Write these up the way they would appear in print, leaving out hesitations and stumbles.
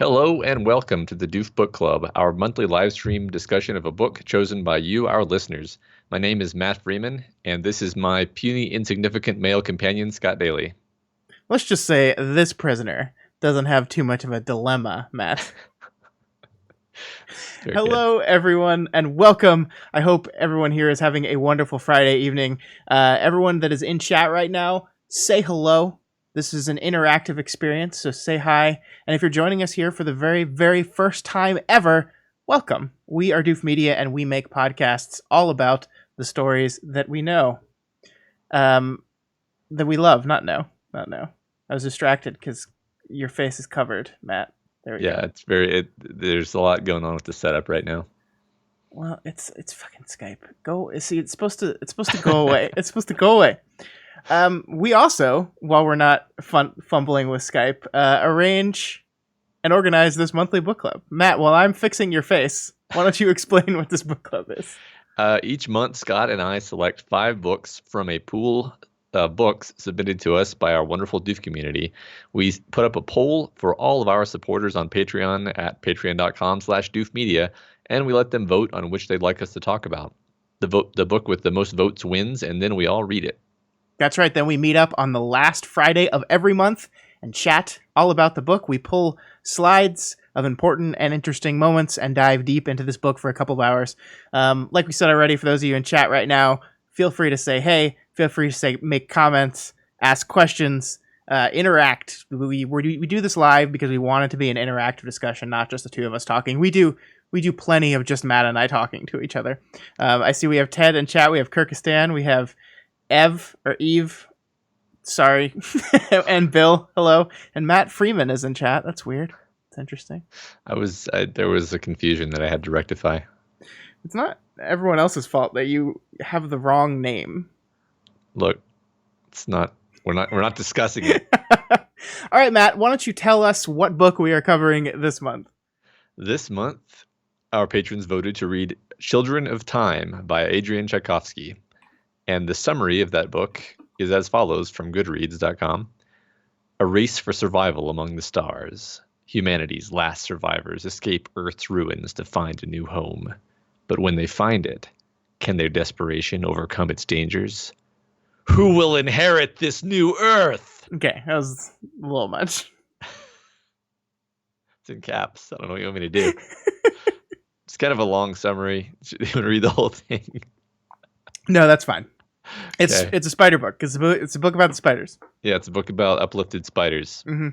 Hello and welcome to the Doof Book Club, our monthly live stream discussion of a book chosen by you, our listeners. My name is Matt Freeman, and this is my puny, insignificant male companion, Scott Daly. Let's just say this prisoner doesn't have too much of a dilemma, Matt. Hello, everyone, and welcome. I hope everyone here is having a wonderful Friday evening. Everyone that is in chat right now, say hello. This is an interactive experience, so say hi. And if you're joining us here for the very, very first time ever, welcome. We are Doof Media, and we make podcasts all about the stories that we know. That we love, not know. I was distracted because your face is covered, Matt. There we go. There's a lot going on with the setup right now. Well, it's fucking Skype. It's supposed to go away. It's supposed to go away. We also, while we're not fumbling with Skype, arrange and organize this monthly book club. Matt, while I'm fixing your face, why don't you explain what this book club is? Each month, Scott and I select 5 books from a pool of books submitted to us by our wonderful Doof community. We put up a poll for all of our supporters on Patreon at patreon.com/doofmedia, and we let them vote on which they'd like us to talk about. The book with the most votes wins, and then we all read it. That's right. Then we meet up on the last Friday of every month and chat all about the book. We pull slides of important and interesting moments and dive deep into this book for a couple of hours. Like we said already, for those of you in chat right now, feel free to say hey, feel free to make comments, ask questions, interact. We do this live because we want it to be an interactive discussion, not just the two of us talking. We do plenty of just Matt and I talking to each other. I see we have Ted in chat. We have Kyrgyzstan. We have Eve, sorry, and Bill, hello, and Matt Freeman is in chat. That's weird. It's interesting. There was a confusion that I had to rectify. It's not everyone else's fault that you have the wrong name. Look, it's not. We're not discussing it. All right, Matt. Why don't you tell us what book we are covering this month? This month, our patrons voted to read "Children of Time" by Adrian Tchaikovsky. And the summary of that book is as follows from Goodreads.com. A race for survival among the stars. Humanity's last survivors escape Earth's ruins to find a new home. But when they find it, can their desperation overcome its dangers? Who will inherit this new Earth? Okay, that was a little much. It's in caps. I don't know what you want me to do. It's kind of a long summary. You want to read the whole thing? No, that's fine. It's a spider book. It's a book about the spiders. Yeah, it's a book about uplifted spiders. Mm-hmm.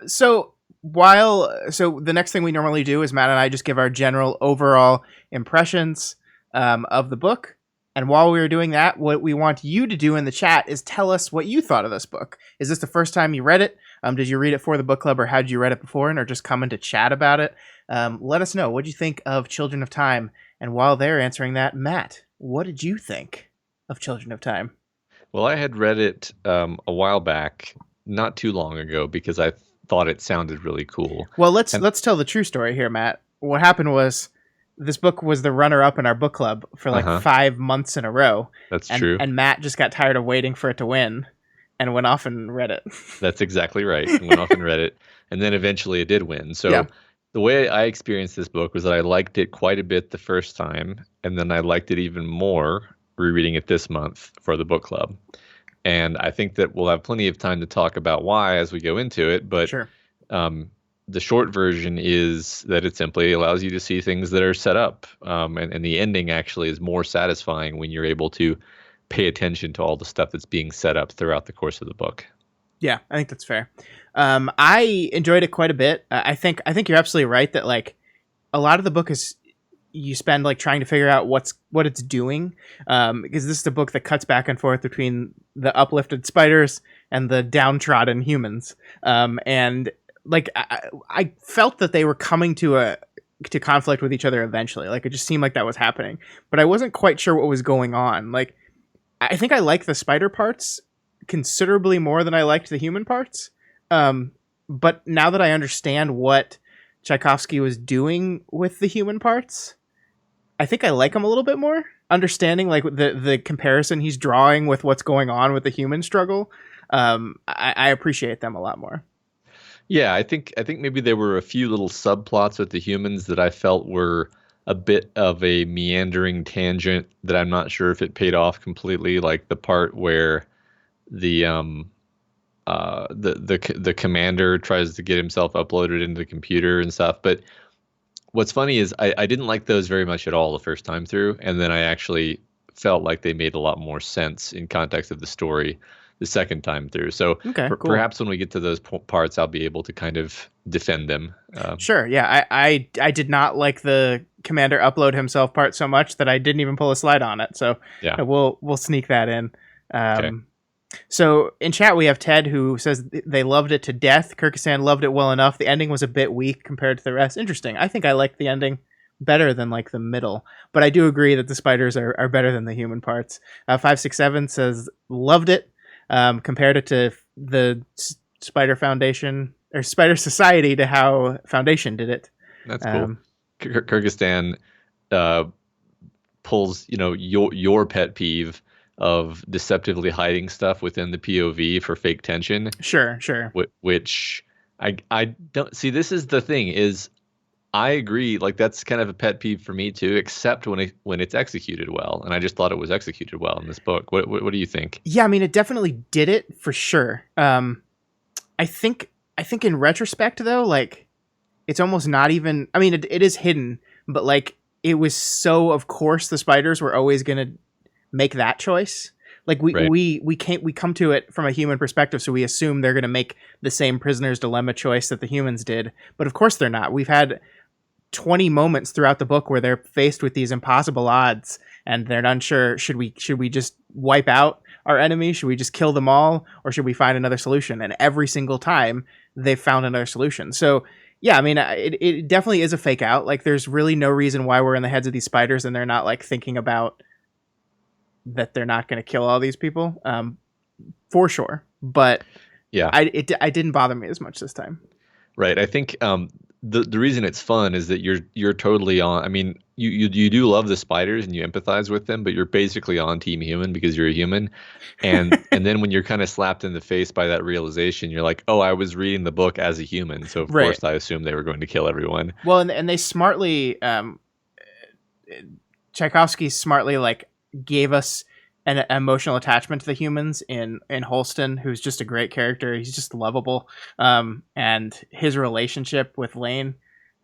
So the next thing we normally do is Matt and I just give our general overall impressions of the book. And while we were doing that, what we want you to do in the chat is tell us what you thought of this book. Is this the first time you read it? Did you read it for the book club, or had you read it before and are just coming to chat about it? Let us know. What did you think of Children of Time? And while they're answering that, Matt, what did you think of Children of Time? Well, I had read it a while back, not too long ago, because I thought it sounded really cool. Well, let's tell the true story here, Matt. What happened was this book was the runner-up in our book club for 5 months in a row. That's true. And Matt just got tired of waiting for it to win and went off and read it. That's exactly right. Went off and read it. And then eventually it did win. So yeah. The way I experienced this book was that I liked it quite a bit the first time, and then I liked it even more rereading it this month for the book club. And I think that we'll have plenty of time to talk about why as we go into it. But sure. The short version is that it simply allows you to see things that are set up. And the ending actually is more satisfying when you're able to pay attention to all the stuff that's being set up throughout the course of the book. Yeah, I think that's fair. I enjoyed it quite a bit. I think you're absolutely right that like a lot of the book is you spend like trying to figure out what it's doing, because this is a book that cuts back and forth between the uplifted spiders and the downtrodden humans. And like I felt that they were coming to conflict with each other eventually. Like it just seemed like that was happening, but I wasn't quite sure what was going on. Like I think I like the spider parts considerably more than I liked the human parts. But now that I understand what Tchaikovsky was doing with the human parts, I think I like him a little bit more. Understanding like the comparison he's drawing with what's going on with the human struggle, I appreciate them a lot more. Yeah, I think maybe there were a few little subplots with the humans that I felt were a bit of a meandering tangent that I'm not sure if it paid off completely, like the part where the the commander tries to get himself uploaded into the computer and stuff. But what's funny is I didn't like those very much at all the first time through, and then I actually felt like they made a lot more sense in context of the story the second time through. So Okay, cool. perhaps when we get to those parts, I'll be able to kind of defend them. Sure. Yeah, I did not like the commander upload himself part so much that I didn't even pull a slide on it. So Yeah. we'll sneak that in. Okay. So in chat we have Ted who says they loved it to death. Kyrgyzstan loved it well enough. The ending was a bit weak compared to the rest. Interesting. I think I like the ending better than like the middle, but I do agree that the spiders are better than the human parts. 567 says loved it. Compared it to the Spider Foundation or Spider Society to how Foundation did it. That's cool. Kyrgyzstan pulls, your pet peeve of deceptively hiding stuff within the POV for fake tension. Sure. Which I don't see. This is the thing is, I agree. Like that's kind of a pet peeve for me too, except when it's executed well. And I just thought it was executed well in this book. What do you think? Yeah, I mean, it definitely did it for sure. I think in retrospect though, like it's almost not even. I mean, it is hidden, but like it was so. Of course, the spiders were always gonna make that choice. Like we come to it from a human perspective, so we assume they're gonna make the same prisoner's dilemma choice that the humans did. But of course, they're not. We've had 20 moments throughout the book where they're faced with these impossible odds and they're unsure, should we just wipe out our enemy, should we just kill them all, or should we find another solution? And every single time they've found another solution. So yeah, I mean, it definitely is a fake out. Like there's really no reason why we're in the heads of these spiders and they're not like thinking about that they're not going to kill all these people, for sure. But yeah, I didn't bother me as much this time. Right. I think the reason it's fun is that you're totally on. I mean, you do love the spiders and you empathize with them, but you're basically on Team Human because you're a human. And then when you're kind of slapped in the face by that realization, you're like, oh, I was reading the book as a human, so of course I assumed they were going to kill everyone. Well, and they smartly, Tchaikovsky smartly like gave us an emotional attachment to the humans in Holston, who's just a great character. He's just lovable. And his relationship with Lane,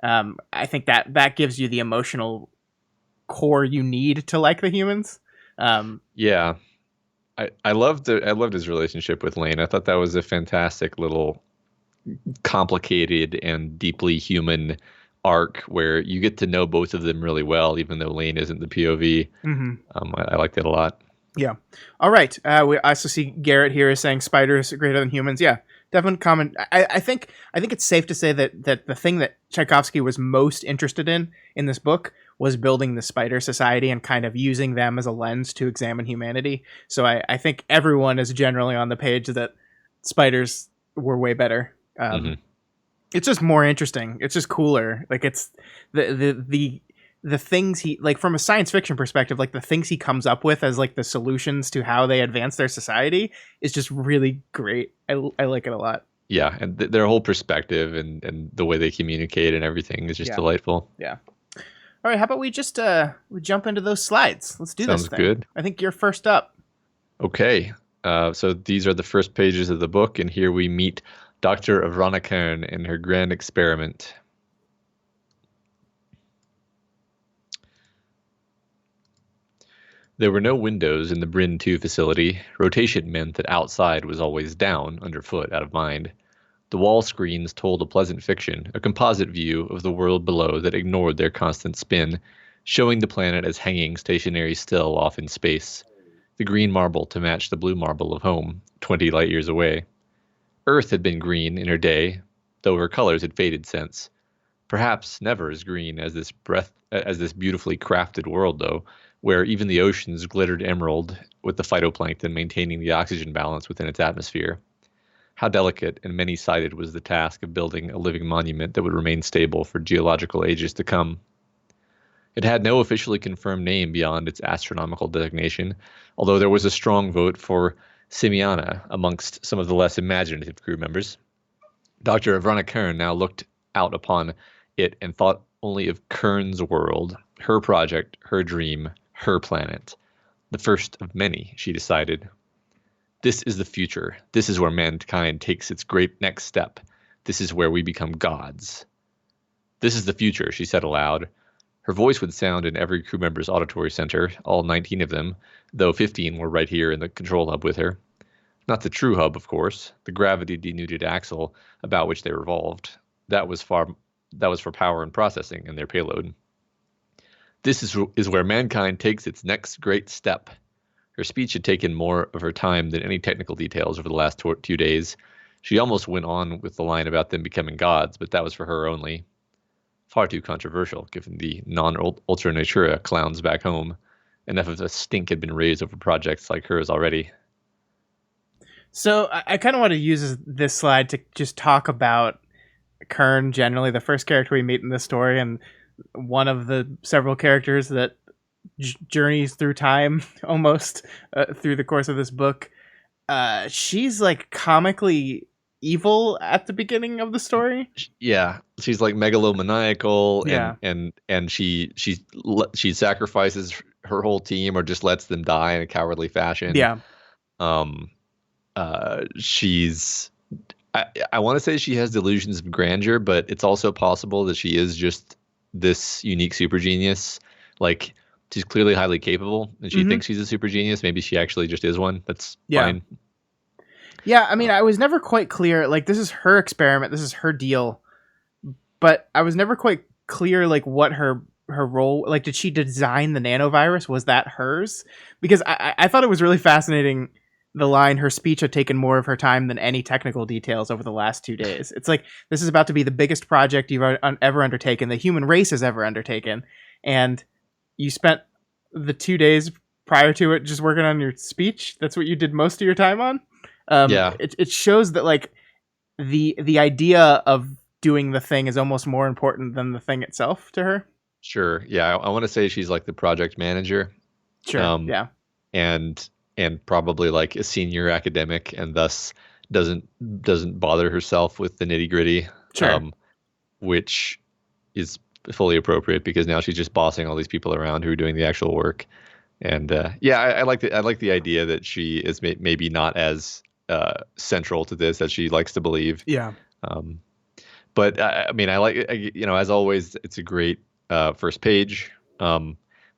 I think that gives you the emotional core you need to like the humans. Yeah. I loved his relationship with Lane. I thought that was a fantastic little complicated and deeply human arc where you get to know both of them really well, even though Lane isn't the POV. Mm-hmm. I liked it a lot. Yeah. All right. We also see Garrett here is saying spiders are greater than humans. Yeah, definite comment. I think it's safe to say that the thing that Tchaikovsky was most interested in this book was building the spider society and kind of using them as a lens to examine humanity. So I think everyone is generally on the page that spiders were way better. It's just more interesting. It's just cooler. Like it's the things he, like from a science fiction perspective, like the things he comes up with as like the solutions to how they advance their society is just really great. I like it a lot. Yeah, and their whole perspective and the way they communicate and everything is just delightful. Yeah. All right, how about we just we jump into those slides? Let's do this thing. Sounds good. I think you're first up. Okay. So these are the first pages of the book, and here we meet Dr. Avrana Kern and her grand experiment. There were no windows in the Bryn 2 facility. Rotation meant that outside was always down, underfoot, out of mind. The wall screens told a pleasant fiction, a composite view of the world below that ignored their constant spin, showing the planet as hanging stationary still off in space. The green marble to match the blue marble of home, 20 light years away. Earth had been green in her day, though her colors had faded since. Perhaps never as green as this beautifully crafted world, though, where even the oceans glittered emerald with the phytoplankton maintaining the oxygen balance within its atmosphere. How delicate and many-sided was the task of building a living monument that would remain stable for geological ages to come. It had no officially confirmed name beyond its astronomical designation, although there was a strong vote for Simiana amongst some of the less imaginative crew members. Dr. Avrana Kern now looked out upon it and thought only of Kern's world, her project, her dream, her planet. The first of many, she decided. This is the future. This is where mankind takes its great next step. This is where we become gods. This is the future, she said aloud. Her voice would sound in every crew member's auditory center, all 19 of them, though 15 were right here in the control hub with her. Not the true hub, of course, the gravity-denuded axle about which they revolved. That was for power and processing and their payload. This is where mankind takes its next great step. Her speech had taken more of her time than any technical details over the last 2 days. She almost went on with the line about them becoming gods, but that was for her only. Far too controversial, given the non-ultra natura clowns back home. Enough of a stink had been raised over projects like hers already. So I kind of want to use this slide to just talk about Kern generally, the first character we meet in this story, and one of the several characters that journeys through time almost through the course of this book. She's like comically evil at the beginning of the story. Yeah, she's like megalomaniacal, Yeah. and she sacrifices her whole team or just lets them die in a cowardly fashion. Yeah. She's I want to say she has delusions of grandeur, but it's also possible that she is just this unique super genius. Like, she's clearly highly capable and she thinks she's a super genius. Maybe she actually just is one. That's fine. Yeah, I mean, I was never quite clear. Like, this is her experiment. This is her deal. But I was never quite clear, like, what her role... Like, did she design the nanovirus? Was that hers? Because I thought it was really fascinating, the line, her speech had taken more of her time than any technical details over the last 2 days. It's like, this is about to be the biggest project you've ever undertaken, the human race has ever undertaken. And you spent the 2 days prior to it just working on your speech? That's what you did most of your time on? Yeah. It shows that, like, the idea of doing the thing is almost more important than the thing itself to her. Sure. Yeah. I want to say she's like the project manager. Sure. Yeah. And probably like a senior academic, and thus doesn't bother herself with the nitty gritty. Sure. Which is fully appropriate because now she's just bossing all these people around who are doing the actual work. And I like the idea that she is maybe not as central to this as she likes to believe. Yeah. But I mean, as always, it's a great first page.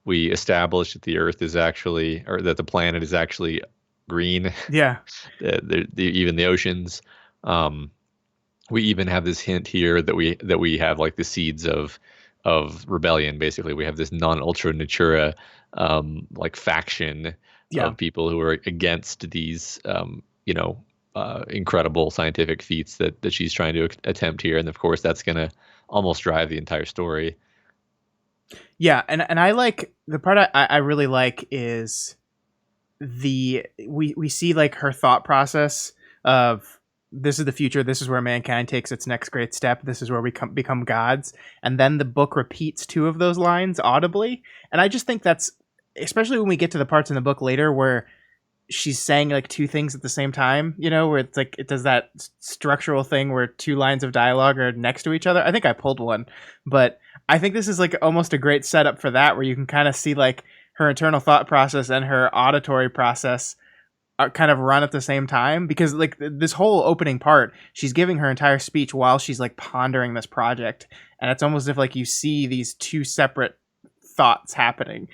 We established that the Earth is actually, or that the planet is actually green. Yeah. Even the oceans. We even have this hint here that we have like the seeds of rebellion. Basically, we have this non-ultra natura like faction of people who are against these incredible scientific feats that she's trying to attempt here, and of course that's going to almost drive the entire story. Yeah, and I like the part I really like is we see like her thought process of, this is the future, this is where mankind takes its next great step, this is where we become gods, and then the book repeats 2 of those lines audibly, and I just think that's, especially when we get to the parts in the book later where she's saying like 2 things at the same time, where it's like it does that structural thing where 2 lines of dialogue are next to each other. I think I pulled one, but I think this is like almost a great setup for that, where you can kind of see like her internal thought process and her auditory process kind of run at the same time, because like this whole opening part, she's giving her entire speech while she's like pondering this project, and it's almost as if like you see these 2 separate thoughts happening.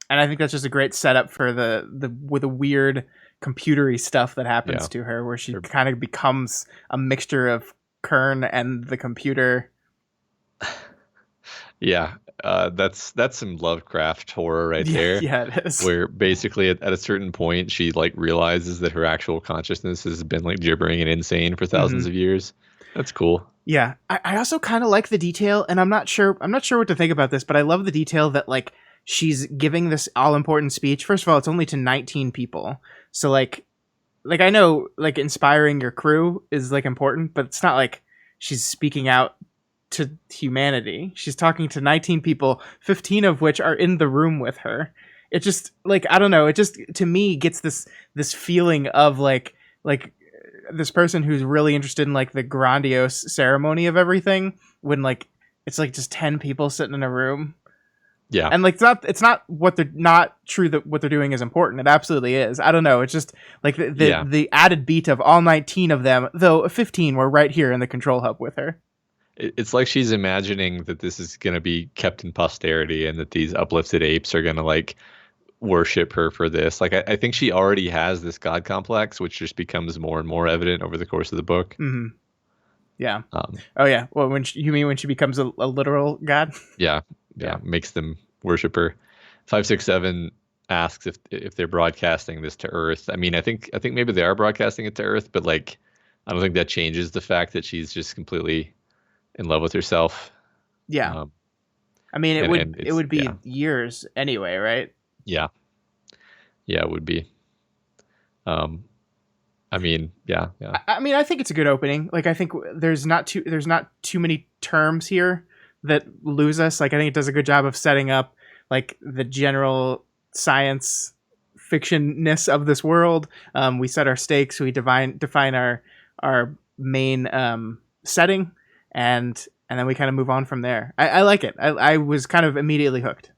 And I think that's just a great setup for the weird computery stuff that happens to her, where she kind of becomes a mixture of Kern and the computer. Yeah, that's some Lovecraft horror right there. Yeah, it is. Where basically at a certain point she like realizes that her actual consciousness has been like gibbering and insane for thousands of years. That's cool. Yeah, I also kind of like the detail, and I'm not sure what to think about this, but I love the detail that like she's giving this all-important speech. First of all, it's only to 19 people. So like I know like inspiring your crew is like important, but it's not like she's speaking out to humanity. She's talking to 19 people, 15 of which are in the room with her. It just like, I don't know, it just to me gets this feeling of like this person who's really interested in like the grandiose ceremony of everything when like it's like just 10 people sitting in a room. Yeah. And like it's not what they're not true that what they're doing is important. It absolutely is. I don't know. It's just like the added beat of all 19 of them, though 15 were right here in the control hub with her. It's like she's imagining that this is going to be kept in posterity and that these uplifted apes are going to like worship her for this. Like, I think she already has this god complex, which just becomes more and more evident over the course of the book. Mm-hmm. Yeah. Oh, yeah. Well, you mean when she becomes a literal god? Yeah. Makes them worship her. 567 asks if they're broadcasting this to Earth. I mean, I think maybe they are broadcasting it to Earth, but like, I don't think that changes the fact that she's just completely in love with herself. Yeah. I mean, it would be years anyway, right? Yeah. Yeah, it would be. I mean, yeah. I mean, I think it's a good opening. Like, I think there's not too many terms here that lose us. Like, I think it does a good job of setting up like the general science fictionness of this world. We set our stakes. We define our main setting, and then we kind of move on from there. I like it. I was kind of immediately hooked.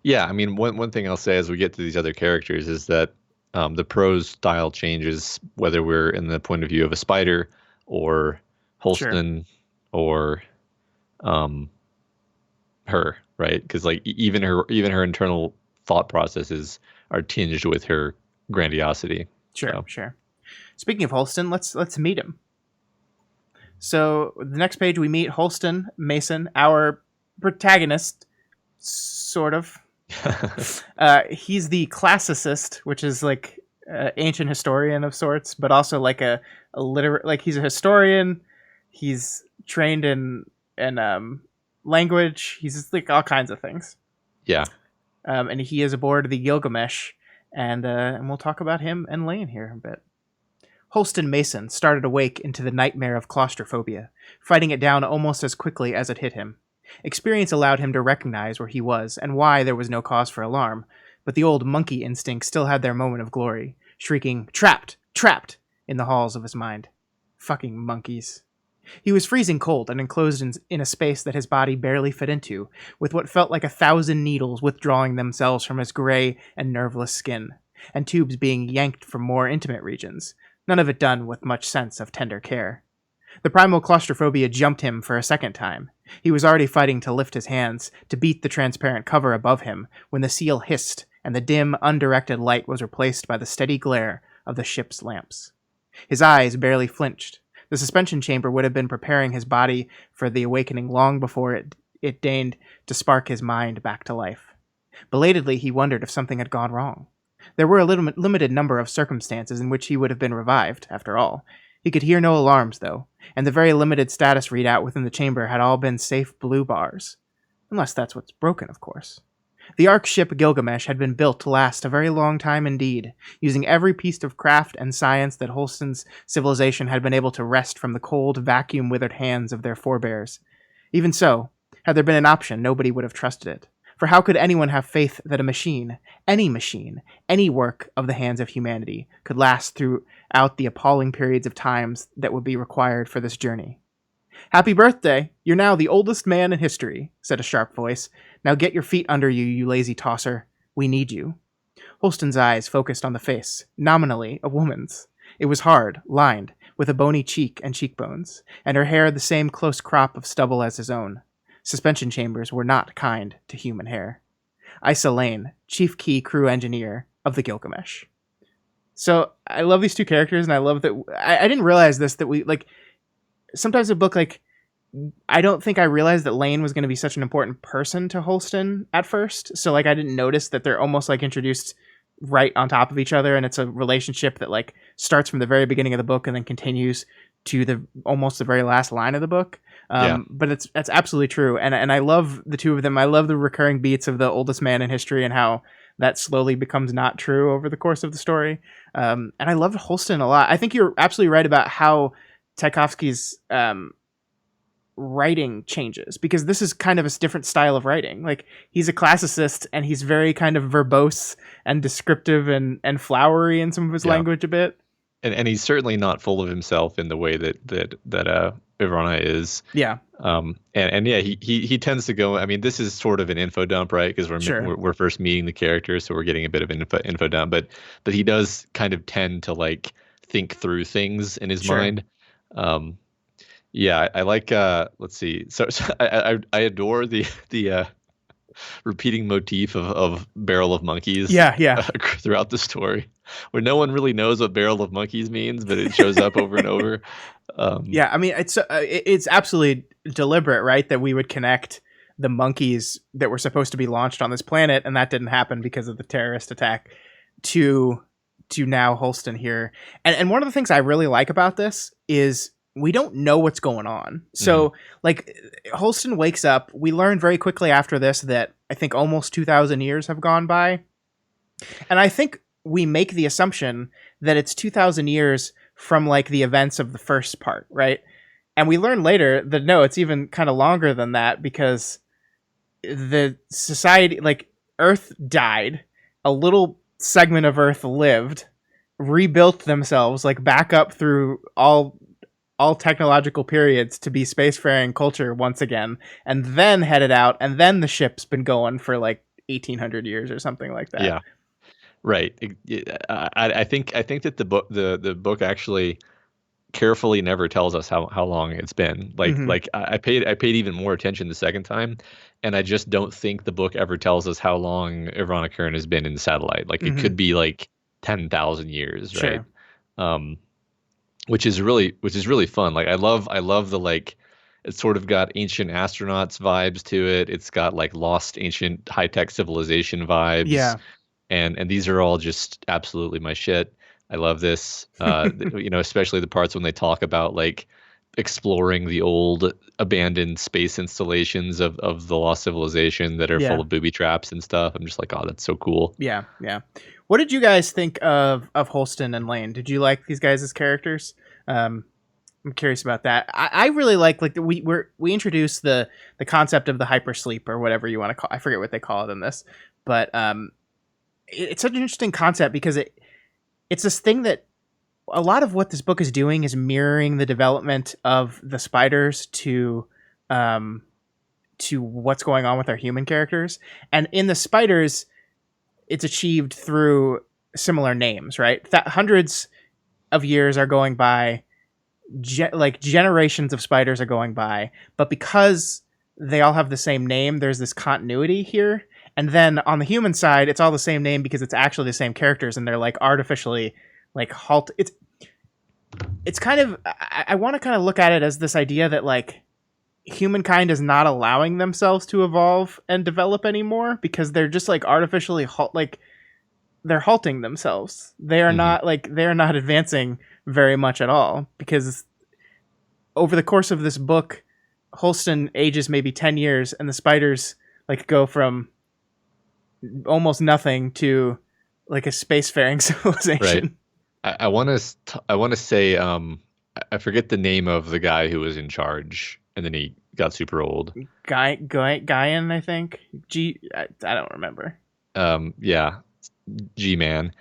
Yeah, I mean, one thing I'll say as we get to these other characters is that the prose style changes whether we're in the point of view of a spider or Holston or her, right? Because like even her internal thought processes are tinged with her grandiosity. Sure. Speaking of Holston, let's meet him. So the next page we meet Holston Mason, our protagonist, sort of. He's the classicist, which is like ancient historian of sorts, but also like a like he's a historian. He's trained in language. He's like all kinds of things. Yeah. And he is aboard the Gilgamesh, and we'll talk about him and Lane here a bit. Holston Mason started awake into the nightmare of claustrophobia, fighting it down almost as quickly as it hit him. Experience allowed him to recognize where he was and why there was no cause for alarm, but the old monkey instincts still had their moment of glory, shrieking, "Trapped! Trapped!" in the halls of his mind. Fucking monkeys. He was freezing cold and enclosed in a space that his body barely fit into, with what felt like 1,000 needles withdrawing themselves from his gray and nerveless skin, and tubes being yanked from more intimate regions, none of it done with much sense of tender care. The primal claustrophobia jumped him for a second time. He was already fighting to lift his hands, to beat the transparent cover above him, when the seal hissed, and the dim, undirected light was replaced by the steady glare of the ship's lamps. His eyes barely flinched. The suspension chamber would have been preparing his body for the awakening long before it deigned to spark his mind back to life. Belatedly, he wondered if something had gone wrong. There were a limited number of circumstances in which he would have been revived, after all. He could hear no alarms, though, and the very limited status readout within the chamber had all been safe blue bars. Unless that's what's broken, of course. The Ark ship Gilgamesh had been built to last a very long time indeed, using every piece of craft and science that Holston's civilization had been able to wrest from the cold, vacuum-withered hands of their forebears. Even so, had there been an option, nobody would have trusted it. For how could anyone have faith that a machine, any work of the hands of humanity, could last throughout the appalling periods of times that would be required for this journey? "Happy birthday! You're now the oldest man in history," said a sharp voice. "Now get your feet under you, you lazy tosser. We need you." Holston's eyes focused on the face, nominally a woman's. It was hard, lined, with a bony cheek and cheekbones, and her hair the same close crop of stubble as his own. Suspension chambers were not kind to human hair. Isa Lane, chief key crew engineer of the Gilgamesh. So I love these two characters, and I love that I didn't realize this, that we like sometimes a book like I don't think I realized that Lane was going to be such an important person to Holston at first. So like I didn't notice that they're almost like introduced right on top of each other, and it's a relationship that like starts from the very beginning of the book and then continues to almost the very last line of the book. But that's absolutely true. And I love the two of them. I love the recurring beats of the oldest man in history and how that slowly becomes not true over the course of the story. And I love Holston a lot. I think you're absolutely right about how Tchaikovsky's writing changes, because this is kind of a different style of writing. Like he's a classicist and he's very kind of verbose and descriptive and flowery in some of his language a bit. and he's certainly not full of himself in the way that Ivrana is. Yeah, And yeah, he tends to go. I mean, this is sort of an info dump, right? Because sure, we're first meeting the characters, so we're getting a bit of an info dump. But he does kind of tend to like think through things in his sure. mind. Um, yeah, I like. Let's see. So I adore the repeating motif of Barrel of Monkeys Yeah, yeah, throughout the story, where no one really knows what Barrel of Monkeys means, but it shows up over and over. yeah. I mean, it's absolutely deliberate, right? That we would connect the monkeys that were supposed to be launched on this planet, and that didn't happen because of the terrorist attack, to now Holston here. And one of the things I really like about this is we don't know what's going on. So like Holston wakes up. We learn very quickly after this that I think almost 2,000 years have gone by. And I think we make the assumption that it's 2,000 years from like the events of the first part, right? And we learn later that no, it's even kind of longer than that, because the society, like Earth died, a little segment of Earth lived, rebuilt themselves like back up through all technological periods to be spacefaring culture once again, and then headed out, and then the ship's been going for like 1,800 years or something like that. Yeah, right. I think that the book actually carefully never tells us how long it's been. Mm-hmm. I paid even more attention the second time, and I just don't think the book ever tells us how long Ivana Kern has been in the satellite. Like it Mm-hmm. could be like 10,000 years, right? Sure. Um, which is really fun. Like I love the like it's sort of got ancient astronauts vibes to it. It's got like lost ancient high-tech civilization vibes, Yeah. and these are all just absolutely my shit. I love this. Especially the parts when they talk about like exploring the old abandoned space installations of the lost civilization that are full Yeah. of booby traps and stuff. I'm just like, oh, that's so cool. Yeah. Yeah. What did you guys think of Holston and Lane? Did you like these guys as characters? Um, I'm curious about that. I really like we introduced the concept of the hypersleep, or whatever you want to call. I forget what they call it in this, but it's such an interesting concept because it's this thing that a lot of what this book is doing is mirroring the development of the spiders um, to what's going on with our human characters. And in the spiders, it's achieved through similar names, right? Hundreds of years are going by, like generations of spiders are going by, but because they all have the same name, there's this continuity here. And then on the human side, it's all the same name because it's actually the same characters, and they're like artificially like it's kind of, I want to kind of look at it as this idea that like humankind is not allowing themselves to evolve and develop anymore because they're just like artificially like they're halting themselves. They are Hmm. not like they're not advancing very much at all, because over the course of this book, Holston ages maybe 10 years, and the spiders like go from almost nothing to like a spacefaring Right. civilization. I want to say I forget the name of the guy who was in charge, and then he got super old. Guyan, I think. I don't remember. Yeah, G-Man.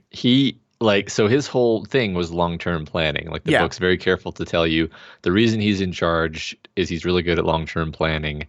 He like so his whole thing was long-term planning. Like the Yeah. book's very careful to tell you the reason he's in charge is he's really good at long-term planning.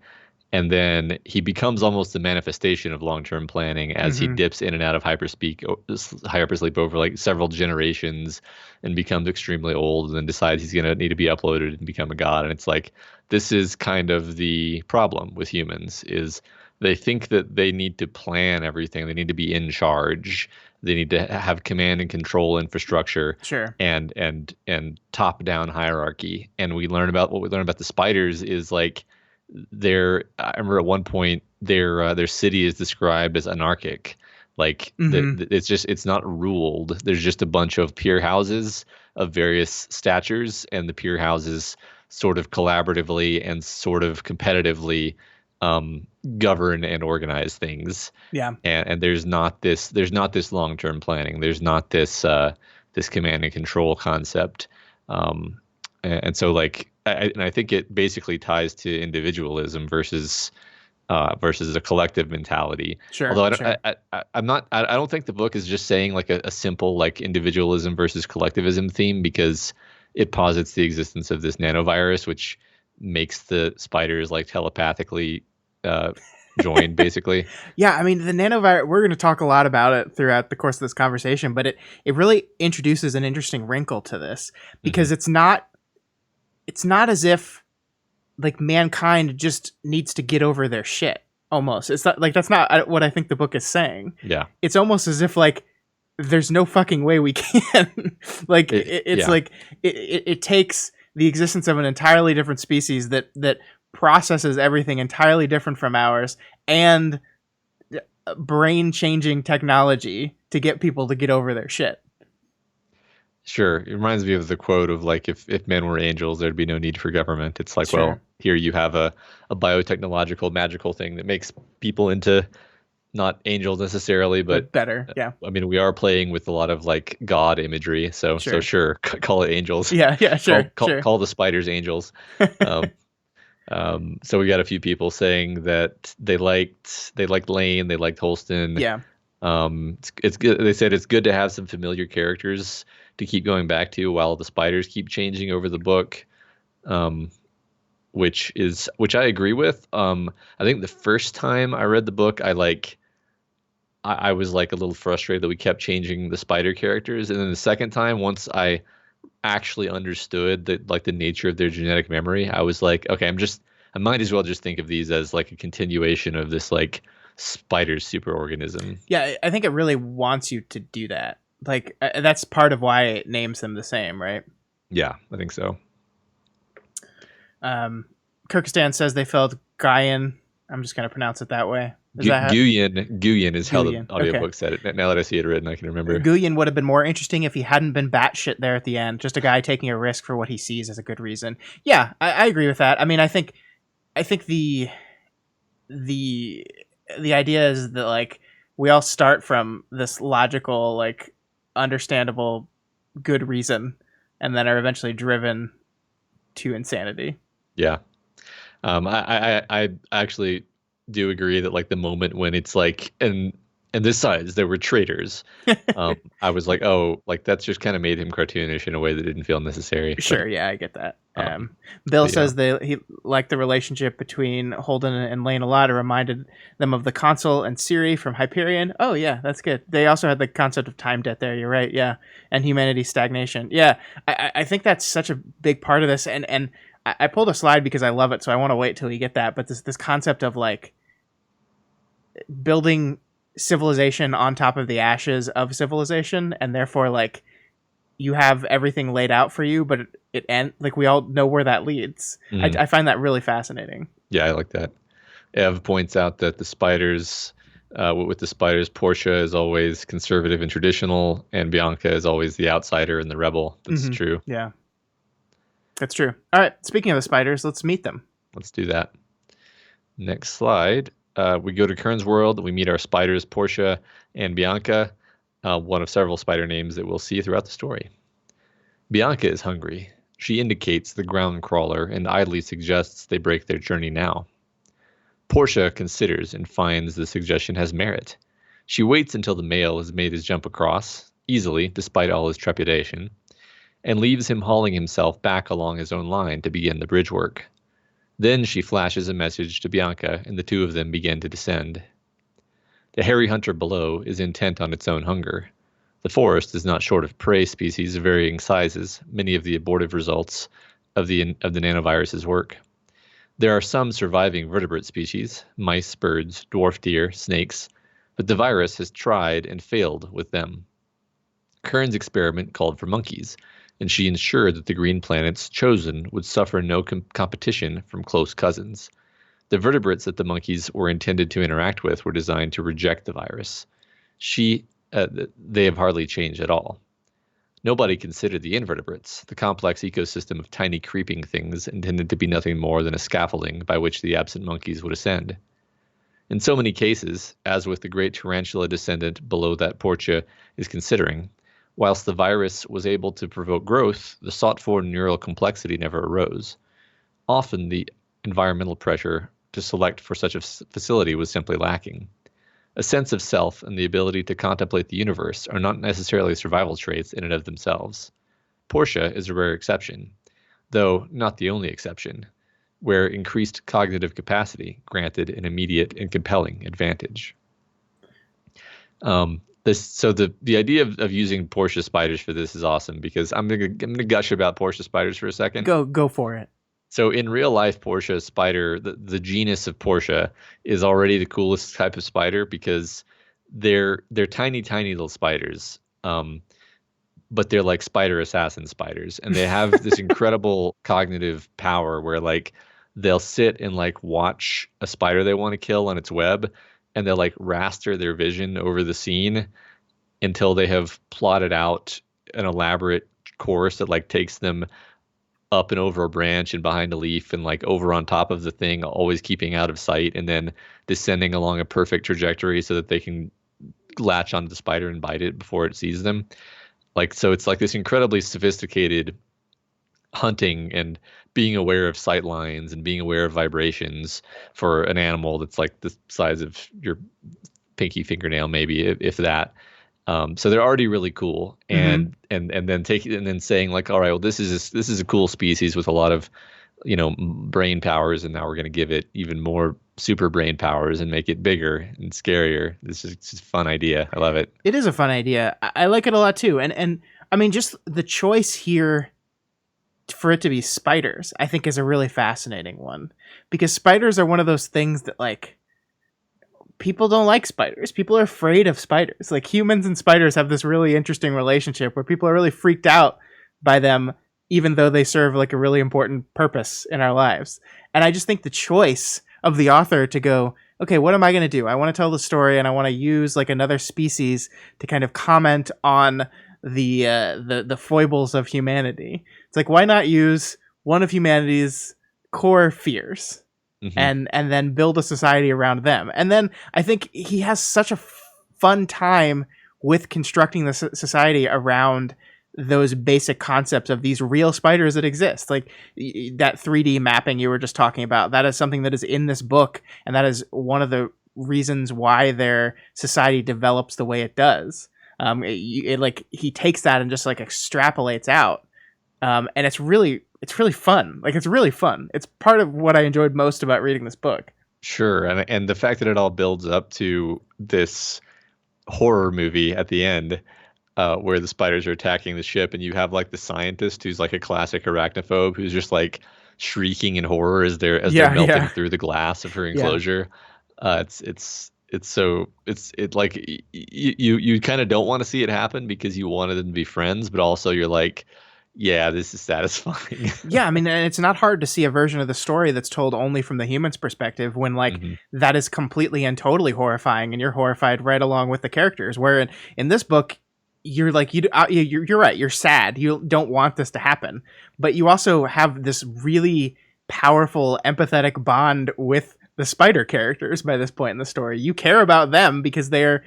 And then he becomes almost the manifestation of long-term planning as he Hmm. dips in and out of hypersleep over like several generations and becomes extremely old and then decides he's going to need to be uploaded and become a god. And it's like this is kind of the problem with humans is they think that they need to plan everything. They need to be in charge. They need to have command and control infrastructure Sure. and top-down hierarchy. And what we learn about the spiders is like I remember at one point their city is described as anarchic. Like Hmm. it's not ruled. There's just a bunch of pier houses of various statures, and the pier houses sort of collaboratively and sort of competitively um, govern and organize things. Yeah. And there's not this long-term planning. There's not this command and control concept. And so like and I think it basically ties to individualism versus versus a collective mentality. Sure, Although sure. I don't think the book is just saying like a simple like individualism versus collectivism theme, because it posits the existence of this nanovirus, which makes the spiders like telepathically uh, join, basically. Yeah, I mean the nanovirus. We're going to talk a lot about it throughout the course of this conversation, but it really introduces an interesting wrinkle to this because Mhm. it's not as if like mankind just needs to get over their shit. Almost, it's not like that's not what I think the book is saying. Yeah. It's almost as if like there's no fucking way we can. Like it's Yeah. like it takes the existence of an entirely different species that processes everything entirely different from ours and brain changing technology to get people to get over their shit. Sure. It reminds me of the quote of like, if men were angels, there'd be no need for government. It's like, Sure. well, here you have a biotechnological magical thing that makes people into not angels necessarily, But but better. Yeah. I mean, we are playing with a lot of like God imagery. So Sure. sure, call it angels. Yeah. Yeah. Sure. Sure. Call the spiders angels. Um, so we got a few people saying that they liked Lane, they liked Holston. Yeah. It's good. They said it's good to have some familiar characters to keep going back to while the spiders keep changing over the book, um, which I agree with. I think the first time I read the book, I was like a little frustrated that we kept changing the spider characters, and then the second time, once I actually understood that like the nature of their genetic memory, I was like, okay, I might as well just think of these as like a continuation of this like spider superorganism. Yeah. I think it really wants you to do that. Like that's part of why it names them the same, right? Yeah, I think so. Kyrgyzstan says they felt Guyan. I'm just going to pronounce it that way. Is that how? Guyan is how the Guyan, audiobook okay. said it. Now that I see it written, I can remember. Guyan would have been more interesting if he hadn't been batshit there at the end. Just a guy taking a risk for what he sees as a good reason. Yeah, I agree with that. I mean, I think the the idea is that like we all start from this logical, like understandable, good reason, and then are eventually driven to insanity. Yeah. I actually do agree that like the moment when it's like, and this size there were traitors, I was like, oh, like that's just kind of made him cartoonish in a way that didn't feel necessary. Sure, yeah, I get that. Um, Bill but yeah, says he liked the relationship between Holden and Lane a lot. It reminded them of the console and Siri from Hyperion. Oh yeah, that's good. They also had the concept of time debt there. You're right. Yeah, and humanity's stagnation. Yeah, I think that's such a big part of this. And I pulled a slide because I love it, so I want to wait till you get that. But this concept of like building civilization on top of the ashes of civilization, and therefore like you have everything laid out for you, but it end like we all know where that leads. mhm. I find that really fascinating. Yeah, I like that. Ev points out that the spiders, with the spiders, Portia is always conservative and traditional, and Bianca is always the outsider and the rebel. That's Mm-hmm. true. Yeah, that's true. All right, speaking of the spiders, let's meet them. Let's do that. Next slide. We go to Kern's world. We meet our spiders, Portia and Bianca, one of several spider names that we'll see throughout the story. Bianca is hungry. She indicates the ground crawler and idly suggests they break their journey now. Portia considers and finds the suggestion has merit. She waits until the male has made his jump across, easily despite all his trepidation, and leaves him hauling himself back along his own line to begin the bridge work. Then she flashes a message to Bianca, and the two of them begin to descend. The hairy hunter below is intent on its own hunger. The forest is not short of prey species of varying sizes, many of the abortive results of the nanovirus's work. There are some surviving vertebrate species, mice, birds, dwarf deer, snakes, but the virus has tried and failed with them. Kern's experiment called for monkeys, and she ensured that the green planets chosen would suffer no competition from close cousins. The vertebrates that the monkeys were intended to interact with were designed to reject the virus. They have hardly changed at all. Nobody considered the invertebrates, the complex ecosystem of tiny creeping things intended to be nothing more than a scaffolding by which the absent monkeys would ascend. In so many cases, as with the great tarantula descendant below that Portia is considering, whilst the virus was able to provoke growth, the sought-for neural complexity never arose. Often the environmental pressure to select for such a facility was simply lacking. A sense of self and the ability to contemplate the universe are not necessarily survival traits in and of themselves. Portia is a rare exception, though not the only exception, where increased cognitive capacity granted an immediate and compelling advantage. The idea of using Portia spiders for this is awesome, because I'm gonna gush about Portia spiders for a second. Go for it. So in real life, Portia spider, the genus of Portia, is already the coolest type of spider, because they're tiny little spiders, but they're like spider assassin spiders, and they have this incredible cognitive power where like they'll sit and like watch a spider they want to kill on its web, and they'll like raster their vision over the scene until they have plotted out an elaborate course that like takes them up and over a branch and behind a leaf and like over on top of the thing, always keeping out of sight, and then descending along a perfect trajectory so that they can latch onto the spider and bite it before it sees them. Like, so it's like this incredibly sophisticated hunting and being aware of sight lines and being aware of vibrations for an animal that's like the size of your pinky fingernail, maybe, if that. So they're already really cool, and then saying like, all right, well, this is a cool species with a lot of, brain powers, and now we're going to give it even more super brain powers and make it bigger and scarier. This is just a fun idea. I love it. It is a fun idea. I like it a lot too. And I mean, just the choice here for it to be spiders, I think, is a really fascinating one, because spiders are one of those things that like people don't like spiders. People are afraid of spiders. Like humans and spiders have this really interesting relationship where people are really freaked out by them, even though they serve like a really important purpose in our lives. And I just think the choice of the author to go, okay, what am I going to do? I want to tell the story, and I want to use like another species to kind of comment on the foibles of humanity. It's like, why not use one of humanity's core fears, and then build a society around them? And then I think he has such a fun time with constructing the society around those basic concepts of these real spiders that exist. Like that 3D mapping you were just talking about, that is something that is in this book, and that is one of the reasons why their society develops the way it does. Like he takes that and just like extrapolates out, and it's really fun. Like it's really fun. It's part of what I enjoyed most about reading this book. Sure, and the fact that it all builds up to this horror movie at the end, where the spiders are attacking the ship, and you have like the scientist who's like a classic arachnophobe who's just like shrieking in horror as they're melting through the glass of her enclosure. It's like you kind of don't want to see it happen because you wanted them to be friends, but also you're like, yeah, this is satisfying. Yeah, I mean, and it's not hard to see a version of the story that's told only from the human's perspective when like that is completely and totally horrifying, and you're horrified right along with the characters. Where in this book, you're like, you're right, you're sad, you don't want this to happen, but you also have this really powerful empathetic bond with the spider characters by this point in the story. You care about them because they're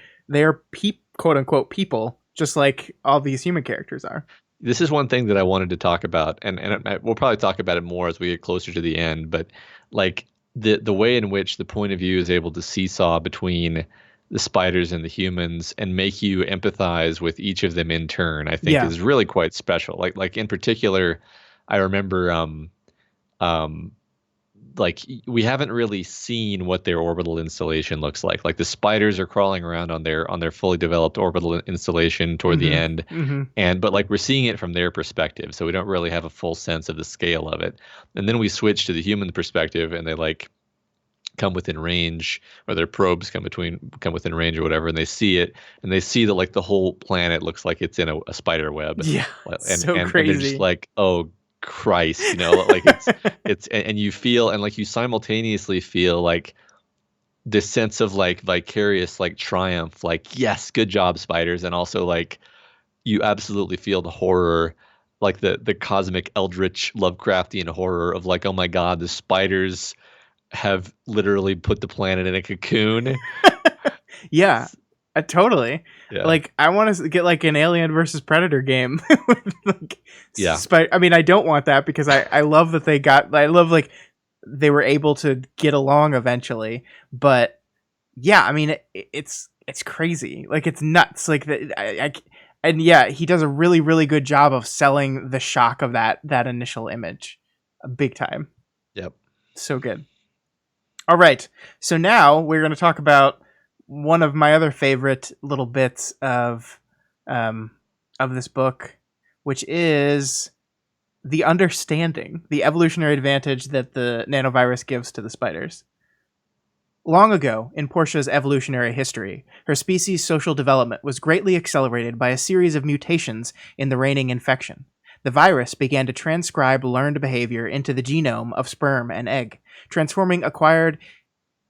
quote unquote people, just like all these human characters are. This is one thing that I wanted to talk about, and we'll probably talk about it more as we get closer to the end, but like the way in which the point of view is able to seesaw between the spiders and the humans and make you empathize with each of them in turn, I think is really quite special. Like in particular, I remember like we haven't really seen what their orbital installation looks like. Like the spiders are crawling around on their fully developed orbital installation toward the end, but like we're seeing it from their perspective, so we don't really have a full sense of the scale of it. And then we switch to the human perspective, and they like come within range, or their probes come within range or whatever, and they see it, and they see that like the whole planet looks like it's in a spider web. Yeah, and, so and, crazy. and they're just like, oh Christ, like it's and you feel, and like you simultaneously feel like this sense of like vicarious like triumph, like yes, good job spiders, and also like you absolutely feel the horror, like the cosmic eldritch Lovecraftian horror of like, oh my god, the spiders have literally put the planet in a cocoon. Yeah, totally. Yeah. Like I want to get like an Alien versus Predator game. With, like, yeah. I mean, I don't want that because I love that I love like they were able to get along eventually. But yeah, I mean, it's crazy. Like, it's nuts. Like, and yeah, he does a really, really good job of selling the shock of that initial image, big time. Yep. So good. All right, so now we're going to talk about one of my other favorite little bits of this book, which is the understanding, the evolutionary advantage that the nanovirus gives to the spiders. Long ago, in Portia's evolutionary history, her species' social development was greatly accelerated by a series of mutations in the reigning infection. The virus began to transcribe learned behavior into the genome of sperm and egg, transforming acquired...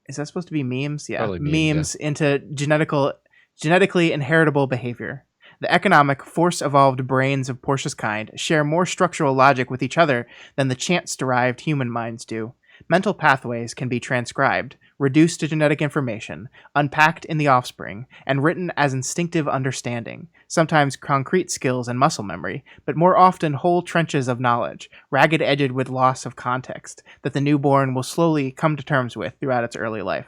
Is that supposed to be memes? Yeah. Probably memes yeah. into genetically inheritable behavior. The economic, force-evolved brains of Portia's kind share more structural logic with each other than the chance-derived human minds do. Mental pathways can be transcribed, reduced to genetic information, unpacked in the offspring, and written as instinctive understanding, sometimes concrete skills and muscle memory, but more often whole trenches of knowledge, ragged-edged with loss of context, that the newborn will slowly come to terms with throughout its early life.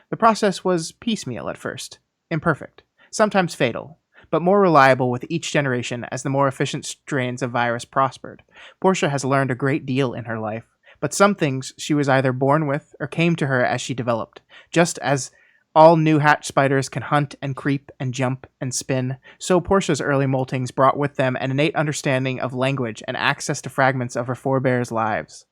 The process was piecemeal at first, imperfect, sometimes fatal, but more reliable with each generation as the more efficient strains of virus prospered. Portia has learned a great deal in her life, but some things she was either born with or came to her as she developed. Just as all new hatch spiders can hunt and creep and jump and spin, so Portia's early moltings brought with them an innate understanding of language and access to fragments of her forebears' lives.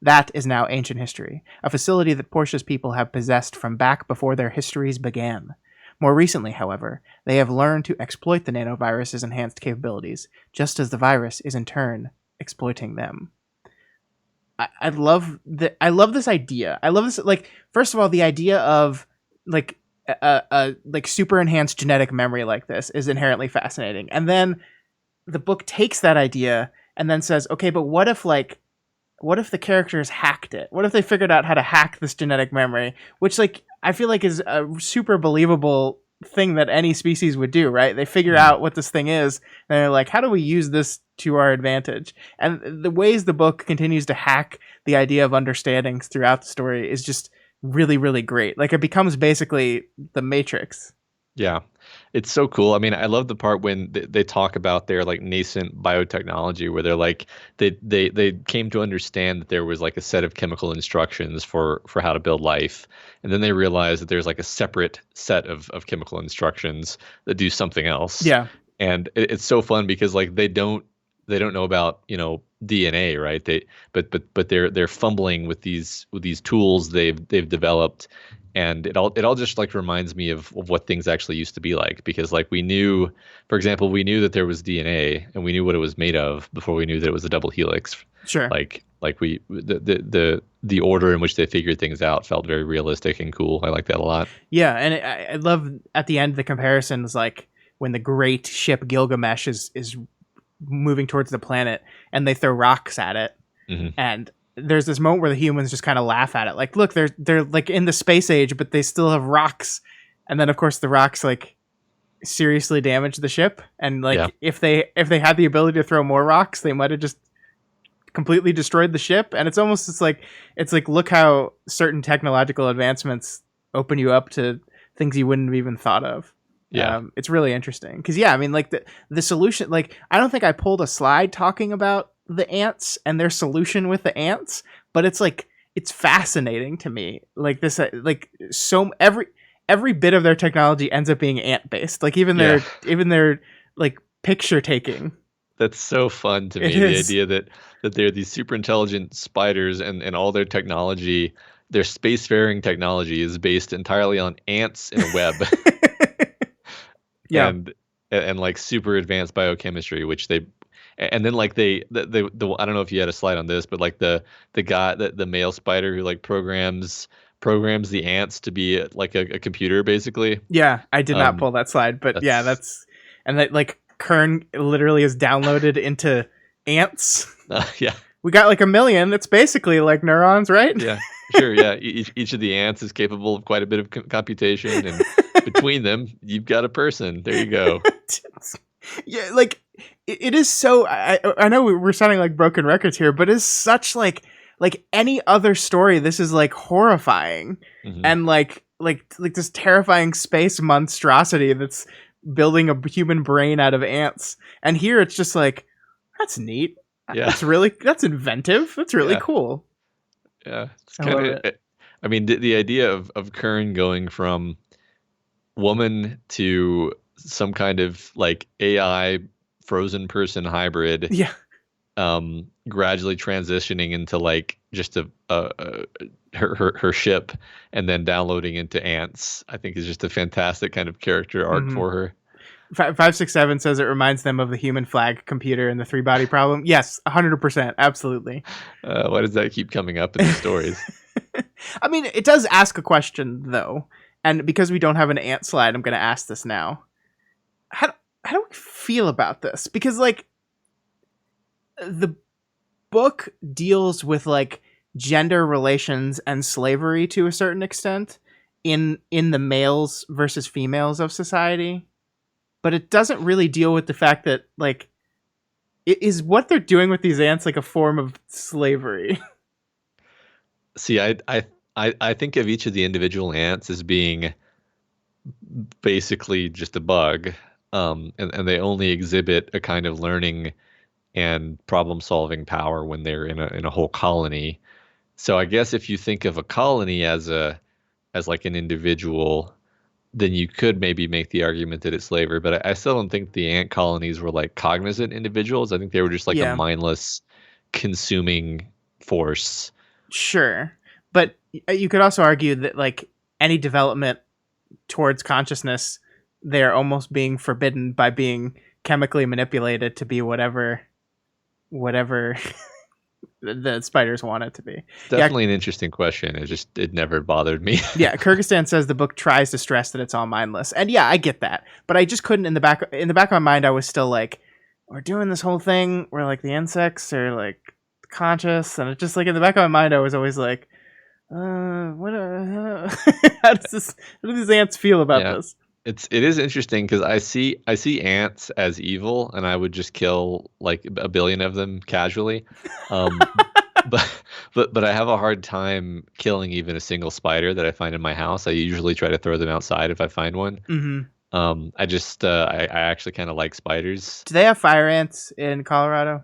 That is now ancient history, a facility that Portia's people have possessed from back before their histories began. More recently, however, they have learned to exploit the nanovirus's enhanced capabilities, just as the virus is in turn exploiting them. I love this idea. I love this, like, first of all, the idea of like a like super enhanced genetic memory like this is inherently fascinating. And then the book takes that idea and then says, okay, but what if the characters hacked it? What if they figured out how to hack this genetic memory? Which, like, I feel like is a super believable thing that any species would do, right? They figure out what this thing is, and they're like, how do we use this to our advantage? And the ways the book continues to hack the idea of understandings throughout the story is just really, really great. Like, it becomes basically the Matrix. Yeah, it's so cool. I mean, I love the part when they talk about their like nascent biotechnology, where they're like they came to understand that there was like a set of chemical instructions for how to build life, and then they realize that there's like a separate set of chemical instructions that do something else. Yeah, And it's so fun because like they don't know about DNA, right? But they're fumbling with these tools they've developed. And it all just like reminds me of what things actually used to be like, because like we knew, for example, we knew that there was DNA and we knew what it was made of before we knew that it was a double helix. sure. Like the order in which they figured things out felt very realistic and cool. I like that a lot. Yeah, and I love at the end the comparisons, like when the great ship Gilgamesh is moving towards the planet and they throw rocks at it, and there's this moment where the humans just kind of laugh at it, like, look, they're like in the space age, but they still have rocks. And then of course the rocks like seriously damage the ship, and like if they had the ability to throw more rocks, they might have just completely destroyed the ship. And it's like look how certain technological advancements open you up to things you wouldn't have even thought of. Yeah. It's really interesting because, yeah, I mean, like the solution, like, I don't think I pulled a slide talking about the ants and their solution with the ants, but it's like, it's fascinating to me. Like this, like, so every bit of their technology ends up being ant based. Like even their like picture taking. That's so fun to me. The idea that they're these super intelligent spiders, and all their technology, their spacefaring technology, is based entirely on ants in a web. Yeah. And like super advanced biochemistry, which and then like the I don't know if you had a slide on this, but like the guy, the male spider who like programs the ants to be like a computer, basically. Yeah, I did not pull that slide, but yeah, and that like Kern literally is downloaded into ants. Yeah, we got like 1 million. It's basically like neurons, right? Yeah, sure. Yeah, each of the ants is capable of quite a bit of computation, and between them, you've got a person. There you go. Yeah, like it is so. I know we're sounding like broken records here, but it's such like like any other story, this is like horrifying Mhm. and like this terrifying space monstrosity that's building a human brain out of ants. And here it's just like, that's neat. Yeah. That's inventive. That's really Yeah. cool. Yeah. It's I kind love of, it. I mean, the idea of Kern going from woman to some kind of like AI frozen person hybrid, Yeah. gradually transitioning into like just her ship and then downloading into ants, I think is just a fantastic kind of character arc Mhm. for her. 567 says it reminds them of the human flag computer and the 3-body problem. Yes, 100%. Absolutely. Why does that keep coming up in the stories? I mean, it does ask a question, though. And because we don't have an ant slide, I'm going to ask this now. How do we feel about this? Because, like, the book deals with, like, gender relations and slavery to a certain extent in the males versus females of society. But it doesn't really deal with the fact that, like, is what they're doing with these ants like a form of slavery? See, I think of each of the individual ants as being basically just a bug, and they only exhibit a kind of learning and problem solving power when they're in a whole colony. So I guess if you think of a colony as like an individual, then you could maybe make the argument that it's slavery. But I still don't think the ant colonies were like cognizant individuals. I think they were just like a Yeah. mindless consuming force. Sure. But you could also argue that, like, any development towards consciousness, they're almost being forbidden by being chemically manipulated to be whatever the spiders want it to be. Definitely an interesting question. It never bothered me. Yeah, Kyrgyzstan says the book tries to stress that it's all mindless. And yeah, I get that. But I just couldn't in the back of my mind I was still like, we're doing this whole thing where like the insects are like conscious, and it's just like in the back of my mind I was always like, how do these ants feel about Yeah. this? It is interesting because I see ants as evil, and I would just kill like a billion of them casually. Um, but but I have a hard time killing even a single spider that I find in my house. I usually try to throw them outside if I find one. Mm-hmm. I actually kind of like spiders. Do they have fire ants in Colorado?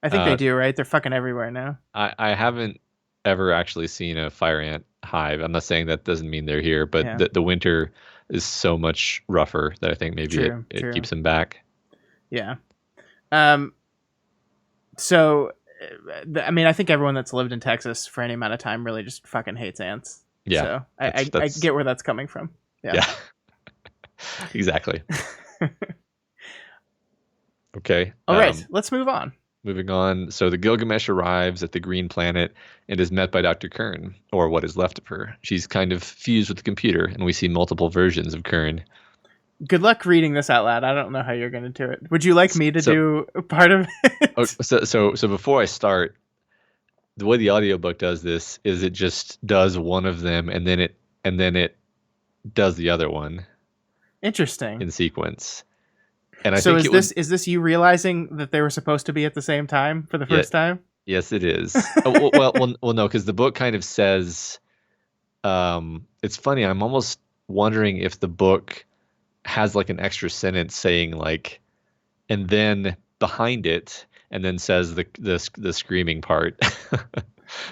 I think they Uh, do, right? They're fucking everywhere now. I haven't ever actually seen a fire ant hive. I'm not saying that doesn't mean they're here, but Yeah. the winter is so much rougher that I think maybe True, it true. keeps them back. Yeah. So, I mean, I think everyone that's lived in Texas for any amount of time really just fucking hates ants. Yeah, So I that's get where that's coming from. yeah. Exactly. Okay. All right, let's move on. Moving on. So the Gilgamesh arrives at the green planet and is met by Dr. Kern, or what is left of her. She's kind of fused with the computer, and we see multiple versions of Kern. Good luck reading this out loud. I don't know how you're going to do it. Would you like me to do part of it? Oh, so before I start, the way the audiobook does this is it just does one of them and then it does the other one Interesting. in sequence. And I so think is this you realizing that they were supposed to be at the same time for the first time? Yes, it is. well, no, because the book kind of says, it's funny. I'm almost wondering if the book has like an extra sentence saying like, and then behind it, and then says the screaming part,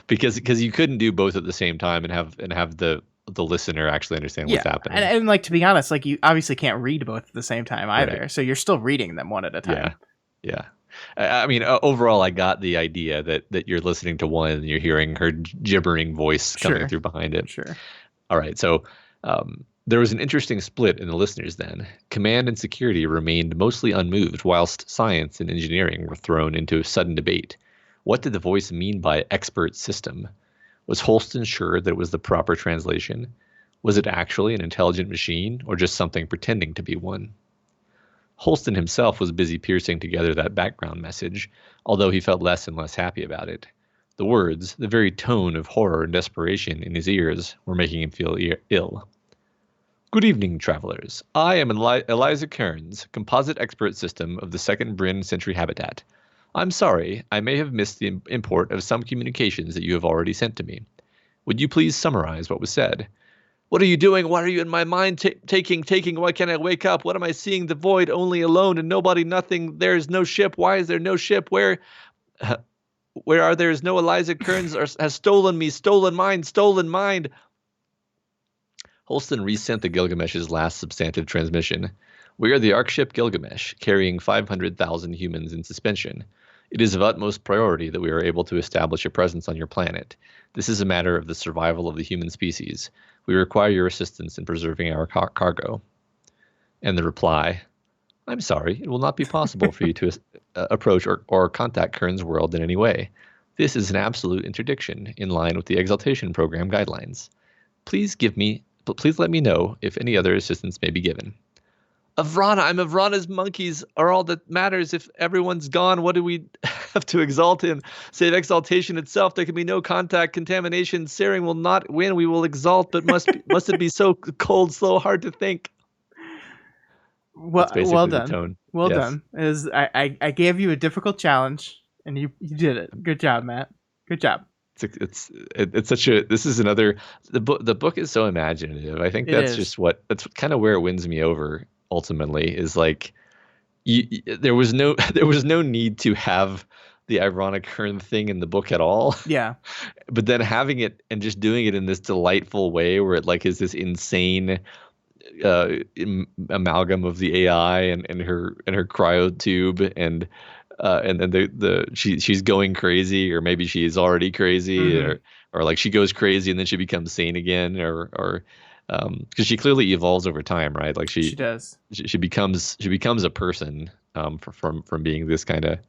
because you couldn't do both at the same time and have the listener actually understand what's happening. And like, to be honest, like, you obviously can't read both at the same time either. Right. So you're still reading them one at a time. Yeah. I mean, overall, I got the idea that you're listening to one and you're hearing her gibbering voice coming through behind it. Sure. All right. So there was an interesting split in the listeners then. Command and security remained mostly unmoved, whilst science and engineering were thrown into a sudden debate. What did the voice mean by expert system? Was Holston sure that it was the proper translation? Was it actually an intelligent machine, or just something pretending to be one? Holston himself was busy piecing together that background message, although he felt less and less happy about it. The words, the very tone of horror and desperation in his ears, were making him feel ill. Good evening, travelers. I am Eliza Kearns, composite expert system of the Second Bryn Century Habitat. I'm sorry, I may have missed the import of some communications that you have already sent to me. Would you please summarize what was said? What are you doing? Why are you in my mind taking? Why can't I wake up? What am I seeing? The void, only alone and nobody, nothing. There is no ship. Why is there no ship? Where are there is no Eliza Kearns has stolen me, stolen mind. Holston resent the Gilgamesh's last substantive transmission. We are the Ark ship Gilgamesh, carrying 500,000 humans in suspension. It is of utmost priority that we are able to establish a presence on your planet. This is a matter of the survival of the human species. We require your assistance in preserving our cargo. And the reply, I'm sorry, it will not be possible for you to approach or contact Kern's world in any way. This is an absolute interdiction in line with the Exaltation Program guidelines. Please let me know if any other assistance may be given. Avrana, I'm Avrana's monkeys are all that matters. If everyone's gone, what do we have to exalt in? Save exaltation itself. There can be no contact, contamination. Searing will not win. We will exalt, but must it be so cold, slow, hard to think? Well done. The tone. Well done. I gave you a difficult challenge, and you did it. Good job, Matt. Good job. It's such a. This is another. The book is so imaginative. I think that's kind of where it wins me over. Ultimately, is like, there was no need to have the ironic Kern thing in the book at all. Yeah. But then having it and just doing it in this delightful way where it like is this insane amalgam of the AI and her cryo tube and then she's going crazy, or maybe she's already crazy, or like she goes crazy and then she becomes sane again, or because she clearly evolves over time, right? Like she does. She becomes a person from being this kind of.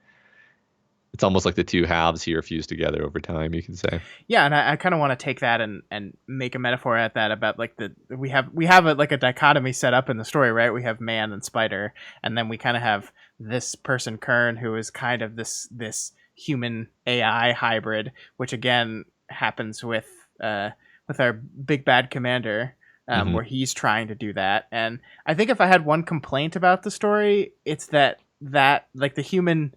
It's almost like the two halves here fused together over time, you can say. Yeah, and I kind of want to take that and make a metaphor at that about like we have a dichotomy set up in the story, right? We have man and spider, and then we kind of have this person Kern, who is kind of this human AI hybrid, which again happens with our big bad commander, where he's trying to do that. And I think if I had one complaint about the story, it's that like the human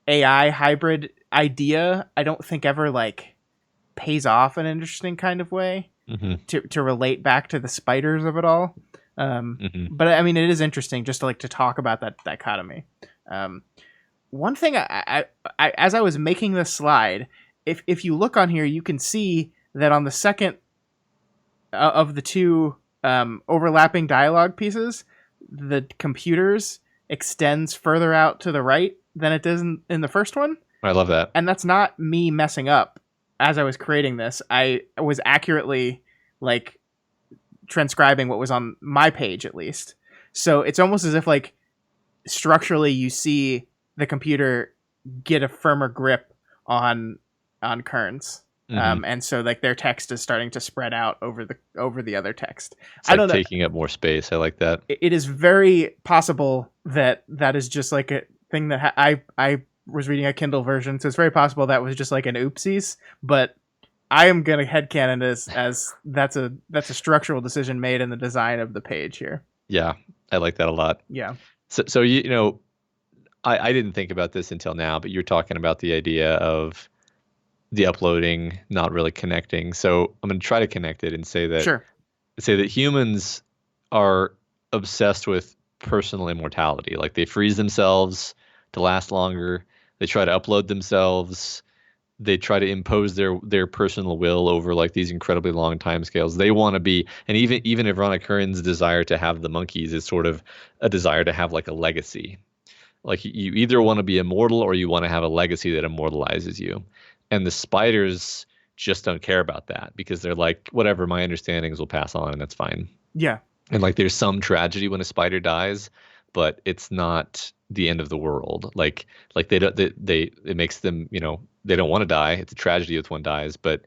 AI hybrid idea, I don't think ever like pays off in an interesting kind of way to relate back to the spiders of it all. But I mean, it is interesting just to talk about that dichotomy. One thing I as I was making this slide, if you look on here, you can see that on the second of the two overlapping dialogue pieces, the computers extends further out to the right than it does in the first one. I love that. And that's not me messing up. As I was creating this, I was accurately like transcribing what was on my page, at least. So it's almost as if like structurally you see the computer get a firmer grip on Kern's. And so like their text is starting to spread out over the other text. It's like taking up more space. I like that. It is very possible that is just like a thing that I was reading a Kindle version, so it's very possible that was just like an oopsies. But I am gonna headcanon as that's a structural decision made in the design of the page here. Yeah, I like that a lot. Yeah. So you know, I didn't think about this until now, but you're talking about the idea of the uploading not really connecting. So I'm going to try to connect it and say that humans are obsessed with personal immortality. Like they freeze themselves to last longer. They try to upload themselves. They try to impose their personal will over like these incredibly long timescales. They want to be, and even Veronica Curran's desire to have the monkeys is sort of a desire to have like a legacy. Like you either want to be immortal or you want to have a legacy that immortalizes you. And the spiders just don't care about that because they're like, whatever, my understandings will pass on and that's fine. Yeah. And like there's some tragedy when a spider dies, but it's not the end of the world. Like it makes them, they don't want to die. It's a tragedy if one dies, but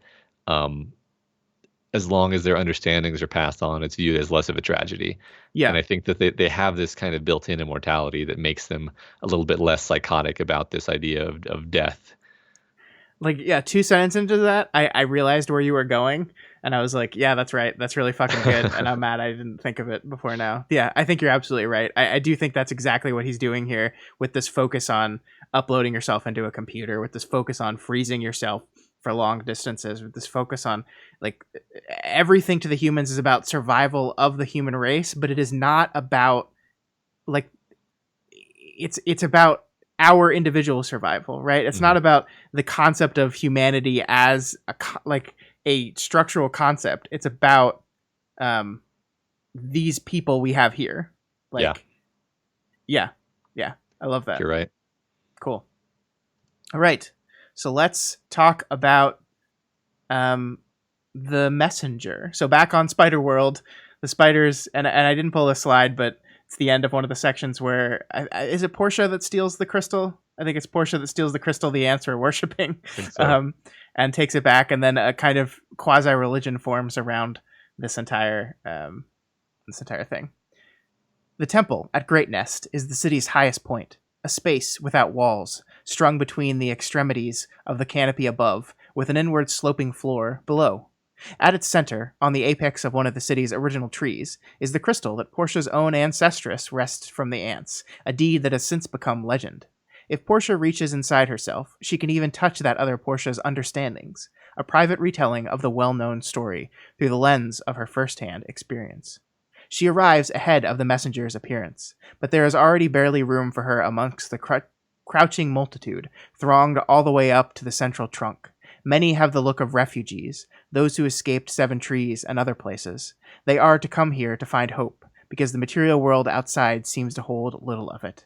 as long as their understandings are passed on, it's viewed as less of a tragedy. Yeah. And I think that they have this kind of built-in immortality that makes them a little bit less psychotic about this idea of death. like, yeah, 2 sentences into that, I realized where you were going, and I was like, yeah, that's right. That's really fucking good. And I'm mad I didn't think of it before now. Yeah, I think you're absolutely right. I do think that's exactly what he's doing here with this focus on uploading yourself into a computer, with this focus on freezing yourself for long distances, with this focus on like everything to the humans is about survival of the human race, but it is not about like it's about our individual survival, right? It's not about the concept of humanity as like a structural concept. It's about these people we have here. Like, yeah. I love that. You're right. Cool. All right. So let's talk about the messenger. So back on Spider World, the spiders, and I didn't pull a slide, but it's the end of one of the sections where is it Portia that steals the crystal? I think it's Portia that steals the crystal the ants are worshipping, So. and takes it back, and then a kind of quasi religion forms around this entire thing. The temple at Great Nest is the city's highest point, a space without walls, strung between the extremities of the canopy above, with an inward sloping floor below. At its center, on the apex of one of the city's original trees, is the crystal that Portia's own ancestress wrests from the ants, a deed that has since become legend. If Portia reaches inside herself, she can even touch that other Portia's understandings, a private retelling of the well-known story through the lens of her first-hand experience. She arrives ahead of the messenger's appearance, but there is already barely room for her amongst the crouching multitude, thronged all the way up to the central trunk. Many have the look of refugees, those who escaped Seven Trees and other places. They are to come here to find hope, because the material world outside seems to hold little of it.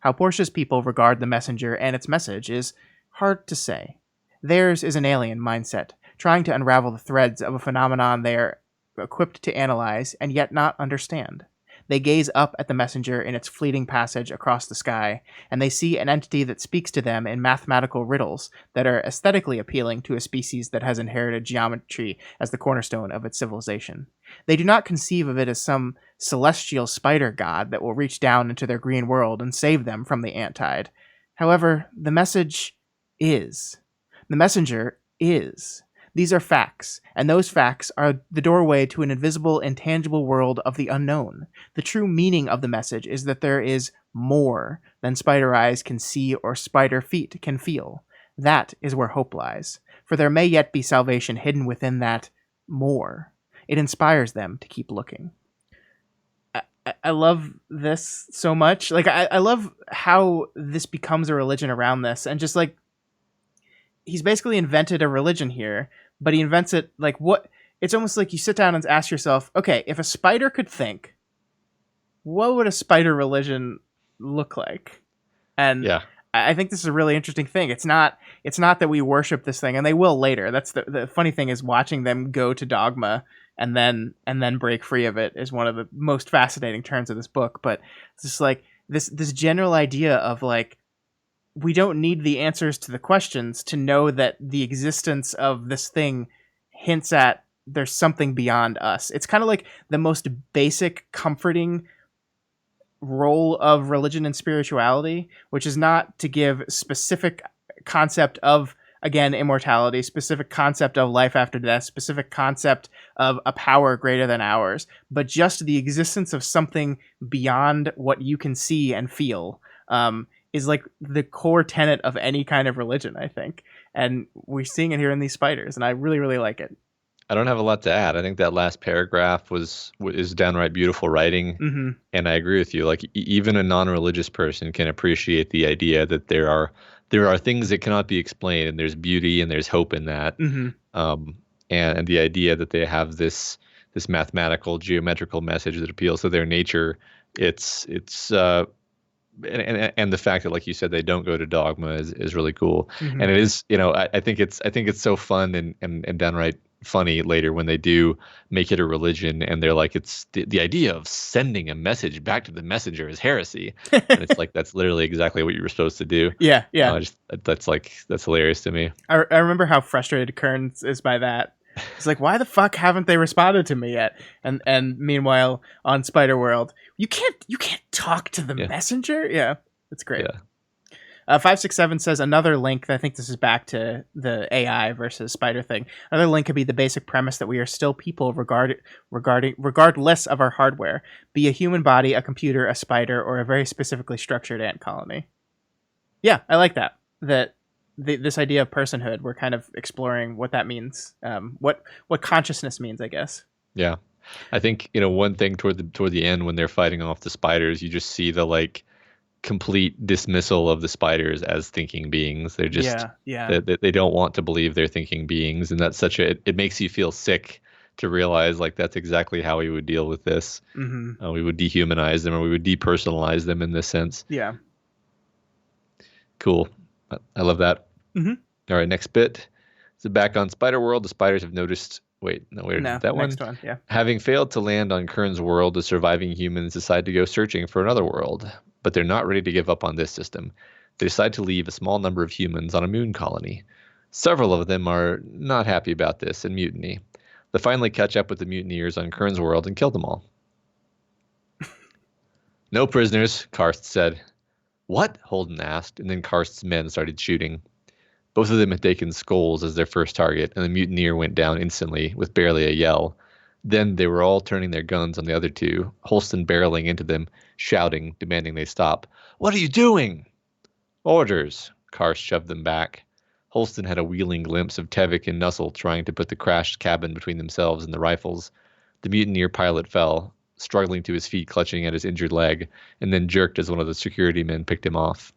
How Portia's people regard the messenger and its message is hard to say. Theirs is an alien mindset, trying to unravel the threads of a phenomenon they are equipped to analyze and yet not understand. They gaze up at the messenger in its fleeting passage across the sky, and they see an entity that speaks to them in mathematical riddles that are aesthetically appealing to a species that has inherited geometry as the cornerstone of its civilization. They do not conceive of it as some celestial spider god that will reach down into their green world and save them from the ant tide. However, the message is. The messenger is. These are facts, and those facts are the doorway to an invisible, intangible world of the unknown. The true meaning of the message is that there is more than spider eyes can see or spider feet can feel. That is where hope lies, for there may yet be salvation hidden within that more. It inspires them to keep looking. I love this so much. Like, I love how this becomes a religion around this, and just like, he's basically invented a religion here, but he invents it like what it's almost like you sit down and ask yourself, okay, if a spider could think, what would a spider religion look like? And I think this is a really interesting thing. It's not that we worship this thing, and they will later. That's the funny thing is watching them go to dogma and then break free of it is one of the most fascinating turns of this book. But it's just like this general idea of like, we don't need the answers to the questions to know that the existence of this thing hints at there's something beyond us. It's kind of like the most basic, comforting role of religion and spirituality, which is not to give specific concept of, again, immortality, specific concept of life after death, specific concept of a power greater than ours, but just the existence of something beyond what you can see and feel. Is like the core tenet of any kind of religion, I think. And we're seeing it here in these spiders, and I really, really like it. I don't have a lot to add. I think that last paragraph is downright beautiful writing, and I agree with you. Like even a non-religious person can appreciate the idea that there are things that cannot be explained, and there's beauty and there's hope in that. And the idea that they have this mathematical, geometrical message that appeals to their nature. And the fact that, like you said, they don't go to dogma is really cool. And it is, I think it's so fun and downright funny later when they do make it a religion, and they're like, it's the idea of sending a message back to the messenger is heresy. And it's like, that's literally exactly what you were supposed to do. Yeah. That's hilarious to me. I remember how frustrated Kearns is by that. He's like, why the fuck haven't they responded to me yet? And meanwhile, on Spider World, you can't talk to the messenger. Yeah, that's great. 567 says another link. I think this is back to the AI versus spider thing. Another link could be the basic premise that we are still people regardless of our hardware, be a human body, a computer, a spider, or a very specifically structured ant colony. Yeah, I like that. This idea of personhood, we're kind of exploring what that means, what consciousness means, I guess. Yeah, I think one thing toward the end when they're fighting off the spiders, you just see the like complete dismissal of the spiders as thinking beings. They're just they don't want to believe they're thinking beings, and that's it makes you feel sick to realize like that's exactly how we would deal with this. Mm-hmm. We would dehumanize them, or we would depersonalize them in this sense. Yeah. Cool. I love that. Mm-hmm. All right, next bit. So back on Spider World, the spiders have noticed. Wait, no, where did that one? Next one, yeah. Having failed to land on Kern's world, the surviving humans decide to go searching for another world, but they're not ready to give up on this system. They decide to leave a small number of humans on a moon colony. Several of them are not happy about this and mutiny. They finally catch up with the mutineers on Kern's world and kill them all. No prisoners, Karst said. What? Holden asked, and then Karst's men started shooting. Both of them had taken skulls as their first target, and the mutineer went down instantly with barely a yell. Then they were all turning their guns on the other two, Holston barreling into them, shouting, demanding they stop. What are you doing? Orders. Karst shoved them back. Holston had a wheeling glimpse of Tevik and Nussel trying to put the crashed cabin between themselves and the rifles. The mutineer pilot fell, struggling to his feet, clutching at his injured leg, and then jerked as one of the security men picked him off.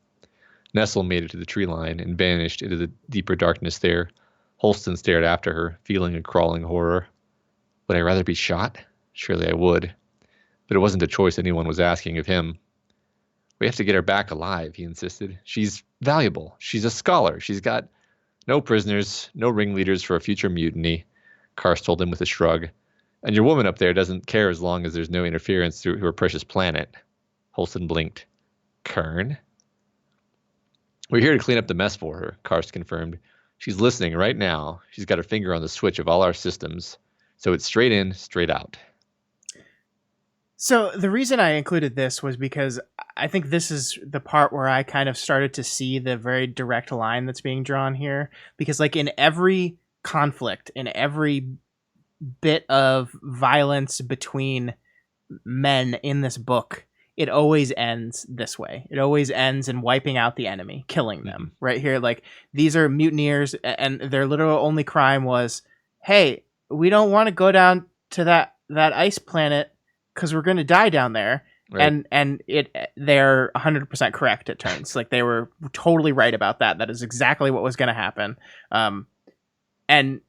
Nessel made it to the tree line and vanished into the deeper darkness there. Holston stared after her, feeling a crawling horror. Would I rather be shot? Surely I would. But it wasn't a choice anyone was asking of him. We have to get her back alive, he insisted. She's valuable. She's a scholar. She's got no prisoners, no ringleaders for a future mutiny, Karst told him with a shrug. And your woman up there doesn't care as long as there's no interference through her precious planet. Holston blinked. Kern? We're here to clean up the mess for her, Karst confirmed. She's listening right now. She's got her finger on the switch of all our systems. So it's straight in, straight out. So the reason I included this was because I think this is the part where I kind of started to see the very direct line that's being drawn here. Because like in every conflict, in every bit of violence between men in this book, it always ends this way. It always ends in wiping out the enemy, killing them. Right here, like these are mutineers, and their literal only crime was, hey, we don't want to go down to that ice planet because we're going to die down there. Right. And they're 100% correct. It turns like they were totally right about that. That is exactly what was going to happen. And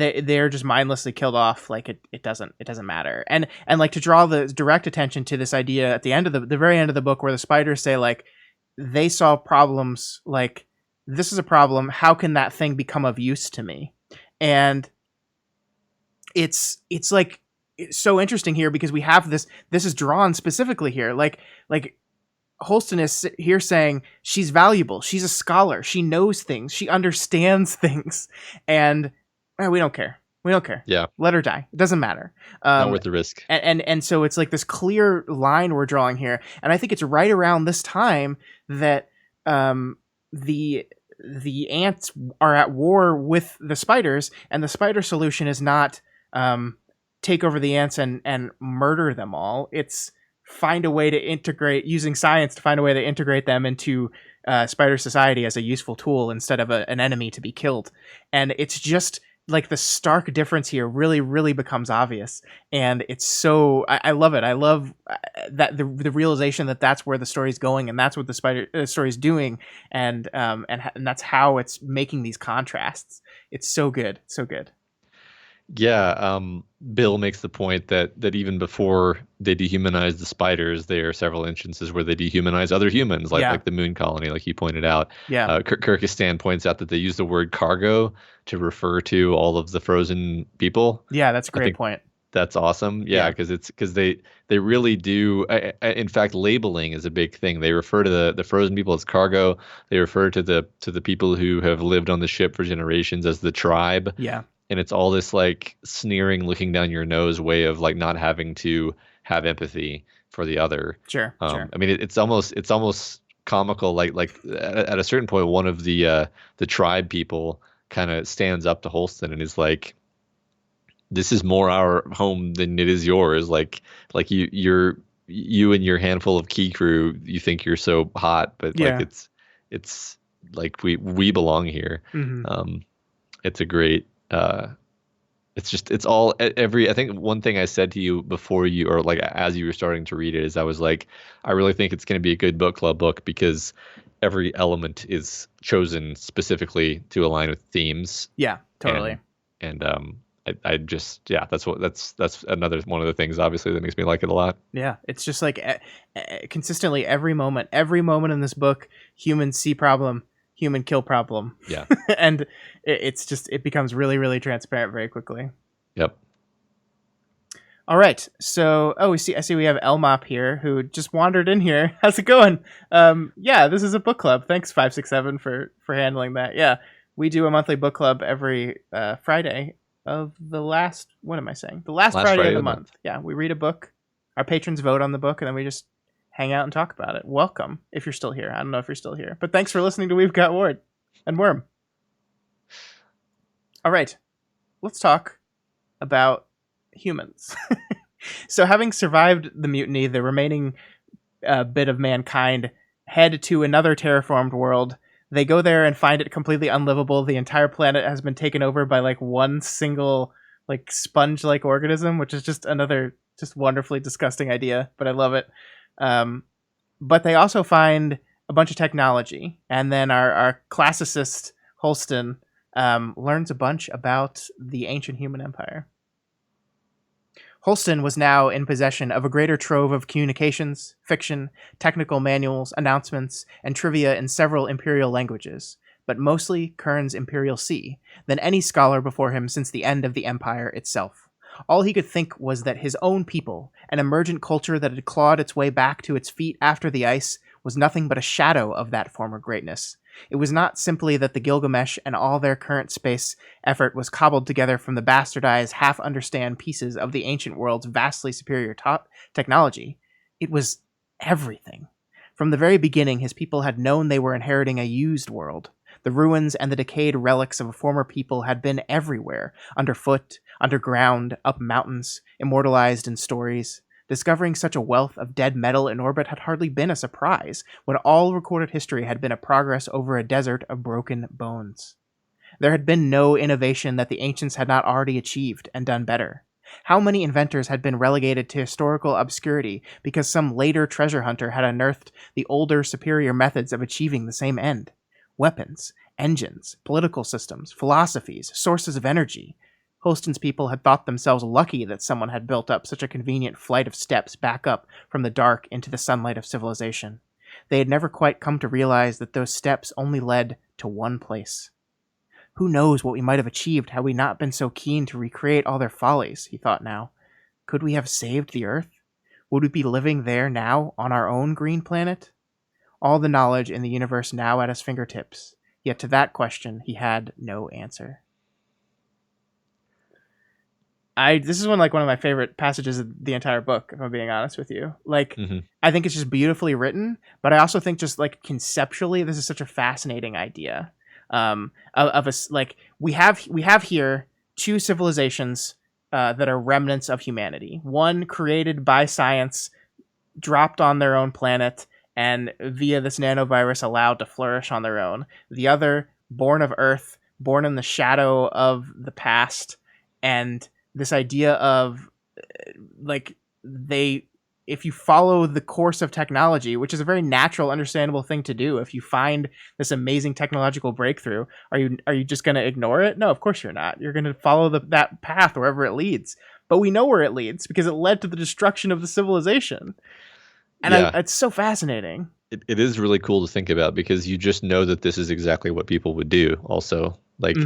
they're just mindlessly killed off. Like it doesn't matter. And like to draw the direct attention to this idea at the end of the very end of the book where the spiders say like they solve problems, like this is a problem. How can that thing become of use to me? And it's like it's so interesting here because we have this is drawn specifically here. Like Holston is here saying she's valuable. She's a scholar. She knows things. She understands things. And we don't care. We don't care. Yeah. Let her die. It doesn't matter. Not worth the risk. And so it's like this clear line we're drawing here. And I think it's right around this time that the ants are at war with the spiders, and the spider solution is not take over the ants and murder them all. It's find a way to integrate, using science to find a way to integrate them into spider society as a useful tool instead of an enemy to be killed. And it's just like the stark difference here really, really becomes obvious. And it's so, I love it. I love that the realization that that's where the story's going and that's what the spider story's doing. And that's how it's making these contrasts. It's so good. So good. Yeah, Bill makes the point that even before they dehumanize the spiders, there are several instances where they dehumanize other humans, like the moon colony, like he pointed out. Yeah. Kyrgyzstan points out that they use the word cargo to refer to all of the frozen people. Yeah, that's a great point. That's awesome. Yeah, because they really do. In fact, labeling is a big thing. They refer to the frozen people as cargo. They refer to the people who have lived on the ship for generations as the tribe. Yeah. And it's all this like sneering, looking down your nose way of like not having to have empathy for the other. Sure. I mean, it's almost comical. Like at a certain point, one of the tribe people kind of stands up to Holston and is like, "This is more our home than it is yours. Like you and your handful of key crew, you think you're so hot, but like Yeah. it's like we belong here." Hmm. It's a great. It's just it's all every. I think one thing I said to you before you or like as you were starting to read it is I was like, I really think it's going to be a good book club book because every element is chosen specifically to align with themes. Yeah, totally. And I just that's another one of the things obviously that makes me like it a lot. Yeah, it's just like consistently every moment in this book, human see problem, human kill problem. Yeah. And it becomes really, really transparent very quickly. Yep. All right, so I see we have Elmop here who just wandered in here. How's it going? Yeah, this is a book club. Thanks 567 for handling that. Yeah, we do a monthly book club every Friday of the last. What am I saying? The last Friday of the month. Yeah, we read a book. Our patrons vote on the book, and then we just hang out and talk about it. Welcome if you're still here. I don't know if you're still here, but thanks for listening to We've Got Ward and Worm. All right, let's talk about humans. So having survived the mutiny, the remaining bit of mankind head to another terraformed world. They go there and find it completely unlivable. The entire planet has been taken over by like one single like sponge-like organism, which is just another just wonderfully disgusting idea, but I love it. But they also find a bunch of technology, and then our classicist Holston learns a bunch about the ancient human empire. Holston was now in possession of a greater trove of communications, fiction, technical manuals, announcements, and trivia in several imperial languages, but mostly Kern's Imperial Sea, than any scholar before him since the end of the Empire itself. All he could think was that his own people, an emergent culture that had clawed its way back to its feet after the ice, was nothing but a shadow of that former greatness. It was not simply that the Gilgamesh and all their current space effort was cobbled together from the bastardized, half-understand pieces of the ancient world's vastly superior technology. It was everything. From the very beginning, his people had known they were inheriting a used world. The ruins and the decayed relics of a former people had been everywhere, underfoot, underground, up mountains, immortalized in stories. Discovering such a wealth of dead metal in orbit had hardly been a surprise, when all recorded history had been a progress over a desert of broken bones. There had been no innovation that the ancients had not already achieved and done better. How many inventors had been relegated to historical obscurity because some later treasure hunter had unearthed the older, superior methods of achieving the same end? Weapons, engines, political systems, philosophies, sources of energy. Holston's people had thought themselves lucky that someone had built up such a convenient flight of steps back up from the dark into the sunlight of civilization. They had never quite come to realize that those steps only led to one place. Who knows what we might have achieved had we not been so keen to recreate all their follies, he thought now. Could we have saved the Earth? Would we be living there now, on our own green planet? All the knowledge in the universe now at his fingertips, yet to that question he had no answer. This is one of my favorite passages of the entire book, if I'm being honest with you. I think it's just beautifully written, but I also think just like conceptually, this is such a fascinating idea. We have here two civilizations that are remnants of humanity. One created by science, dropped on their own planet, and via this nanovirus allowed to flourish on their own. The other, born of Earth, born in the shadow of the past, and this idea of if you follow the course of technology, which is a very natural, understandable thing to do, if you find this amazing technological breakthrough, are you just going to ignore it? No, of course you're not. You're going to follow that path wherever it leads. But we know where it leads because it led to the destruction of the civilization. And it's so fascinating. It is really cool to think about because you just know that this is exactly what people would do also. Like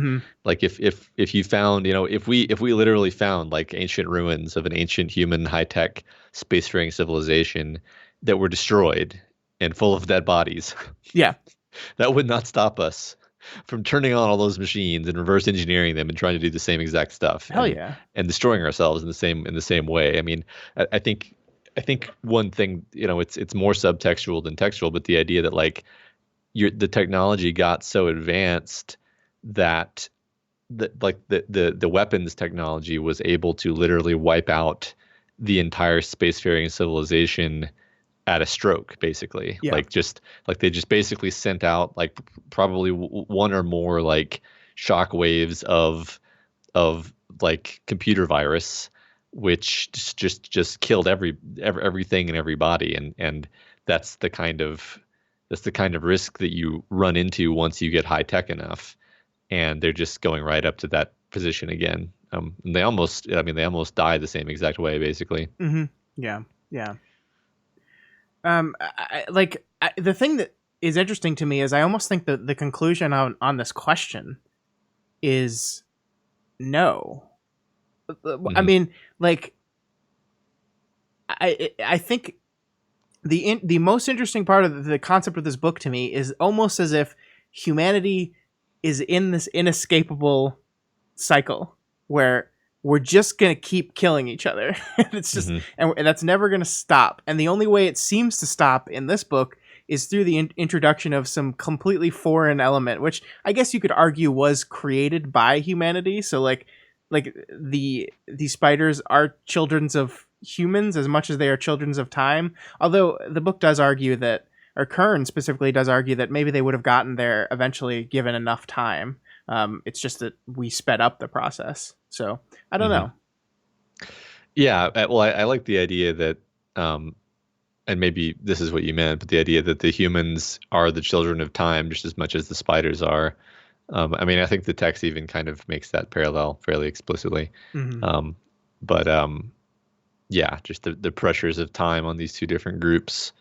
if you found, if we literally found like ancient ruins of an ancient human high-tech spacefaring civilization that were destroyed and full of dead bodies. Yeah. That would not stop us from turning on all those machines and reverse engineering them and trying to do the same exact stuff. Hell yeah. And destroying ourselves in the same way. I mean, I think I think one thing, it's more subtextual than textual, but the idea that like the technology got so advanced that the weapons technology was able to literally wipe out the entire spacefaring civilization at a stroke, basically. Yeah. Like they just basically sent out like probably one or more like shock waves of like computer virus, which just killed everything and everybody, and that's the kind of risk that you run into once you get high tech enough, and they're just going right up to that position again. And they almost die the same exact way, basically. Mm-hmm. Yeah. Yeah. The thing that is interesting to me is I almost think that the conclusion on this question is no. Mm-hmm. I mean, like, I think the most interesting part of the concept of this book to me is almost as if humanity is in this inescapable cycle where we're just gonna keep killing each other. It's just, Mm-hmm. and that's never gonna stop. And the only way it seems to stop in this book is through the introduction of some completely foreign element, which I guess you could argue was created by humanity. So like these spiders are children of humans as much as they are children of time. Although the book does argue that, or Kern specifically does argue that maybe they would have gotten there eventually given enough time. It's just that we sped up the process. So I don't know. Yeah, well, I like the idea that, and maybe this is what you meant, but the idea that the humans are the children of time just as much as the spiders are. I mean, I think the text even kind of makes that parallel fairly explicitly. Mm-hmm. But yeah, just the pressures of time on these two different groups.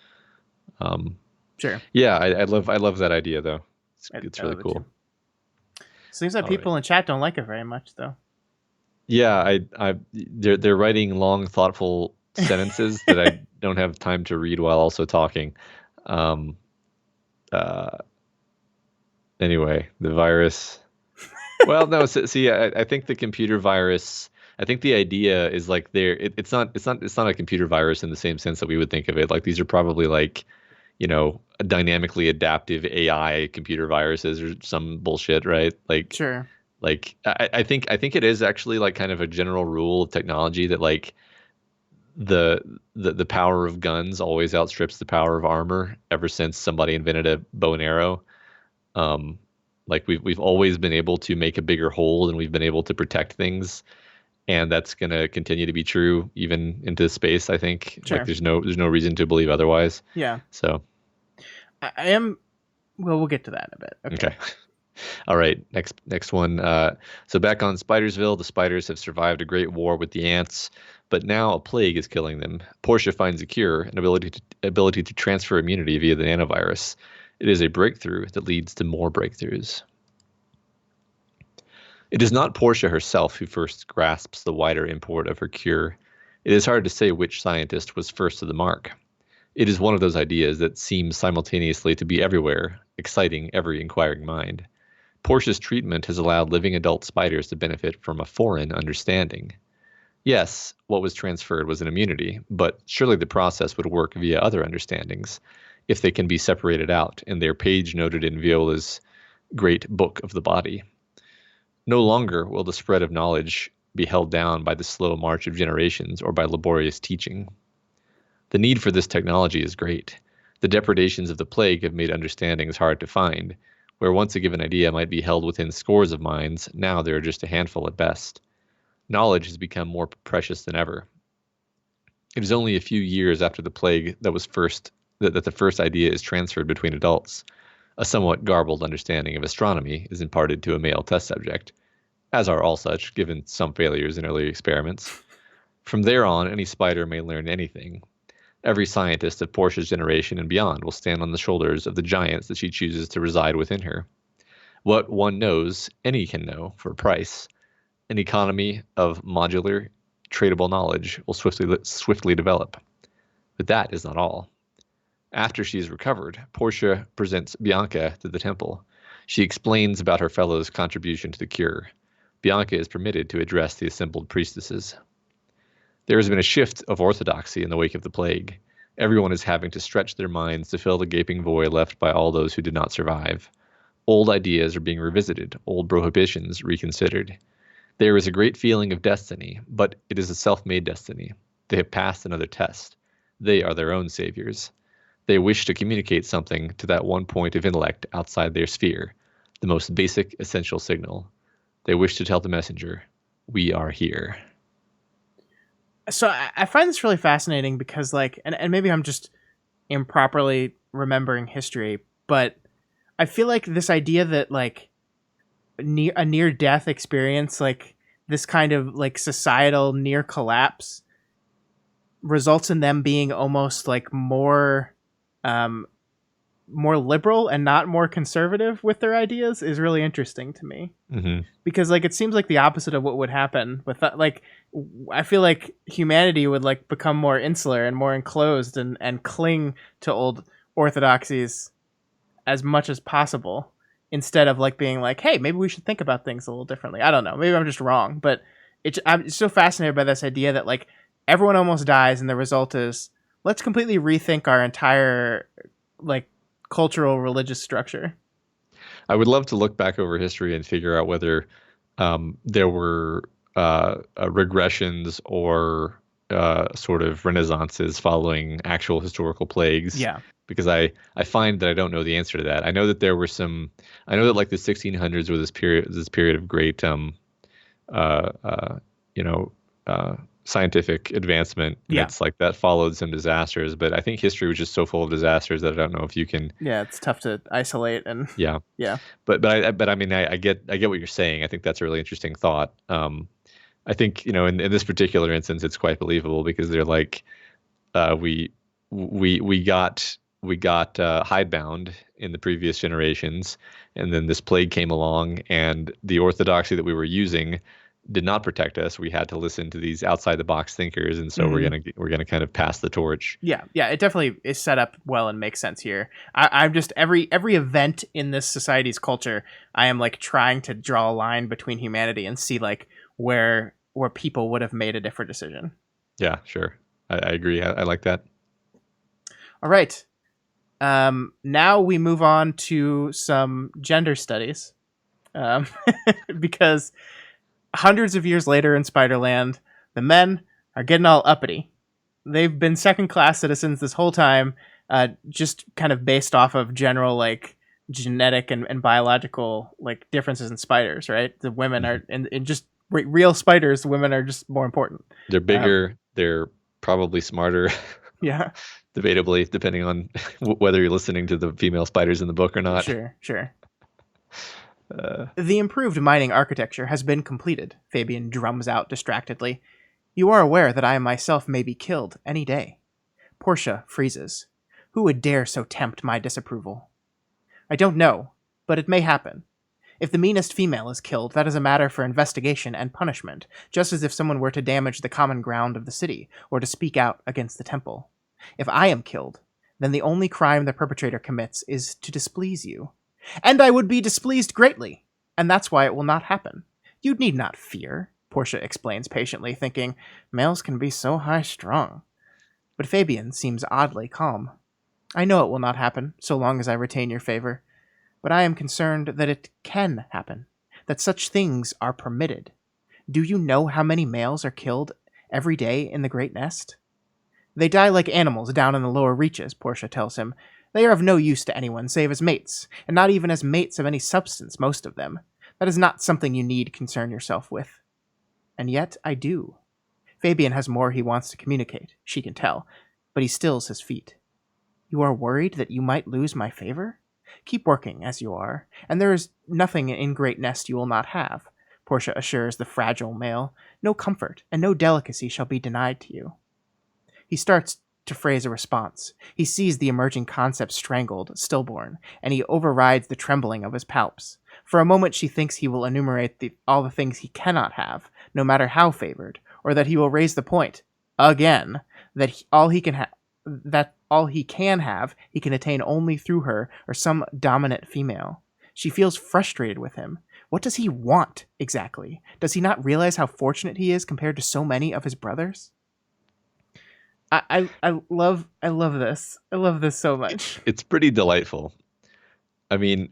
Sure. Yeah, I love that idea though. It's really cool. Seems like people in chat don't like it very much though. Yeah, they're writing long, thoughtful sentences that I don't have time to read while also talking. Anyway, the virus. Well, no, see, I think the computer virus. I think the idea is like it's not a computer virus in the same sense that we would think of it. Like these are probably like, dynamically adaptive AI computer viruses or some bullshit, right? Like, sure. Like I think it is actually like kind of a general rule of technology that like the power of guns always outstrips the power of armor ever since somebody invented a bow and arrow. Like we've always been able to make a bigger hole and we've been able to protect things, and that's going to continue to be true even into space, I think. Sure. Like there's no reason to believe otherwise. Yeah. So I am, well, we'll get to that in a bit. Okay. All right, next one. So back on Spidersville, the spiders have survived a great war with the ants, but now a plague is killing them. Portia finds a cure, an ability to transfer immunity via the nanovirus. It is a breakthrough that leads to more breakthroughs. It is not Portia herself who first grasps the wider import of her cure. It is hard to say which scientist was first to the mark. It is one of those ideas that seems simultaneously to be everywhere, exciting every inquiring mind. Portia's treatment has allowed living adult spiders to benefit from a foreign understanding. Yes, what was transferred was an immunity, but surely the process would work via other understandings, if they can be separated out and their page noted in Viola's great book of the body. No longer will the spread of knowledge be held down by the slow march of generations or by laborious teaching. The need for this technology is great. The depredations of the plague have made understandings hard to find. Where once a given idea might be held within scores of minds, now there are just a handful at best. Knowledge has become more precious than ever. It is only a few years after the plague that the first idea is transferred between adults. A somewhat garbled understanding of astronomy is imparted to a male test subject, as are all such, given some failures in early experiments. From there on, any spider may learn anything. Every scientist of Portia's generation and beyond will stand on the shoulders of the giants that she chooses to reside within her. What one knows, any can know for a price. An economy of modular, tradable knowledge will swiftly develop. But that is not all. After she is recovered, Portia presents Bianca to the temple. She explains about her fellow's contribution to the cure. Bianca is permitted to address the assembled priestesses. There has been a shift of orthodoxy in the wake of the plague. Everyone is having to stretch their minds to fill the gaping void left by all those who did not survive. Old ideas are being revisited, old prohibitions reconsidered. There is a great feeling of destiny, but it is a self-made destiny. They have passed another test. They are their own saviors. They wish to communicate something to that one point of intellect outside their sphere, the most basic, essential signal. They wish to tell the messenger, we are here. So I find this really fascinating because, like, and maybe I'm just improperly remembering history, but I feel like this idea that, like, a near death experience, like this kind of like societal near collapse, results in them being almost like um more liberal and not more conservative with their ideas is really interesting to me. Mm-hmm. Because, like, it seems like the opposite of what would happen with that. Like, I feel like humanity would like become more insular and more enclosed and cling to old orthodoxies as much as possible, instead of like being like, hey, maybe we should think about things a little differently. I don't know, maybe I'm just wrong, but I'm so fascinated by this idea that, like, everyone almost dies and the result is, let's completely rethink our entire, like, cultural religious structure. I would love to look back over history and figure out whether there were regressions or sort of renaissances following actual historical plagues. Yeah. Because I find that I don't know the answer to that. I know that there were some. I know that like the 1600s were this period of great you know, scientific advancement. And Yeah. it's like that followed some disasters, but I think history was just so full of disasters that I don't know if you can. Yeah, it's tough to isolate and Yeah. yeah. But I mean I get what you're saying. I think that's a really interesting thought. I think, you know, in this particular instance, it's quite believable because they're like, we got hidebound in the previous generations, and then this plague came along, and the orthodoxy that we were using did not protect us. We had to listen to these outside the box thinkers, and so we're gonna kind of pass the torch. Yeah, it definitely is set up well and makes sense here. I'm just every event in this society's culture, I am like trying to draw a line between humanity and see like where people would have made a different decision. Yeah, sure. I agree. I like that. All right. Now we move on to some gender studies, because hundreds of years later in Spiderland, the men are getting all uppity. They've been second-class citizens this whole time, just kind of based off of general like genetic and biological like differences in spiders, right? The women are in just real spiders. The women are just more important. They're bigger. They're probably smarter. Yeah. Debatably, depending on whether you're listening to the female spiders in the book or not. Sure. The improved mining architecture has been completed, Fabian drums out distractedly. You are aware that I myself may be killed any day. Portia freezes. Who would dare so tempt my disapproval? I don't know, but it may happen. If the meanest female is killed, that is a matter for investigation and punishment, just as if someone were to damage the common ground of the city, or to speak out against the temple. If I am killed, then the only crime the perpetrator commits is to displease you. And I would be displeased greatly, and that's why it will not happen. You need not fear, Portia explains patiently, thinking, males can be so high-strung. But Fabian seems oddly calm. I know it will not happen, so long as I retain your favor. But I am concerned that it can happen, that such things are permitted. Do you know how many males are killed every day in the Great Nest? They die like animals down in the lower reaches, Portia tells him. They are of no use to anyone save as mates, and not even as mates of any substance, most of them. That is not something you need concern yourself with. And yet I do. Fabian has more he wants to communicate, she can tell, but he stills his feet. You are worried that you might lose my favor? Keep working as you are, and there is nothing in Great Nest you will not have, Portia assures the fragile male. No comfort and no delicacy shall be denied to you. He starts to phrase a response. He sees the emerging concept strangled, stillborn, and he overrides the trembling of his palps. For a moment she thinks he will enumerate all the things he cannot have, no matter how favored, or that he will raise the point, again, that all he can have, he can attain only through her or some dominant female. She feels frustrated with him. What does he want, exactly? Does he not realize how fortunate he is compared to so many of his brothers? I love this. I love this so much. It's pretty delightful. I mean,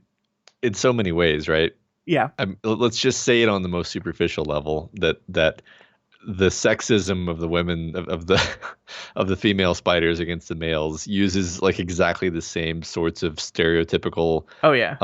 in so many ways, right? Yeah. Let's just say it on the most superficial level that the sexism of the women of the of the female spiders against the males uses like exactly the same sorts of stereotypical Oh yeah.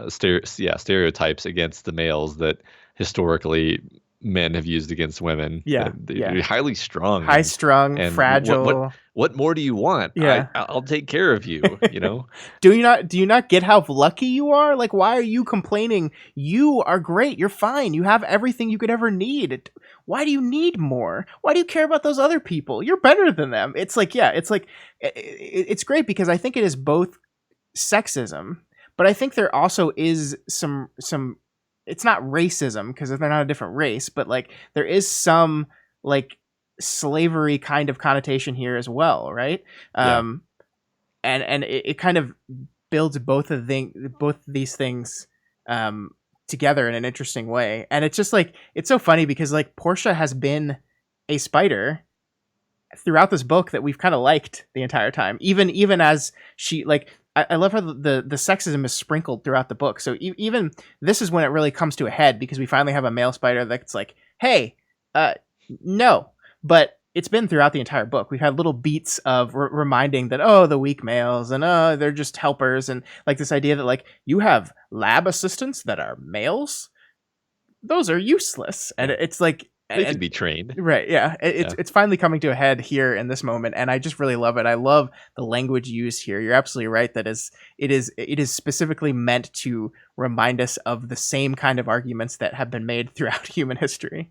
stereotypes against the males that historically men have used against women. Yeah. They're highly strung High strung, and fragile. what more do you want? Yeah. I'll take care of you, you know? Do you not get how lucky you are? Like, why are you complaining? You are great. You're fine. You have everything you could ever need. Why do you need more? Why do you care about those other people? You're better than them. It's like, yeah, it's like, it's great because I think it is both sexism, but I think there also is some, it's not racism because they're not a different race, but like there is some like slavery kind of connotation here as well, right? Yeah. And it kind of builds both these things together in an interesting way. And it's just like it's so funny because like Portia has been a spider throughout this book that we've kind of liked the entire time, even as she like. I love how the sexism is sprinkled throughout the book. So even this is when it really comes to a head because we finally have a male spider that's like, hey, no. But it's been throughout the entire book. We've had little beats of reminding that, oh, the weak males and they're just helpers. And like this idea that like you have lab assistants that are males. Those are useless. And it's like, They can be trained. Right, yeah. It's finally coming to a head here in this moment, and I just really love it. I love the language used here. You're absolutely right that it is specifically meant to remind us of the same kind of arguments that have been made throughout human history.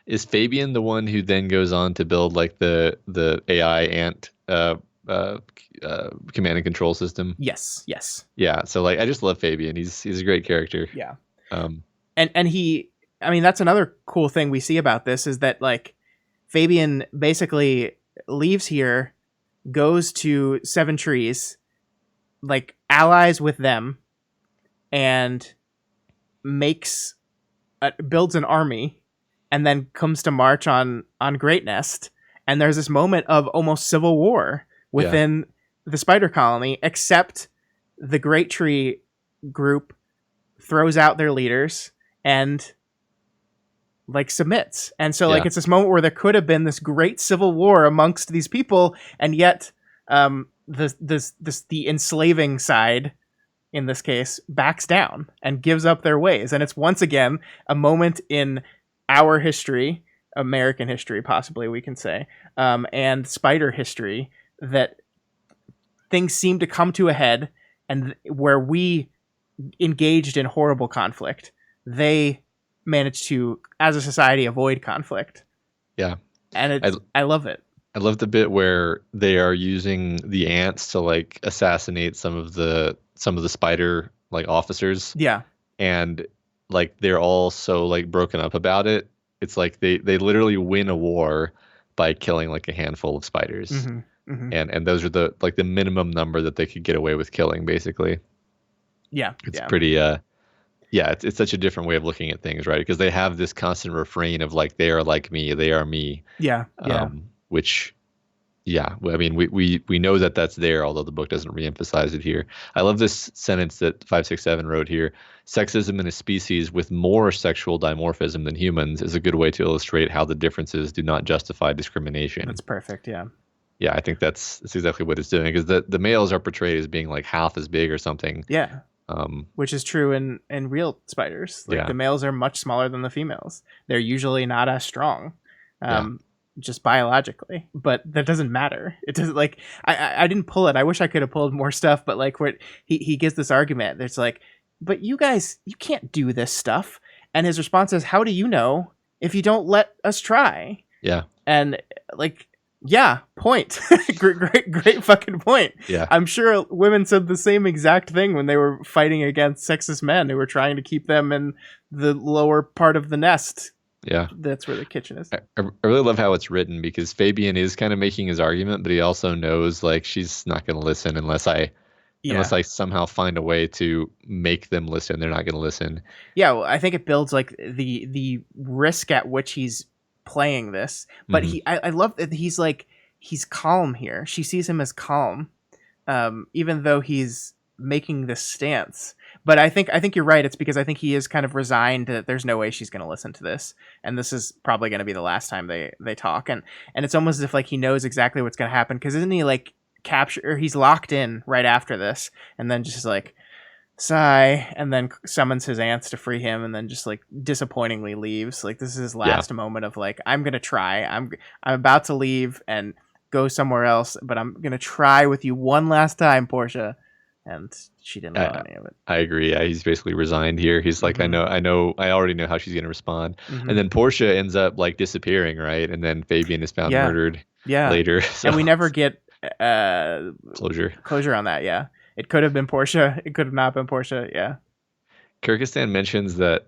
Is Fabian the one who then goes on to build like the AI ant command and control system? Yes. Yeah, so like I just love Fabian. He's a great character. Yeah. Um, and he, I mean, that's another cool thing we see about this is that like Fabian basically leaves here, goes to Seven Trees, like allies with them, and builds an army, and then comes to march on Great Nest. And there's this moment of almost civil war within the spider colony, except the Great Tree group throws out their leaders and like submits. And so like it's this moment where there could have been this great civil war amongst these people, and yet the enslaving side in this case backs down and gives up their ways. And it's once again a moment in our history, American history possibly we can say, and spider history, that things seem to come to a head, and where we engaged in horrible conflict, they managed to, as a society, avoid conflict. Yeah. And I love it. I love the bit where they are using the ants to like assassinate some of the spider like officers. Yeah. And like they're all so like broken up about it. It's like they literally win a war by killing like a handful of spiders. Mm-hmm. Mm-hmm. And those are the like the minimum number that they could get away with killing, basically. Yeah. It's pretty it's such a different way of looking at things, right? Because they have this constant refrain of like, they are like me, they are me. Yeah. Which, I mean, we know that that's there, although the book doesn't reemphasize it here. I love this sentence that 567 wrote here. Sexism in a species with more sexual dimorphism than humans is a good way to illustrate how the differences do not justify discrimination. That's perfect. Yeah. Yeah, I think that's exactly what it's doing, because the males are portrayed as being like half as big or something. Yeah. Which is true in real spiders. Like the males are much smaller than the females. They're usually not as strong, just biologically. But that doesn't matter. It doesn't, like, I didn't pull it. I wish I could have pulled more stuff. But like, where he gives this argument, there's like, but you guys, you can't do this stuff. And his response is, how do you know if you don't let us try? Yeah. And like, yeah, point. great fucking point. Yeah. I'm sure women said the same exact thing when they were fighting against sexist men who were trying to keep them in the lower part of the nest. Yeah. That's where the kitchen is. I really love how it's written, because Fabian is kind of making his argument, but he also knows like she's not going to listen unless I somehow find a way to make them listen. They're not going to listen. Yeah, well, I think it builds like the risk at which he's playing this, but I love that he's calm here. She sees him as calm, even though he's making this stance. But I think you're right. It's because I think he is kind of resigned that there's no way she's going to listen to this, and this is probably going to be the last time they talk. And it's almost as if like he knows exactly what's going to happen, because isn't he like he's locked in right after this, and then just like sigh, and then summons his aunts to free him, and then just like disappointingly leaves. Like this is his last moment of like, I'm gonna try. I'm about to leave and go somewhere else, but I'm gonna try with you one last time, Portia. And she didn't know any of it. I agree. Yeah, he's basically resigned here. He's like, I already know how she's gonna respond. And then Portia ends up like disappearing, right? And then Fabian is found murdered later. So. And we never get closure on that. Yeah, it could have been Portia. It could have not been Portia. Yeah. Kyrgyzstan mentions that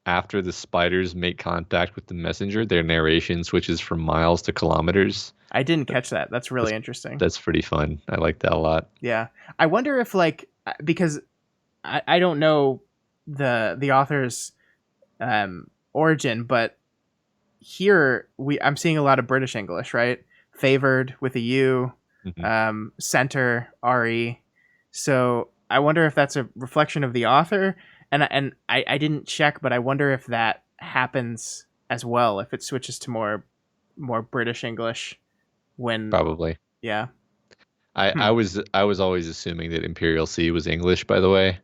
after the spiders make contact with the messenger, their narration switches from miles to kilometers. I didn't catch that. That's really interesting. That's pretty fun. I like that a lot. Yeah. I wonder if like, because I don't know the author's origin, but here I'm seeing a lot of British English, right? Favored with a U, center, RE. So I wonder if that's a reflection of the author. And I didn't check, but I wonder if that happens as well, if it switches to more British English when probably. Yeah. I was always assuming that Imperial Sea was English, by the way,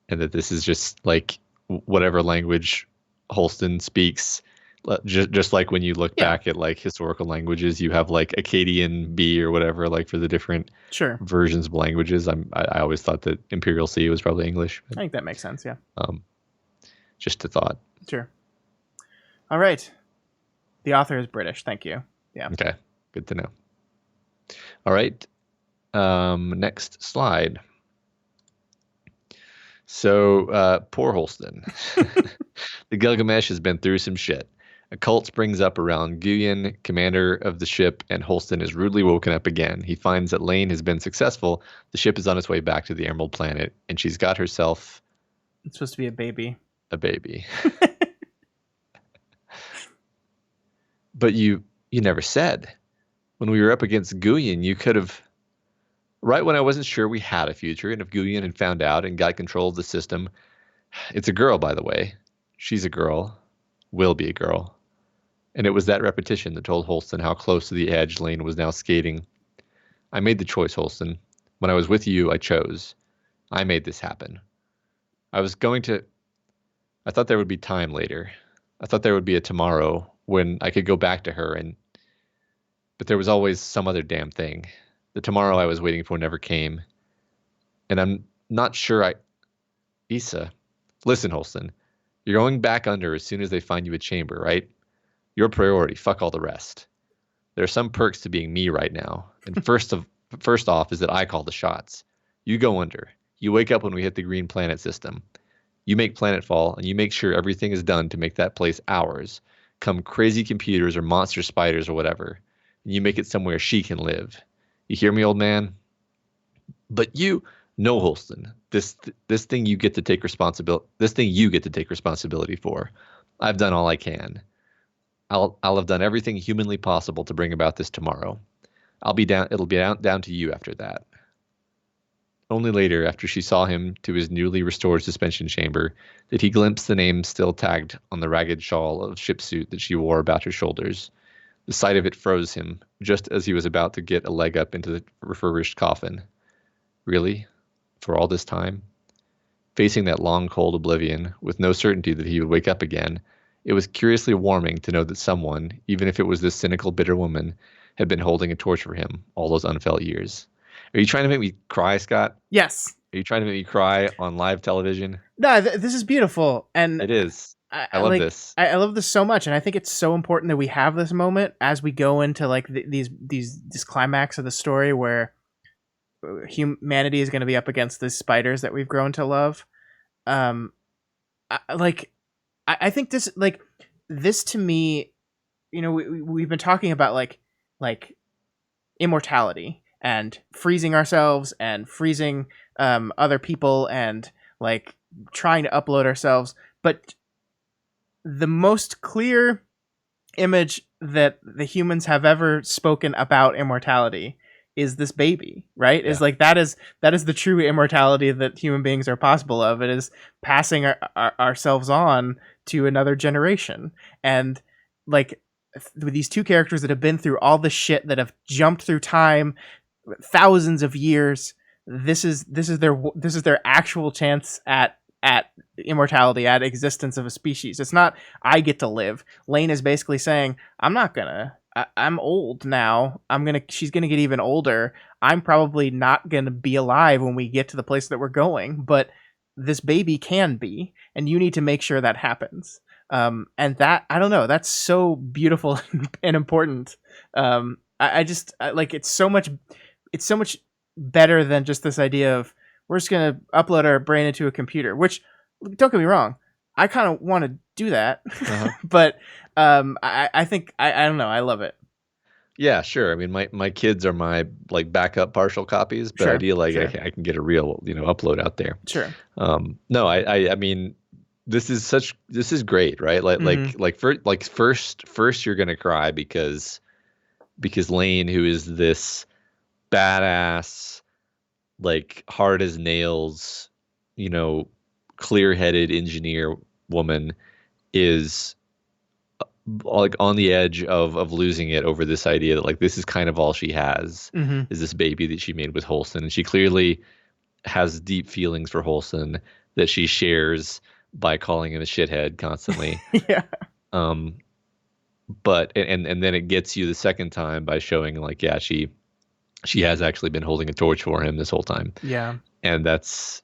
and that this is just like whatever language Holston speaks. Just like when you look back at like historical languages, you have like Akkadian B or whatever, like for the different versions of languages. I always thought that Imperial Sea was probably English. I think that makes sense. Yeah. Just a thought. Sure. All right. The author is British. Thank you. Yeah. Okay. Good to know. All right. Next slide. So poor Holston. The Gilgamesh has been through some shit. A cult springs up around Guyon, commander of the ship, and Holston is rudely woken up again. He finds that Lane has been successful. The ship is on its way back to the Emerald Planet, and she's got herself... It's supposed to be a baby. A baby. But you never said. When we were up against Guyon, you could have... Right when I wasn't sure we had a future, and if Guyon had found out and got control of the system... It's a girl, by the way. She's a girl. Will be a girl. And it was that repetition that told Holston how close to the edge Lane was now skating. I made the choice, Holston. When I was with you, I chose. I made this happen. I thought there would be time later. I thought there would be a tomorrow when I could go back to her, but there was always some other damn thing. The tomorrow I was waiting for never came. And I'm not sure Issa, listen, Holston. You're going back under as soon as they find you a chamber, right? Your priority. Fuck all the rest. There are some perks to being me right now. And first off is that I call the shots. You go under. You wake up when we hit the green planet system. You make planetfall, and you make sure everything is done to make that place ours. Come crazy computers or monster spiders or whatever. And you make it somewhere she can live. You hear me, old man? But you... No, Holston. This thing you get to take responsibility. This thing you get to take responsibility for. I've done all I can. I'll have done everything humanly possible to bring about this tomorrow. It'll be down to you after that. Only later, after she saw him to his newly restored suspension chamber, did he glimpse the name still tagged on the ragged shawl of ship suit that she wore about her shoulders. The sight of it froze him, just as he was about to get a leg up into the refurbished coffin. Really? For all this time? Facing that long, cold oblivion, with no certainty that he would wake up again, it was curiously warming to know that someone, even if it was this cynical, bitter woman, had been holding a torch for him all those unfelt years. Are you trying to make me cry, Scott? Yes. Are you trying to make me cry on live television? No, this is beautiful. And it is. I love this. I love this so much, and I think it's so important that we have this moment as we go into like this climax of the story where humanity is going to be up against the spiders that we've grown to love. I think this to me, we've been talking about like immortality and freezing ourselves and freezing other people and like trying to upload ourselves, but the most clear image that the humans have ever spoken about immortality is this baby, right? Yeah. Is like that is the true immortality that human beings are possible of. It is passing ourselves on to another generation. And like with these two characters that have been through all the shit, that have jumped through time thousands of years, this is their actual chance at immortality, at existence of a species. It's not I get to live. Lane is basically saying, I'm old now. She's gonna get even older. I'm probably not gonna be alive when we get to the place that we're going, but this baby can be, and you need to make sure that happens. And that, I don't know, that's so beautiful and important. Like, it's so much better than just this idea of we're just gonna upload our brain into a computer, which, don't get me wrong, I kind of want to do that. But I think I don't know, I love it. Yeah, sure. I mean, my kids are my like backup partial copies, but Sure, ideally sure. I can get a real, upload out there. Sure. No, I mean, this is great, right? First you're gonna cry because Lane, who is this badass, like hard as nails, clear-headed engineer woman, is like on the edge of losing it over this idea that like this is kind of all she has, is this baby that she made with Holston, and she clearly has deep feelings for Holston that she shares by calling him a shithead constantly. Yeah. But and then it gets you the second time by showing like, yeah, she has actually been holding a torch for him this whole time. Yeah. And it's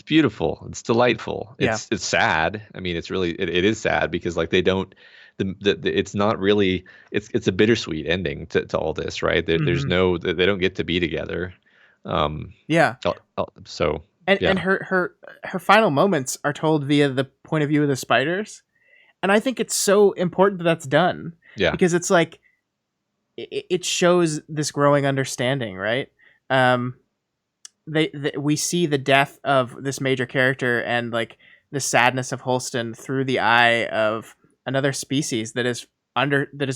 beautiful. It's delightful. It's sad. I mean, it's really it is sad because like they don't it's not really it's a bittersweet ending to all this, right? There's no, they don't get to be together. Yeah. So and her final moments are told via the point of view of the spiders, and I think it's so important that that's done. Yeah. Because it's like it shows this growing understanding, right? We see the death of this major character and like the sadness of Holston through the eye of another species that is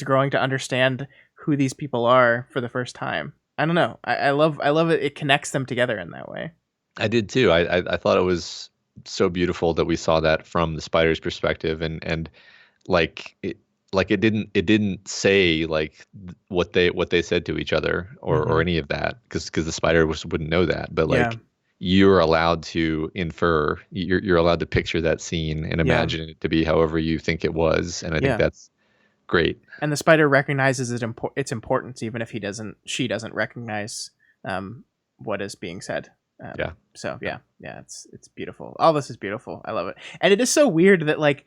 growing to understand who these people are for the first time. I don't know. I love it. It connects them together in that way. I did too. I thought it was so beautiful that we saw that from the spider's perspective, and like it didn't say like what they said to each other or any of that, because the spider wouldn't know that, but like you're allowed to infer, you're allowed to picture that scene and imagine it to be however you think it was, and I think that's great. And the spider recognizes its importance even if she doesn't recognize what is being said. So it's beautiful. All this is beautiful. I love it. And it is so weird that like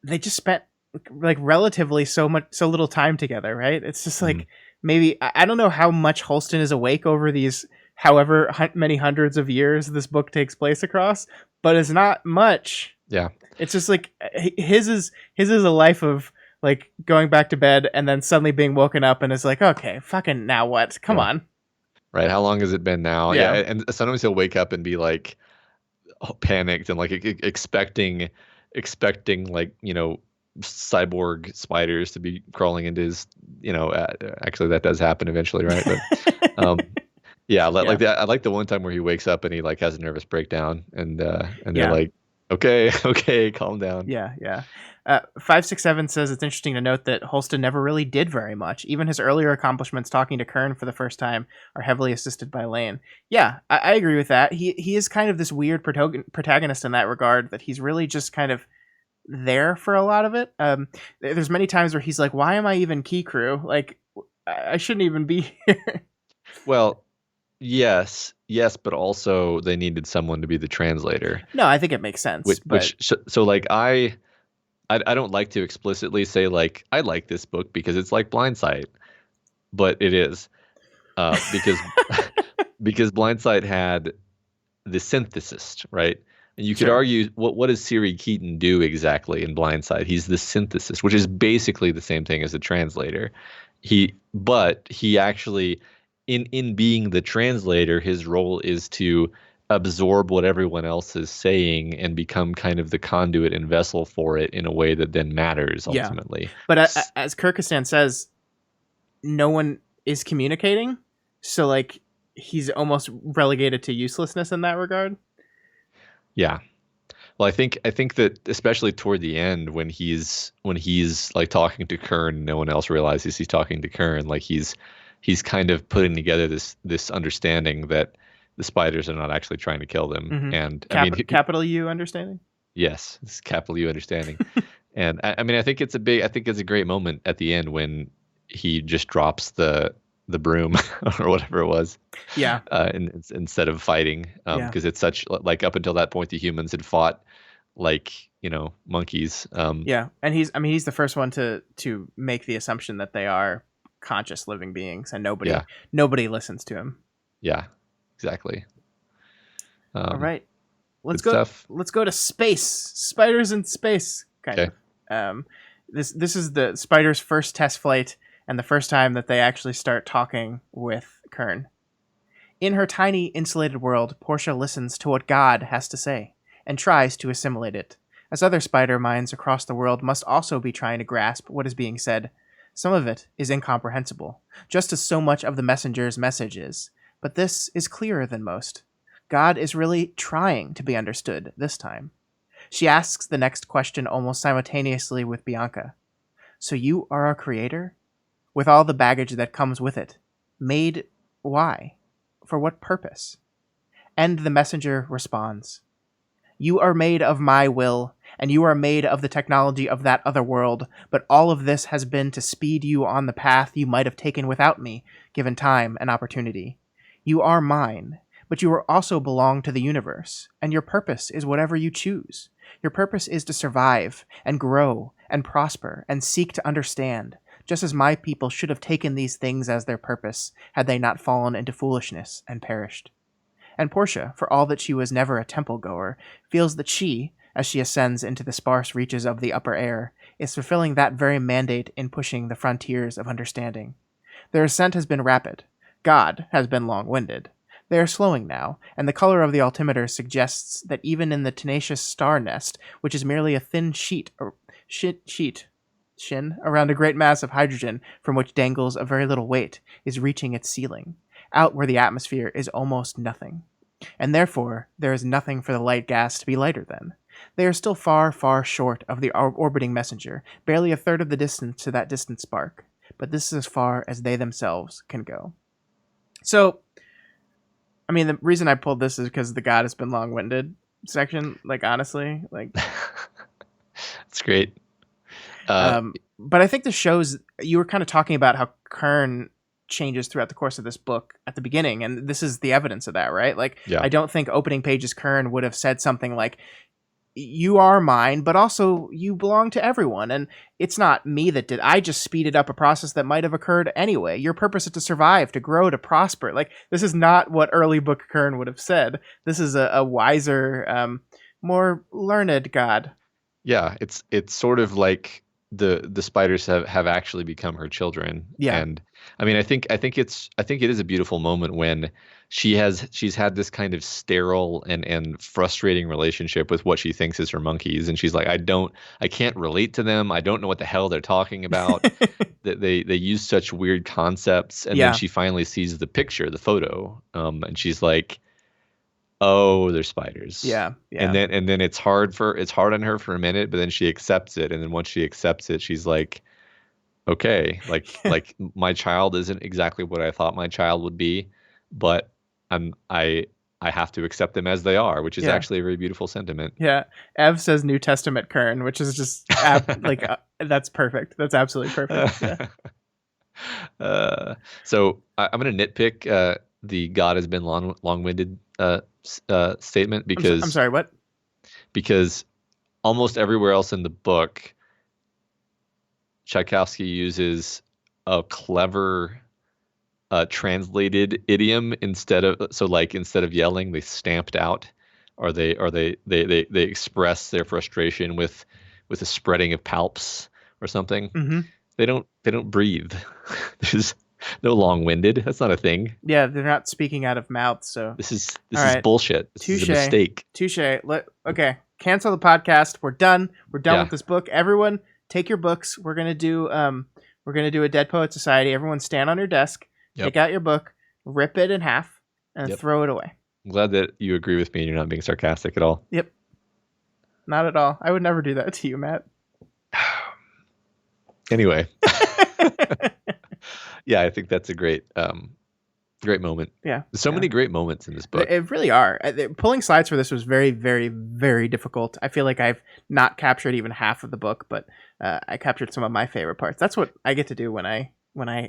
they just spent like relatively so little time together, right? It's just like maybe I don't know how much Holston is awake over these however many hundreds of years this book takes place across, but it's not much. Yeah. It's just like his is a life of like going back to bed and then suddenly being woken up and it's like, okay, fucking now what? Come on. Right. How long has it been now? Yeah. And sometimes he'll wake up and be like panicked and like expecting like, cyborg spiders to be crawling into his, actually that does happen eventually, right? But I like the one time where he wakes up and he like has a nervous breakdown and they're like, okay, calm down. Yeah. 567 says it's interesting to note that Holston never really did very much. Even his earlier accomplishments, talking to Kern for the first time, are heavily assisted by Lane. Yeah, I agree with that. He is kind of this weird protagonist in that regard, that he's really just kind of there for a lot of it. There's many times where he's like, why am I even key crew? Like, I shouldn't even be here. Well, yes, but also they needed someone to be the translator. No, I think it makes sense. So like I don't like to explicitly say like I like this book because it's like Blindside, but it is because because Blindside had the synthesist, right? And you could argue, what does Siri Keaton do exactly in Blindside? He's the synthesist, which is basically the same thing as a translator. But he actually, in being the translator, his role is to absorb what everyone else is saying and become kind of the conduit and vessel for it in a way that then matters Yeah. ultimately. But as Kyrgyzstan says, no one is communicating, so like he's almost relegated to uselessness in that regard. Yeah. Well, I think that especially toward the end when he's like talking to Kern, no one else realizes he's talking to Kern. Like he's kind of putting together this understanding that the spiders are not actually trying to kill them. Mm-hmm. And I mean, Capital U understanding. yes, it's capital U understanding. And I mean, I think it's a great moment at the end when he just drops the broom or whatever it was, Yeah. instead of fighting, Yeah. because it's such like up until that point the humans had fought like monkeys. Yeah. And he's the first one to make the assumption that they are conscious living beings, and Yeah, nobody listens to him. yeah, exactly. All right. Good stuff. Let's go to space. Spiders in space, kind Okay. of. This is the spiders' first test flight and the first time that they actually start talking with Kern. In her tiny insulated world, Portia listens to what God has to say and tries to assimilate it, as other spider minds across the world must also be trying to grasp what is being said. Some of it is incomprehensible, just as so much of the messenger's message is, but this is clearer than most. God is really trying to be understood this time. She asks the next question almost simultaneously with Bianca. So you are a creator? With all the baggage that comes with it. Made why? For what purpose? And the messenger responds. You are made of my will, and you are made of the technology of that other world, but all of this has been to speed you on the path you might have taken without me, given time and opportunity. You are mine, but you also belong to the universe, and your purpose is whatever you choose. Your purpose is to survive, and grow, and prosper, and seek to understand, just as my people should have taken these things as their purpose, had they not fallen into foolishness and perished. And Portia, for all that she was never a temple-goer, feels that she, as she ascends into the sparse reaches of the upper air, is fulfilling that very mandate in pushing the frontiers of understanding. Their ascent has been rapid. God has been long-winded. They are slowing now, and the color of the altimeter suggests that even in the tenacious star nest, which is merely a thin shin around a great mass of hydrogen from which dangles a very little weight, is reaching its ceiling, out where the atmosphere is almost nothing. And therefore, there is nothing for the light gas to be lighter than. They are still far, far short of the orbiting messenger, barely a third of the distance to that distant spark. But this is as far as they themselves can go. So, I mean, the reason I pulled this is because the God has been long-winded section, like, honestly, like... It's great. But I think this shows, you were kind of talking about how Kern changes throughout the course of this book at the beginning, and this is the evidence of that, right? Like, Yeah. I don't think opening pages Kern would have said something like, you are mine, but also you belong to everyone, and it's not me that did. I just speeded up a process that might have occurred anyway. Your purpose is to survive, to grow, to prosper. Like, this is not what early book Kern would have said. This is a wiser, more learned God. Yeah, it's sort of like the spiders have actually become her children. Yeah. And I mean, I think it is a beautiful moment when she's had this kind of sterile and frustrating relationship with what she thinks is her monkeys, and she's like, I can't relate to them. I don't know what the hell they're talking about. They use such weird concepts, and Yeah. then she finally sees the picture, the photo, and she's like, oh, they're spiders. Yeah. And then it's hard on her for a minute, but then she accepts it, and then once she accepts it, she's like, okay, like my child isn't exactly what I thought my child would be, but I have to accept them as they are, which is actually a very beautiful sentiment. Yeah. Ev says New Testament Kern, which is just like that's perfect. That's absolutely perfect. Yeah. So I'm going to nitpick the God has been long-winded statement because I'm sorry, what? Because almost everywhere else in the book, Tchaikovsky uses a clever translated idiom instead of yelling, they stamped out, or they express their frustration with a spreading of palps or something. Mm-hmm. They don't breathe. No long-winded. That's not a thing. Yeah, they're not speaking out of mouth. So This is All right. bullshit. This is a mistake. Touche. Okay, cancel the podcast. We're done. We're done Yeah. with this book. Everyone, take your books. We're gonna do a Dead Poet Society. Everyone, stand on your desk. Yep. Take out your book, rip it in half, and throw it away. I'm glad that you agree with me and you're not being sarcastic at all. Yep. Not at all. I would never do that to you, Matt. Anyway. Yeah, I think that's a great moment. Yeah. So many great moments in this book. It really are. Pulling slides for this was very, very, very difficult. I feel like I've not captured even half of the book, but I captured some of my favorite parts. That's what I get to do when I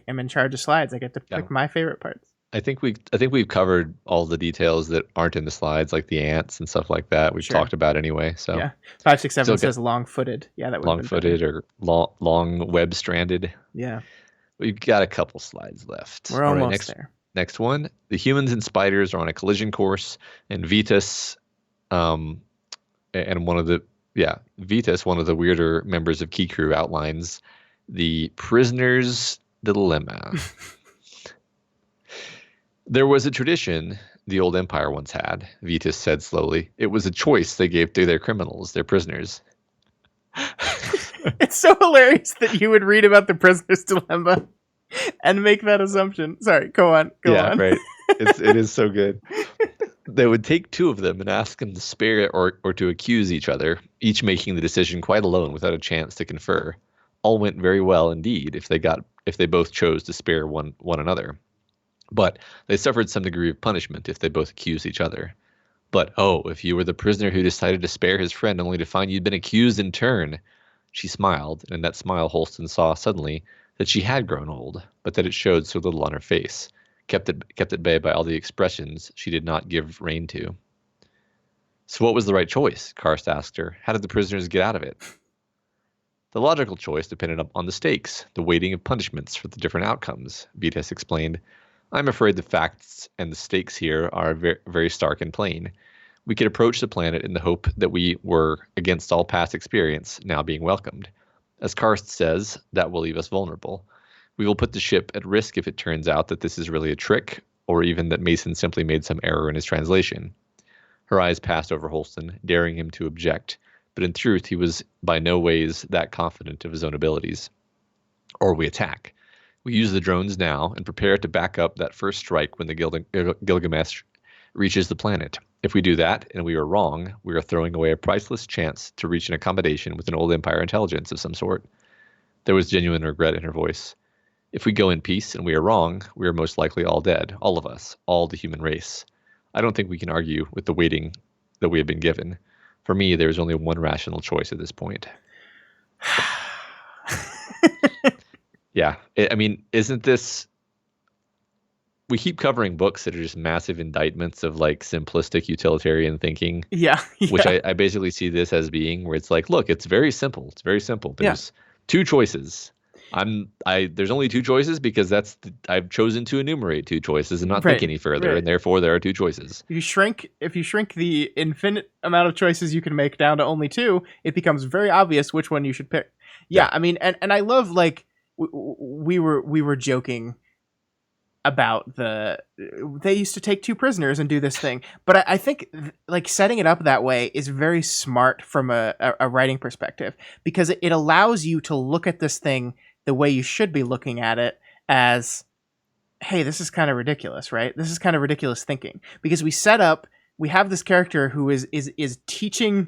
am in charge of slides. I get to pick my favorite parts. I think we've covered all the details that aren't in the slides, like the ants and stuff like that. We've talked about anyway. So yeah, 567 says long-footed. Yeah, that would long-footed or long web-stranded. Yeah, we've got a couple slides left. We're almost there. Next one: the humans and spiders are on a collision course, and Vitas, and Vitas, one of the weirder members of Key Crew, outlines the prisoner's dilemma. There was a tradition the old empire once had, Vitas said slowly. It was a choice they gave to their criminals, their prisoners. It's so hilarious that you would read about the prisoner's dilemma and make that assumption. Sorry, go on. Go on. Right. It is so good. They would take two of them and ask them to spare or to accuse each other, each making the decision quite alone without a chance to confer. All went very well indeed if they both chose to spare one another. But they suffered some degree of punishment if they both accused each other. But, if you were the prisoner who decided to spare his friend only to find you'd been accused in turn. She smiled, and in that smile Holston saw suddenly that she had grown old, but that it showed so little on her face, kept at bay by all the expressions she did not give rein to. So what was the right choice? Karst asked her. How did the prisoners get out of it? The logical choice depended on the stakes, the weighting of punishments for the different outcomes, Vitas explained. I'm afraid the facts and the stakes here are very, very stark and plain. We could approach the planet in the hope that we were, against all past experience, now being welcomed. As Karst says, that will leave us vulnerable. We will put the ship at risk if it turns out that this is really a trick, or even that Mason simply made some error in his translation. Her eyes passed over Holston, daring him to object, but in truth he was by no ways that confident of his own abilities. Or we attack. We use the drones now and prepare to back up that first strike when the Gilgamesh reaches the planet. If we do that, and we are wrong, we are throwing away a priceless chance to reach an accommodation with an old Empire intelligence of some sort. There was genuine regret in her voice. If we go in peace and we are wrong, we are most likely all dead, all of us, all the human race. I don't think we can argue with the weighting that we have been given. For me, there is only one rational choice at this point. Yeah, isn't this... We keep covering books that are just massive indictments of like simplistic utilitarian thinking. Yeah. Which I basically see this as being where it's like, look, it's very simple. It's very simple. There's two choices. There's only two choices because I've chosen to enumerate two choices and not think any further, and therefore there are two choices. If you shrink the infinite amount of choices you can make down to only two, it becomes very obvious which one you should pick. Yeah. And I love like we were joking about they used to take two prisoners and do this thing, but I think like setting it up that way is very smart from a writing perspective, because it allows you to look at this thing the way you should be looking at it, as, hey, this is kind of ridiculous, right? This is kind of ridiculous thinking, because we have this character who is teaching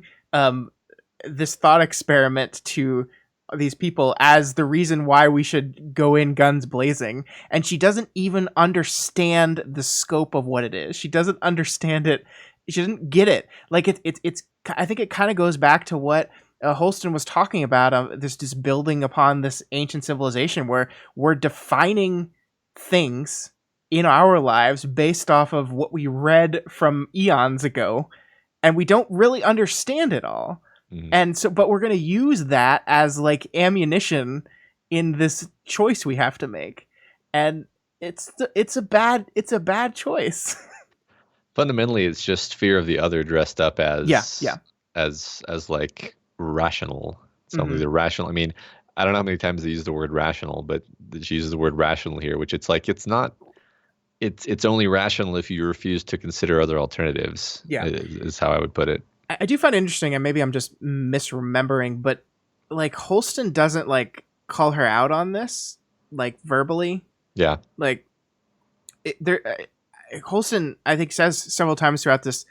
this thought experiment to these people as the reason why we should go in guns blazing, and she doesn't even understand the scope of what it is. She doesn't understand it. She doesn't get it. Like it's I think it kind of goes back to what Holston was talking about, this just building upon this ancient civilization where we're defining things in our lives based off of what we read from eons ago, and we don't really understand it all. Mm-hmm. And so, but we're going to use that as like ammunition in this choice we have to make. And it's a bad choice. Fundamentally, it's just fear of the other dressed up as as like rational. It's only the rational. I mean, I don't know how many times they use the word rational, but she uses the word rational here, which it's like it's not. It's only rational if you refuse to consider other alternatives. Yeah. Is how I would put it. I do find it interesting, and maybe I'm just misremembering, but like Holston doesn't like call her out on this, like verbally. Yeah. Like Holston, I think, says several times throughout this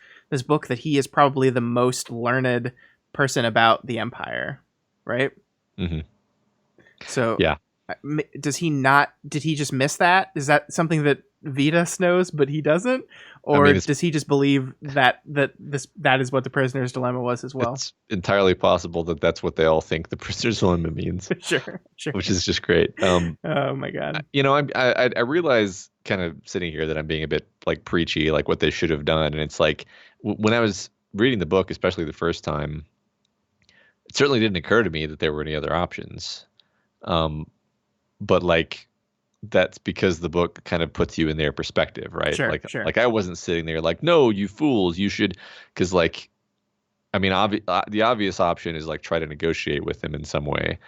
book that he is probably the most learned person about the Empire, right? Mm-hmm. So yeah, does he not? Did he just miss that? Is that something that Vitas knows but he doesn't, or does he just believe that is what the prisoner's dilemma was as well? It's entirely possible that that's what they all think the prisoner's dilemma means. Sure. Which is just great. Oh my god. I realize kind of sitting here that I'm being a bit like preachy, like what they should have done, and it's like when I was reading the book, especially the first time, it certainly didn't occur to me that there were any other options. But like that's because the book kind of puts you in their perspective, right? Sure. Like I wasn't sitting there like, no, you fools, you should, because like, I mean, the obvious option is like try to negotiate with him in some way,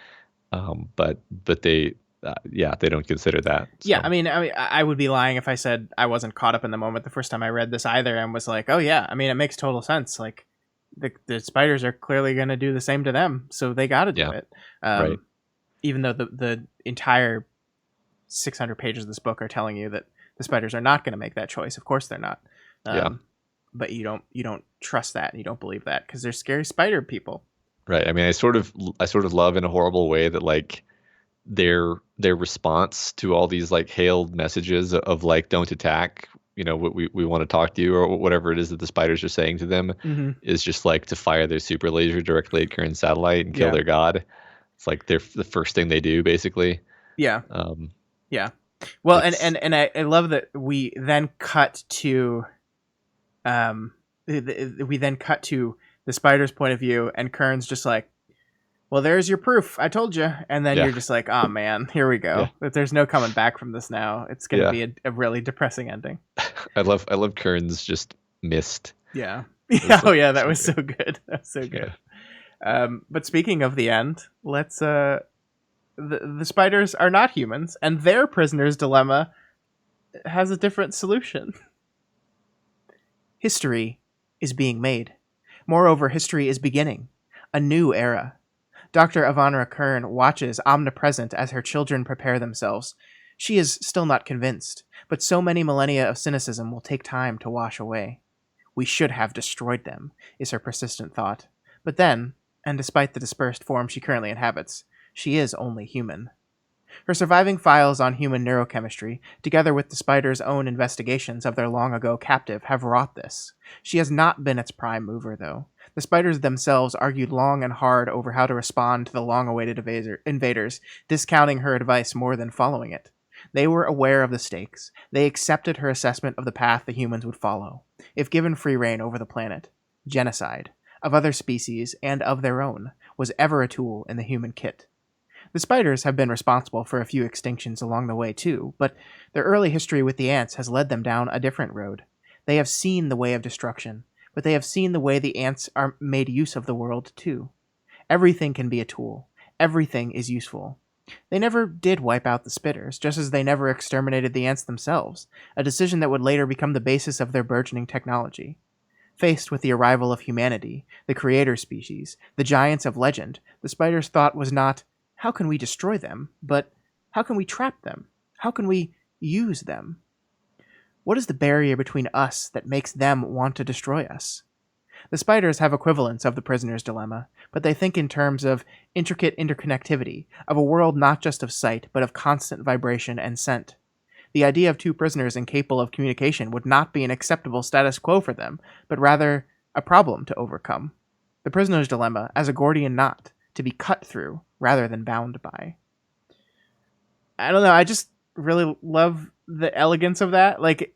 but they, they don't consider that. So. Yeah, I mean, I would be lying if I said I wasn't caught up in the moment the first time I read this either, and was like, oh yeah, I mean, it makes total sense. Like the spiders are clearly going to do the same to them, so they got to do it. Right. Even though the entire 600 pages of this book are telling you that the spiders are not going to make that choice. Of course they're not. But you don't trust that, and you don't believe that because they're scary spider people. Right. I mean, I sort of love in a horrible way that like their response to all these like hailed messages of like don't attack, we want to talk to you, or whatever it is that the spiders are saying to them, is just like to fire their super laser directly at Kern's satellite and kill their god. It's like they're the first thing they do, basically. Yeah. Yeah. Well, and I love that we then cut to, the spider's point of view, and Kern's just like, well, there's your proof. I told you. And then you're just like, oh man, here we go. Yeah. There's no coming back from this now. It's going to be a really depressing ending. I love Kern's just missed. Yeah. That was so good. That was so good. But speaking of the end, let's the spiders are not humans, and their prisoner's dilemma has a different solution. History is being made. Moreover, history is beginning. A new era. Dr. Avanra Kern watches omnipresent as her children prepare themselves. She is still not convinced, but so many millennia of cynicism will take time to wash away. We should have destroyed them, is her persistent thought. But then, and despite the dispersed form she currently inhabits, she is only human. Her surviving files on human neurochemistry, together with the spider's own investigations of their long-ago captive, have wrought this. She has not been its prime mover, though. The spiders themselves argued long and hard over how to respond to the long-awaited invaders, discounting her advice more than following it. They were aware of the stakes. They accepted her assessment of the path the humans would follow, if given free rein over the planet. Genocide, of other species and of their own, was ever a tool in the human kit. The spiders have been responsible for a few extinctions along the way too, but their early history with the ants has led them down a different road. They have seen the way of destruction, but they have seen the way the ants are made use of the world too. Everything can be a tool. Everything is useful. They never did wipe out the spitters, just as they never exterminated the ants themselves, a decision that would later become the basis of their burgeoning technology. Faced with the arrival of humanity, the creator species, the giants of legend, the spiders' thought was not, how can we destroy them? But how can we trap them? How can we use them? What is the barrier between us that makes them want to destroy us? The spiders have equivalents of the prisoner's dilemma, but they think in terms of intricate interconnectivity, of a world not just of sight, but of constant vibration and scent. The idea of two prisoners incapable of communication would not be an acceptable status quo for them, but rather a problem to overcome. The prisoner's dilemma as a Gordian knot, to be cut through rather than bound by. I don't know, I just really love the elegance of that. Like,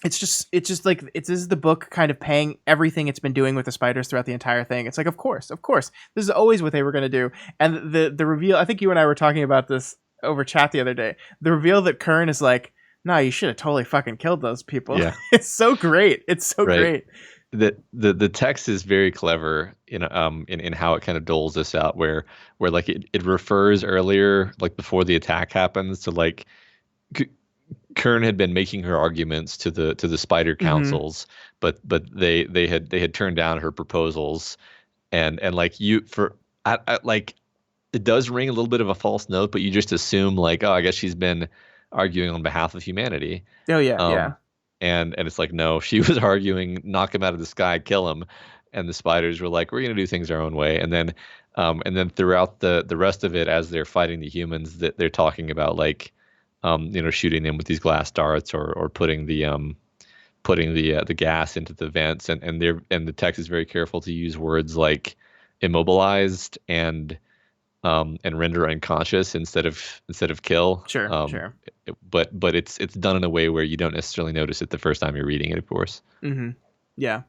it's just like, this is the book kind of paying everything it's been doing with the spiders throughout the entire thing. It's like, of course, this is always what they were going to do. And the reveal, I think you and I were talking about this over chat the other day, the reveal that Kern is like, no, you should have totally fucking killed those people. Yeah. It's so great. It's so great. the text is very clever in how it kind of doles this out, where like it refers earlier, like before the attack happens, to like K- Kern had been making her arguments to the spider Mm-hmm. councils, but they had turned down her proposals, and like you for like it does ring a little bit of a false note, but you just assume like, oh, I guess she's been arguing on behalf of humanity. Oh yeah, yeah, Um, and it's like, no, she was arguing, knock him out of the sky, kill him. And the spiders were like, we're gonna do things our own way. And then throughout the rest of it, as they're fighting the humans, that they're talking about like, shooting them with these glass darts, or putting the gas into the vents, and the text is very careful to use words like immobilized and render unconscious instead of kill. sure, sure. But it's done in a way where you don't necessarily notice it the first time you're reading it, of course. Mm-hmm. Yeah,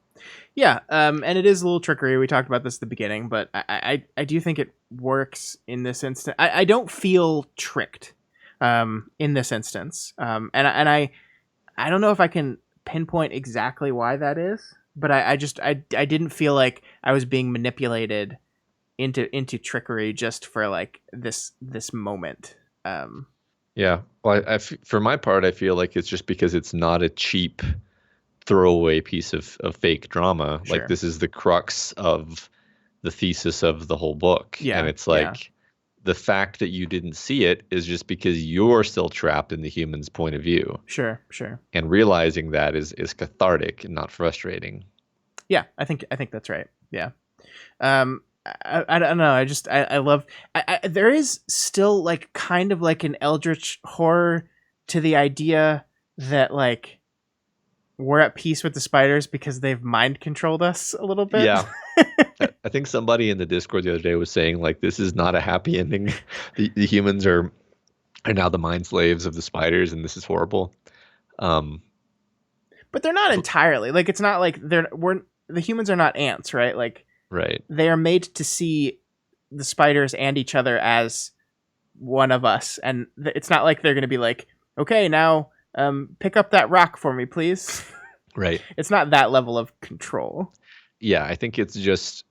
yeah. And it is a little trickery. We talked about this at the beginning, but I do think it works in this instance. I don't feel tricked in this instance. And I don't know if I can pinpoint exactly why that is, but I didn't feel like I was being manipulated into trickery just for like this moment. Yeah. Well, for my part, I feel like it's just because it's not a cheap throwaway piece of fake drama. Like Sure. this is the crux of the thesis of the whole book, and Yeah, it's yeah. like the fact that you didn't see it is just because you're still trapped in the human's point of view, Sure, sure. and realizing that is cathartic and not frustrating. Yeah, I think that's right. Yeah. I don't know. I love. There is still like kind of like an eldritch horror to the idea that like we're at peace with the spiders because they've mind controlled us a little bit. Yeah. I think somebody in the Discord the other day was saying like this is not a happy ending. The humans are now the mind slaves of the spiders, and this is horrible. Um, But they're not entirely. Like it's not like the humans are not ants, right? Like right. they are made to see the spiders and each other as one of us, and it's not like they're going to be like, okay, now pick up that rock for me, please. Right. It's not that level of control. Yeah, I think it's just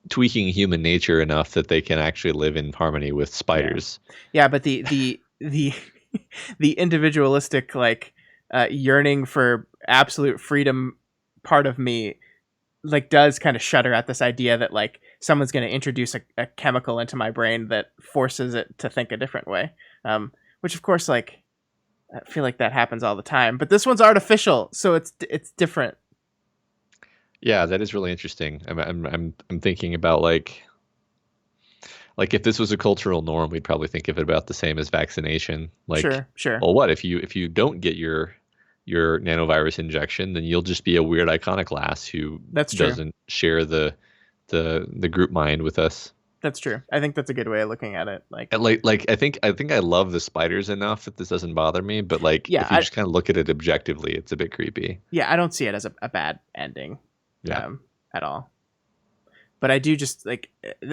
tweaking human nature enough that they can actually live in harmony with spiders. Yeah, but the the individualistic like yearning for absolute freedom part of me like does kind of shudder at this idea that like someone's going to introduce a chemical into my brain that forces it to think a different way. Which of course like I feel like that happens all the time, but this one's artificial, so it's different. Yeah, that is really interesting. I'm thinking about like if this was a cultural norm, we'd probably think of it about the same as vaccination. Like, Sure, sure. well, what if you don't get your nanovirus injection, then you'll just be a weird iconoclast who That's true. doesn't share the group mind with us. That's true. I think that's a good way of looking at it. Like, And like I think I love the spiders enough that this doesn't bother me, but like yeah, if you just kind of look at it objectively, it's a bit creepy. yeah, I don't see it as a bad ending, Yeah. at all. But I do just like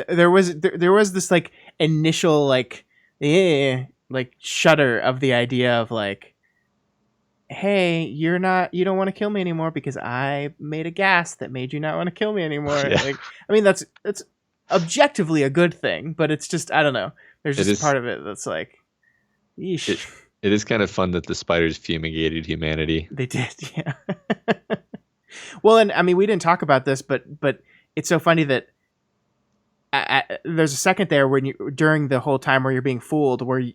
there was this like initial like shudder of the idea of like, hey, you don't want to kill me anymore because I made a gas that made you not want to kill me anymore. Yeah. Like, I mean, that's objectively a good thing, but it's just I don't know. There's It just is part of it that's like, yeesh. it is kind of fun that the spiders fumigated humanity. They did, yeah. Well, and I mean, we didn't talk about this, but it's so funny that there's a second there when you during the whole time where you're being fooled, where you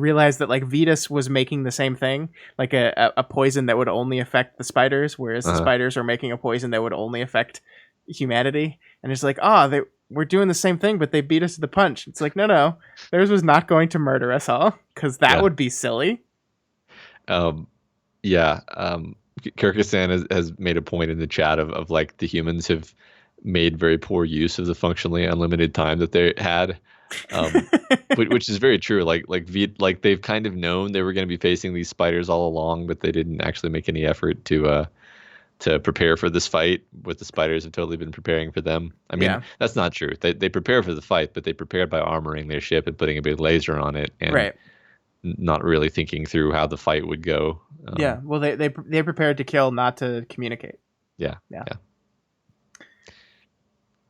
realize that like Vetus was making the same thing, like a poison that would only affect the spiders, whereas the spiders are making a poison that would only affect humanity. And it's like, oh, we're doing the same thing, but they beat us to the punch. It's like, no, theirs was not going to murder us all because that would be silly. Yeah. Kyrgyzstan has made a point in the chat of like the humans have made very poor use of the functionally unlimited time that they had, which is very true. Like they've kind of known they were going to be facing these spiders all along, but they didn't actually make any effort to prepare for this fight. What the spiders have totally been preparing for them. I mean, that's not true. They prepare for the fight, but they prepared by armoring their ship and putting a big laser on it, and not really thinking through how the fight would go. Yeah, well, they prepared to kill, not to communicate. Yeah. Yeah.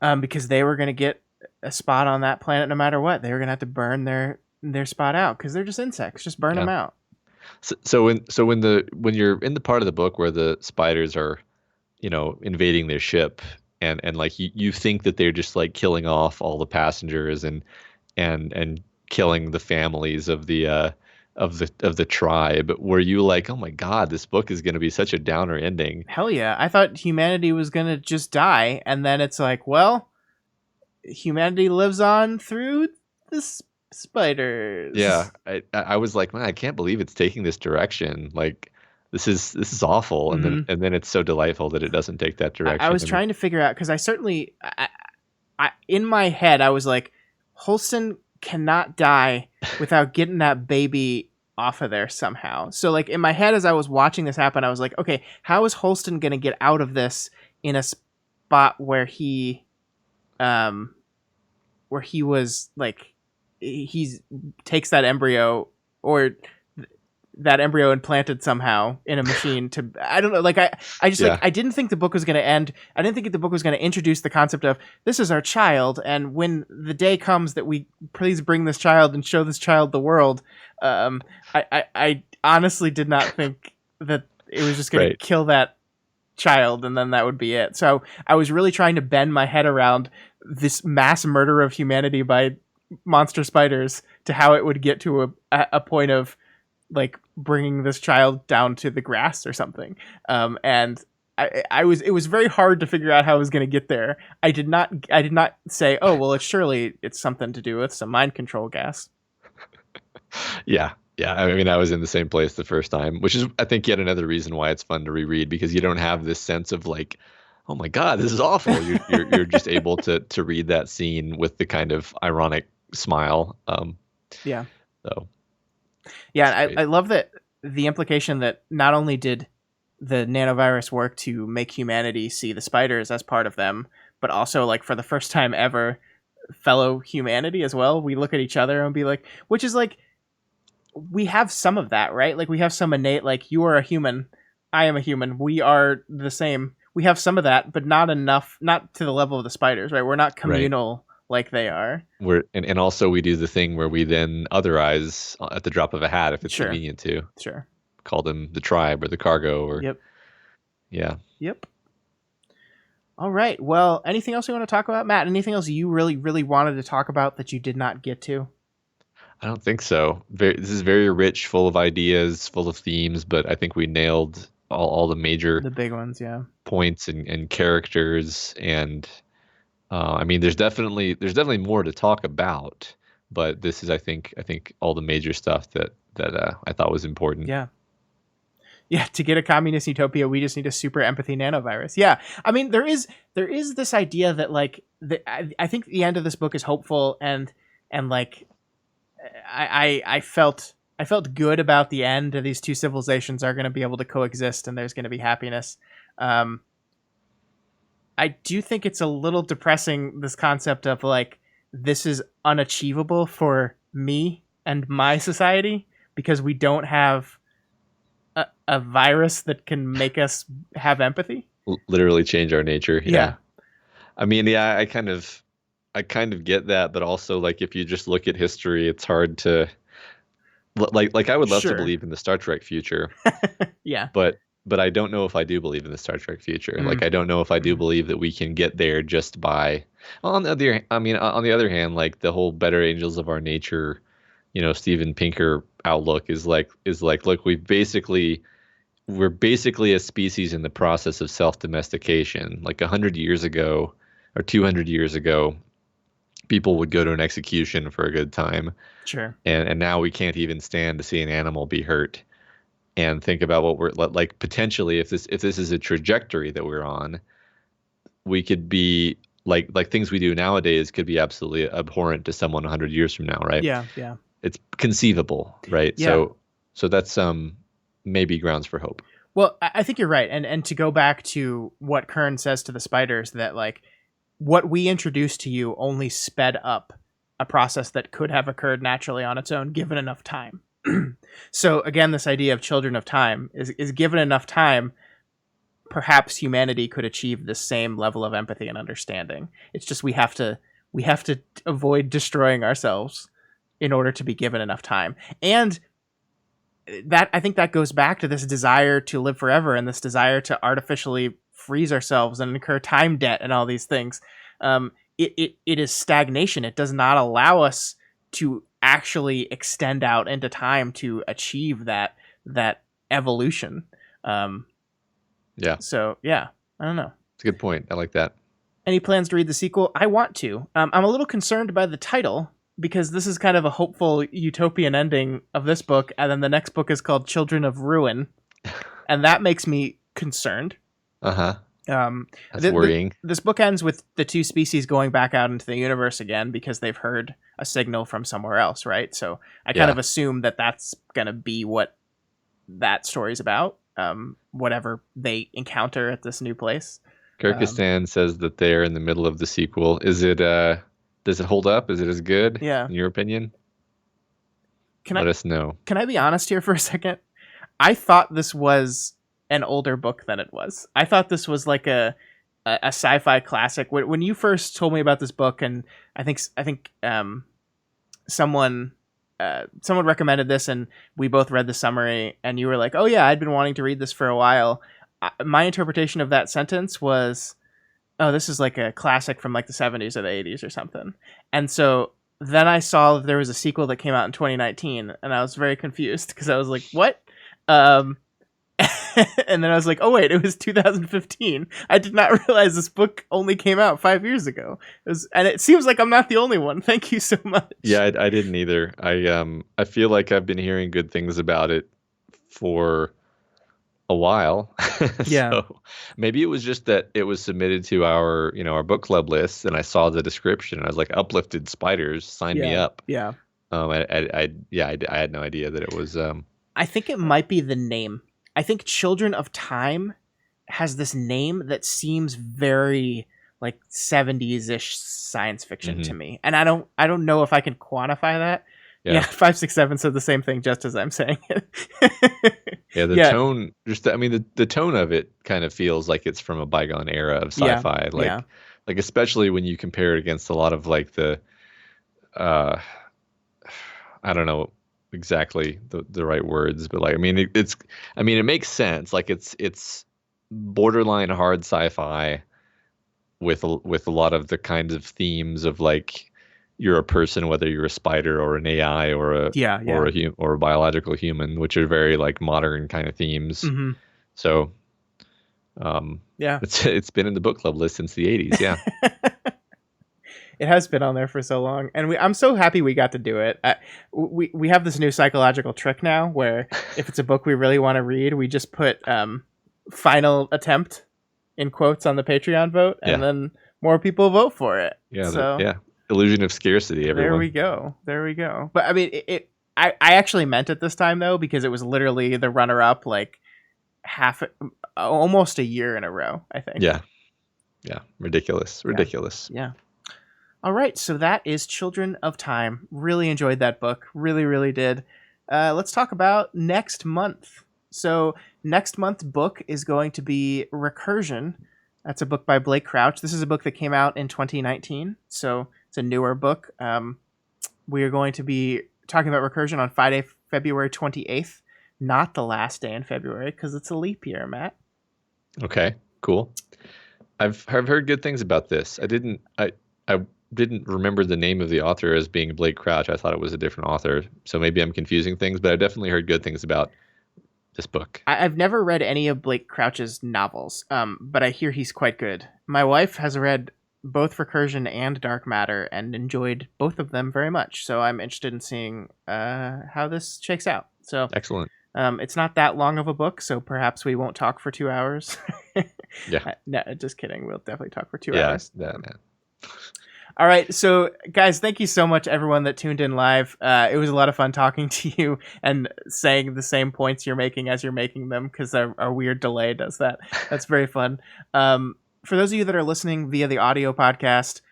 Yeah. Because they were going to get a spot on that planet no matter what. They were going to have to burn their spot out because they're just insects. Just burn Yeah. them out. So when you're in the part of the book where the spiders are, invading their ship, and like you think that they're just like killing off all the passengers and killing the families of the tribe, were you like, oh my God, this book is going to be such a downer ending? Hell yeah. I thought humanity was going to just die. And then it's like, well, humanity lives on through the Yeah, spiders. I was like, man, I can't believe it's taking this direction. Like, this is awful, and then Mm-hmm. and then it's so delightful that it doesn't take that I direction. was trying to figure out because I in my head, I was like, Holston cannot die without getting that baby off of there somehow. So, like, in my head, as I was watching this happen, I was like, okay, how is Holston going to get out of this in a spot um, where he was like, he's takes that embryo or that embryo implanted somehow in a machine to, I don't know, like I just like Yeah, I didn't think the book was going to end. I didn't think the book was going to introduce the concept of this is our child, and when the day comes that we please bring this child and show this child the world, I honestly did not think that it was just going to right. kill that child and then that would be it. So I was really trying to bend my head around this mass murder of humanity by monster spiders to how it would get to a point of like bringing this child down to the grass or something. And it was very hard to figure out how I was going to get there. I did not say, oh, well, it's something to do with some mind control gas. Yeah, yeah. I mean, I was in the same place the first time, which is, I think, yet another reason why it's fun to reread, because you don't have this sense of like, oh my God, this is awful. You're just able to read that scene with the kind of ironic smile. Yeah. So Yeah. it's great. I love that the implication that not only did the nanovirus work to make humanity see the spiders as part of them, but also like for the first time ever, fellow humanity as well. We look at each other and be like, which is like, we have some of that, right? Like we have some innate, like you are a human, I am a human, we are the same. We have some of that, but not enough, not to the level of the spiders, right? We're not Right. communal like they are. And also we do the thing where we then otherize at the drop of a hat if it's Sure, convenient to sure. call them the tribe or the cargo or Yep, yeah. yep. All right. Well, anything else you want to talk about, Matt? Anything else you really, really wanted to talk about that you did not get to? I don't think so. This is very rich, full of ideas, full of themes, but I think we nailed all the major The big ones, yeah. points and characters. And I mean, there's definitely more to talk about, but this is, I think all the major stuff that I thought was important. Yeah. Yeah, to get a communist utopia, we just need a super empathy nanovirus. Yeah, I mean, there is this idea that like I think the end of this book is hopeful, and like I felt good about the end. These two civilizations are going to be able to coexist, and there's going to be happiness. Um, I do think it's a little depressing, this concept of like this is unachievable for me and my society because we don't have a virus that can make us have empathy. Literally change our nature. Yeah. Yeah. I mean, yeah, I kind of get that, but also like if you just look at history, it's hard to like I would love to Sure. believe in the Star Trek future, Yeah. but I don't know if I do believe in the Star Trek future. Like Mm. I don't know if I do Mm. believe that we can get there just by on the other hand, like the whole better angels of our nature, Steven Pinker outlook is like look, we're basically a species in the process of self-domestication. Like 100 years ago or 200 years ago, people would go to an execution for a good time, Sure. and now we can't even stand to see an animal be hurt. And think about what we're like potentially, if this is a trajectory that we're on, we could be like things we do nowadays could be absolutely abhorrent to someone 100 years from now, right? Yeah. Yeah. It's conceivable, right? Yeah. So that's maybe grounds for hope. Well, I think you're right, and to go back to what Kern says to the spiders, that like what we introduced to you only sped up a process that could have occurred naturally on its own, given enough time. So again, this idea of children of time is given enough time, perhaps humanity could achieve the same level of empathy and understanding. It's just we have to avoid destroying ourselves in order to be given enough time. And that, I think that goes back to this desire to live forever and this desire to artificially freeze ourselves and incur time debt and all these things. It is stagnation. It does not allow us to actually extend out into time to achieve that evolution. Yeah. So yeah, I don't know. It's a good point. I like that. Any plans to read the sequel? I want to. I'm a little concerned by the title, because this is kind of a hopeful utopian ending of this book, and then the next book is called Children of Ruin, and that makes me concerned. That's worrying. This book ends with the two species going back out into the universe again because they've heard a signal from somewhere else, right? So I kind of assume that that's going to be what that story's about, whatever they encounter at this new place. Kyrgyzstan says that they're in the middle of the sequel. Is it does it hold up? Is it as good? Yeah. In your opinion? Let us know. Can I be honest here for a second? I thought this was an older book than it was. I thought this was like a sci-fi classic. When you first told me about this book, and I think someone recommended this, and we both read the summary, and you were like, "Oh yeah, I'd been wanting to read this for a while." My interpretation of that sentence was, oh, this is like a classic from like the 70s or the 80s or something. And so then I saw that there was a sequel that came out in 2019, and I was very confused because I was like, what? And then I was like, oh wait, it was 2015. I did not realize this book only came out 5 years ago. And it seems like I'm not the only one. Thank you so much. Yeah, I didn't either. I feel like I've been hearing good things about it for a while. Yeah. So maybe it was just that it was submitted to our book club list, and I saw the description and I was like, uplifted spiders, sign me up. Yeah. I had no idea that it was I think it might be the name. I think Children of Time has this name that seems very like 70s-ish science fiction to me. And I don't know if I can quantify that. Yeah, 567 said the same thing just as I'm saying it. Yeah, tone, the tone of it kind of feels like it's from a bygone era of sci-fi. Like especially when you compare it against a lot of like the I don't know exactly the right words, but like it makes sense. Like it's borderline hard sci-fi with a lot of the kinds of themes of like you're a person, whether you're a spider or an AI or a biological human, which are very like modern kind of themes. Mm-hmm. So, it's been in the book club list since the 80s. Yeah, it has been on there for so long, and I'm so happy we got to do it. We have this new psychological trick now, where if it's a book we really want to read, we just put "final attempt" in quotes on the Patreon vote, and then more people vote for it. Yeah, illusion of scarcity, everyone. There we go. But I mean, I actually meant it this time though, because it was literally the runner-up like almost a year in a row, I think. Yeah, ridiculous. Yeah. All right, so that is Children of Time. Really enjoyed that book. Really did. Let's talk about next month. So next month's book is going to be Recursion. That's a book by Blake Crouch. This is a book that came out in 2019, so it's a newer book. We are going to be talking about Recursion on Friday, February 28th, not the last day in February, because it's a leap year, Matt. Okay, cool. I've heard good things about this. I didn't remember the name of the author as being Blake Crouch. I thought it was a different author, so maybe I'm confusing things, but I definitely heard good things about this book. I've never read any of Blake Crouch's novels, but I hear he's quite good. My wife has read both Recursion and Dark Matter and enjoyed both of them very much. So I'm interested in seeing how this shakes out. So excellent. It's not that long of a book, so perhaps we won't talk for 2 hours. Yeah. No, just kidding. We'll definitely talk for 2 hours. Yeah, man. All right, so guys, thank you so much, everyone that tuned in live. It was a lot of fun talking to you and saying the same points you're making as you're making them, because our weird delay does that. That's very fun. For those of you that are listening via the audio podcast,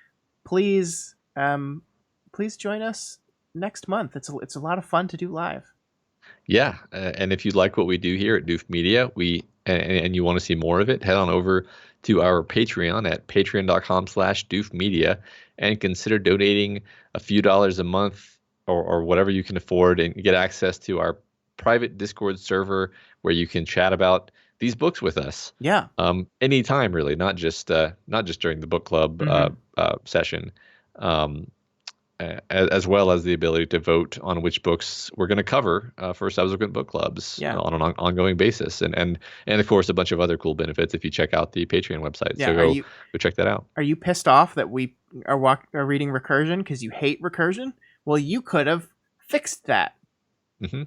please join us next month. It's a lot of fun to do live. Yeah, and if you like what we do here at Doof Media, we and you want to see more of it, head on over to our Patreon at patreon.com/doofmedia and consider donating a few dollars a month or whatever you can afford and get access to our private Discord server where you can chat about these books with us. Yeah. Anytime really, not just during the book club session. As well as the ability to vote on which books we're going to cover for subsequent book clubs on an ongoing basis, and of course a bunch of other cool benefits if you check out the Patreon website. Yeah, so go check that out. Are you pissed off that we are reading recursion because you hate recursion? Well, you could have fixed that. You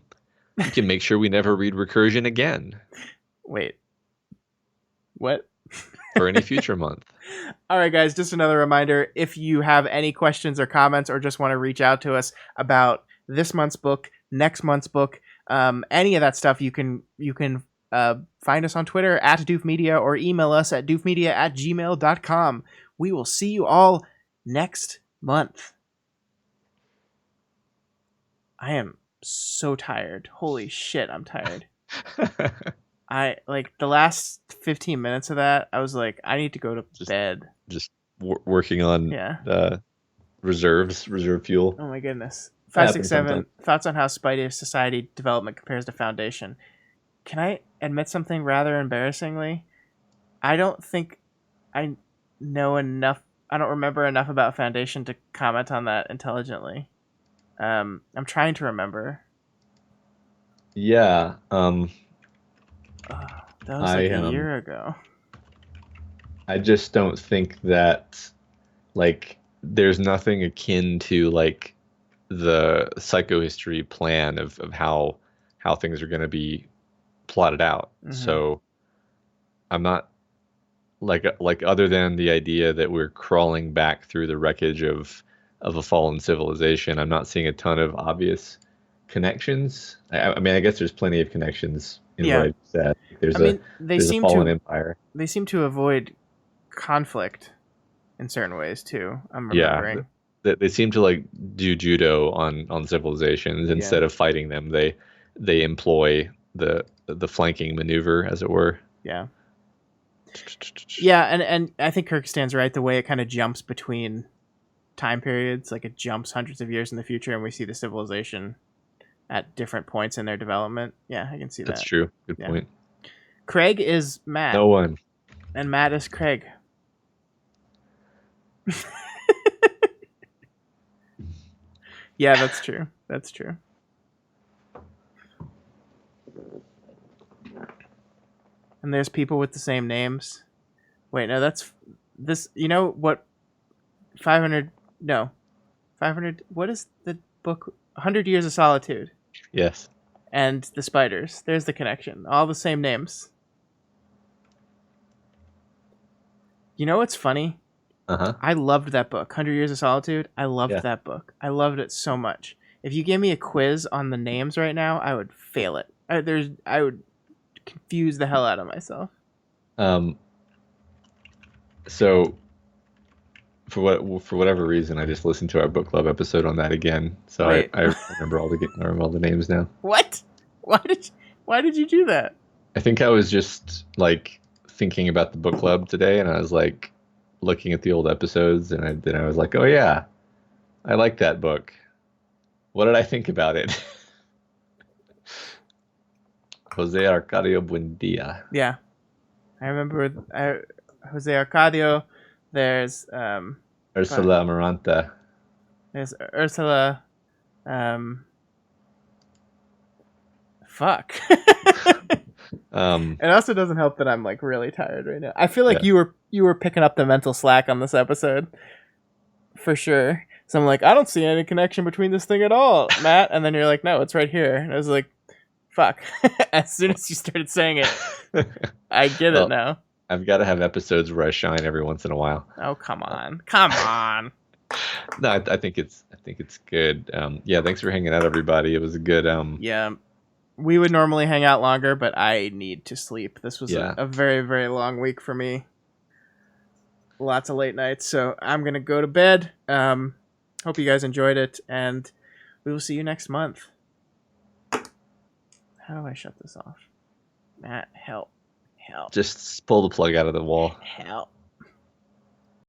can make sure we never read recursion again. Wait, what? For any future month. All right, guys, just another reminder, if you have any questions or comments or just want to reach out to us about this month's book, next month's book, any of that stuff, you can find us on Twitter at doofmedia or email us at doofmedia@gmail.com. We will see you all next month. I am so tired. Holy shit, I'm tired. I like the last 15 minutes of that. I was like, I need to go to bed. Just working on reserve fuel. Oh my goodness. 567 thoughts on how Spidey society development compares to Foundation. Can I admit something rather embarrassingly? I don't think I know enough. I don't remember enough about Foundation to comment on that intelligently. I'm trying to remember. Yeah. That was like a year ago. I just don't think that, like, there's nothing akin to, like, the psychohistory plan of how things are going to be plotted out. So I'm not, like other than the idea that we're crawling back through the wreckage of a fallen civilization, I'm not seeing a ton of obvious connections. I mean, I guess there's plenty of connections in what I said. There's a fallen empire. They seem to avoid conflict in certain ways too. I'm remembering. Yeah, they seem to like do judo on civilizations instead of fighting them. They employ the flanking maneuver, as it were. Yeah. Yeah, and I think Kirk stands right. The way it kind of jumps between time periods, like it jumps hundreds of years in the future, and we see the civilization at different points in their development. Yeah, I can see that. That's true. Good point. Craig is Matt. No one. And Matt is Craig. Yeah, that's true. That's true. And there's people with the same names. Wait, no, that's this. You know what? 500. No. 500. What is the book? 100 Years of Solitude. Yes. And the spiders. There's the connection. All the same names. You know what's funny? I loved that book, 100 Years of Solitude. I loved that book. I loved it so much. If you gave me a quiz on the names right now, I would fail it. I would confuse the hell out of myself. So for whatever reason, I just listened to our book club episode on that again. So I remember all the names now. What? Why did you do that? I think I was just like thinking about the book club today, and I was like looking at the old episodes, and then I was like, oh yeah, I like that book. What did I think about it? Jose Arcadio Buendia. Yeah, I remember Jose Arcadio. There's Ursula Amaranta. There's Ursula. Fuck. It also doesn't help that I'm like really tired right now. I feel like you were picking up the mental slack on this episode, for sure. So I'm like, I don't see any connection between this thing at all, Matt. And then you're like, no, it's right here. And I was like, fuck. As soon as you started saying it, I get it now. I've got to have episodes where I shine every once in a while. Oh, come on. No, I think it's good. Yeah, thanks for hanging out, everybody. It was a good. Yeah, we would normally hang out longer, but I need to sleep. This was a very, very long week for me. Lots of late nights, so I'm gonna go to bed. Hope you guys enjoyed it, and we will see you next month. How do I shut this off? Matt, help. Help. Just pull the plug out of the wall. Help.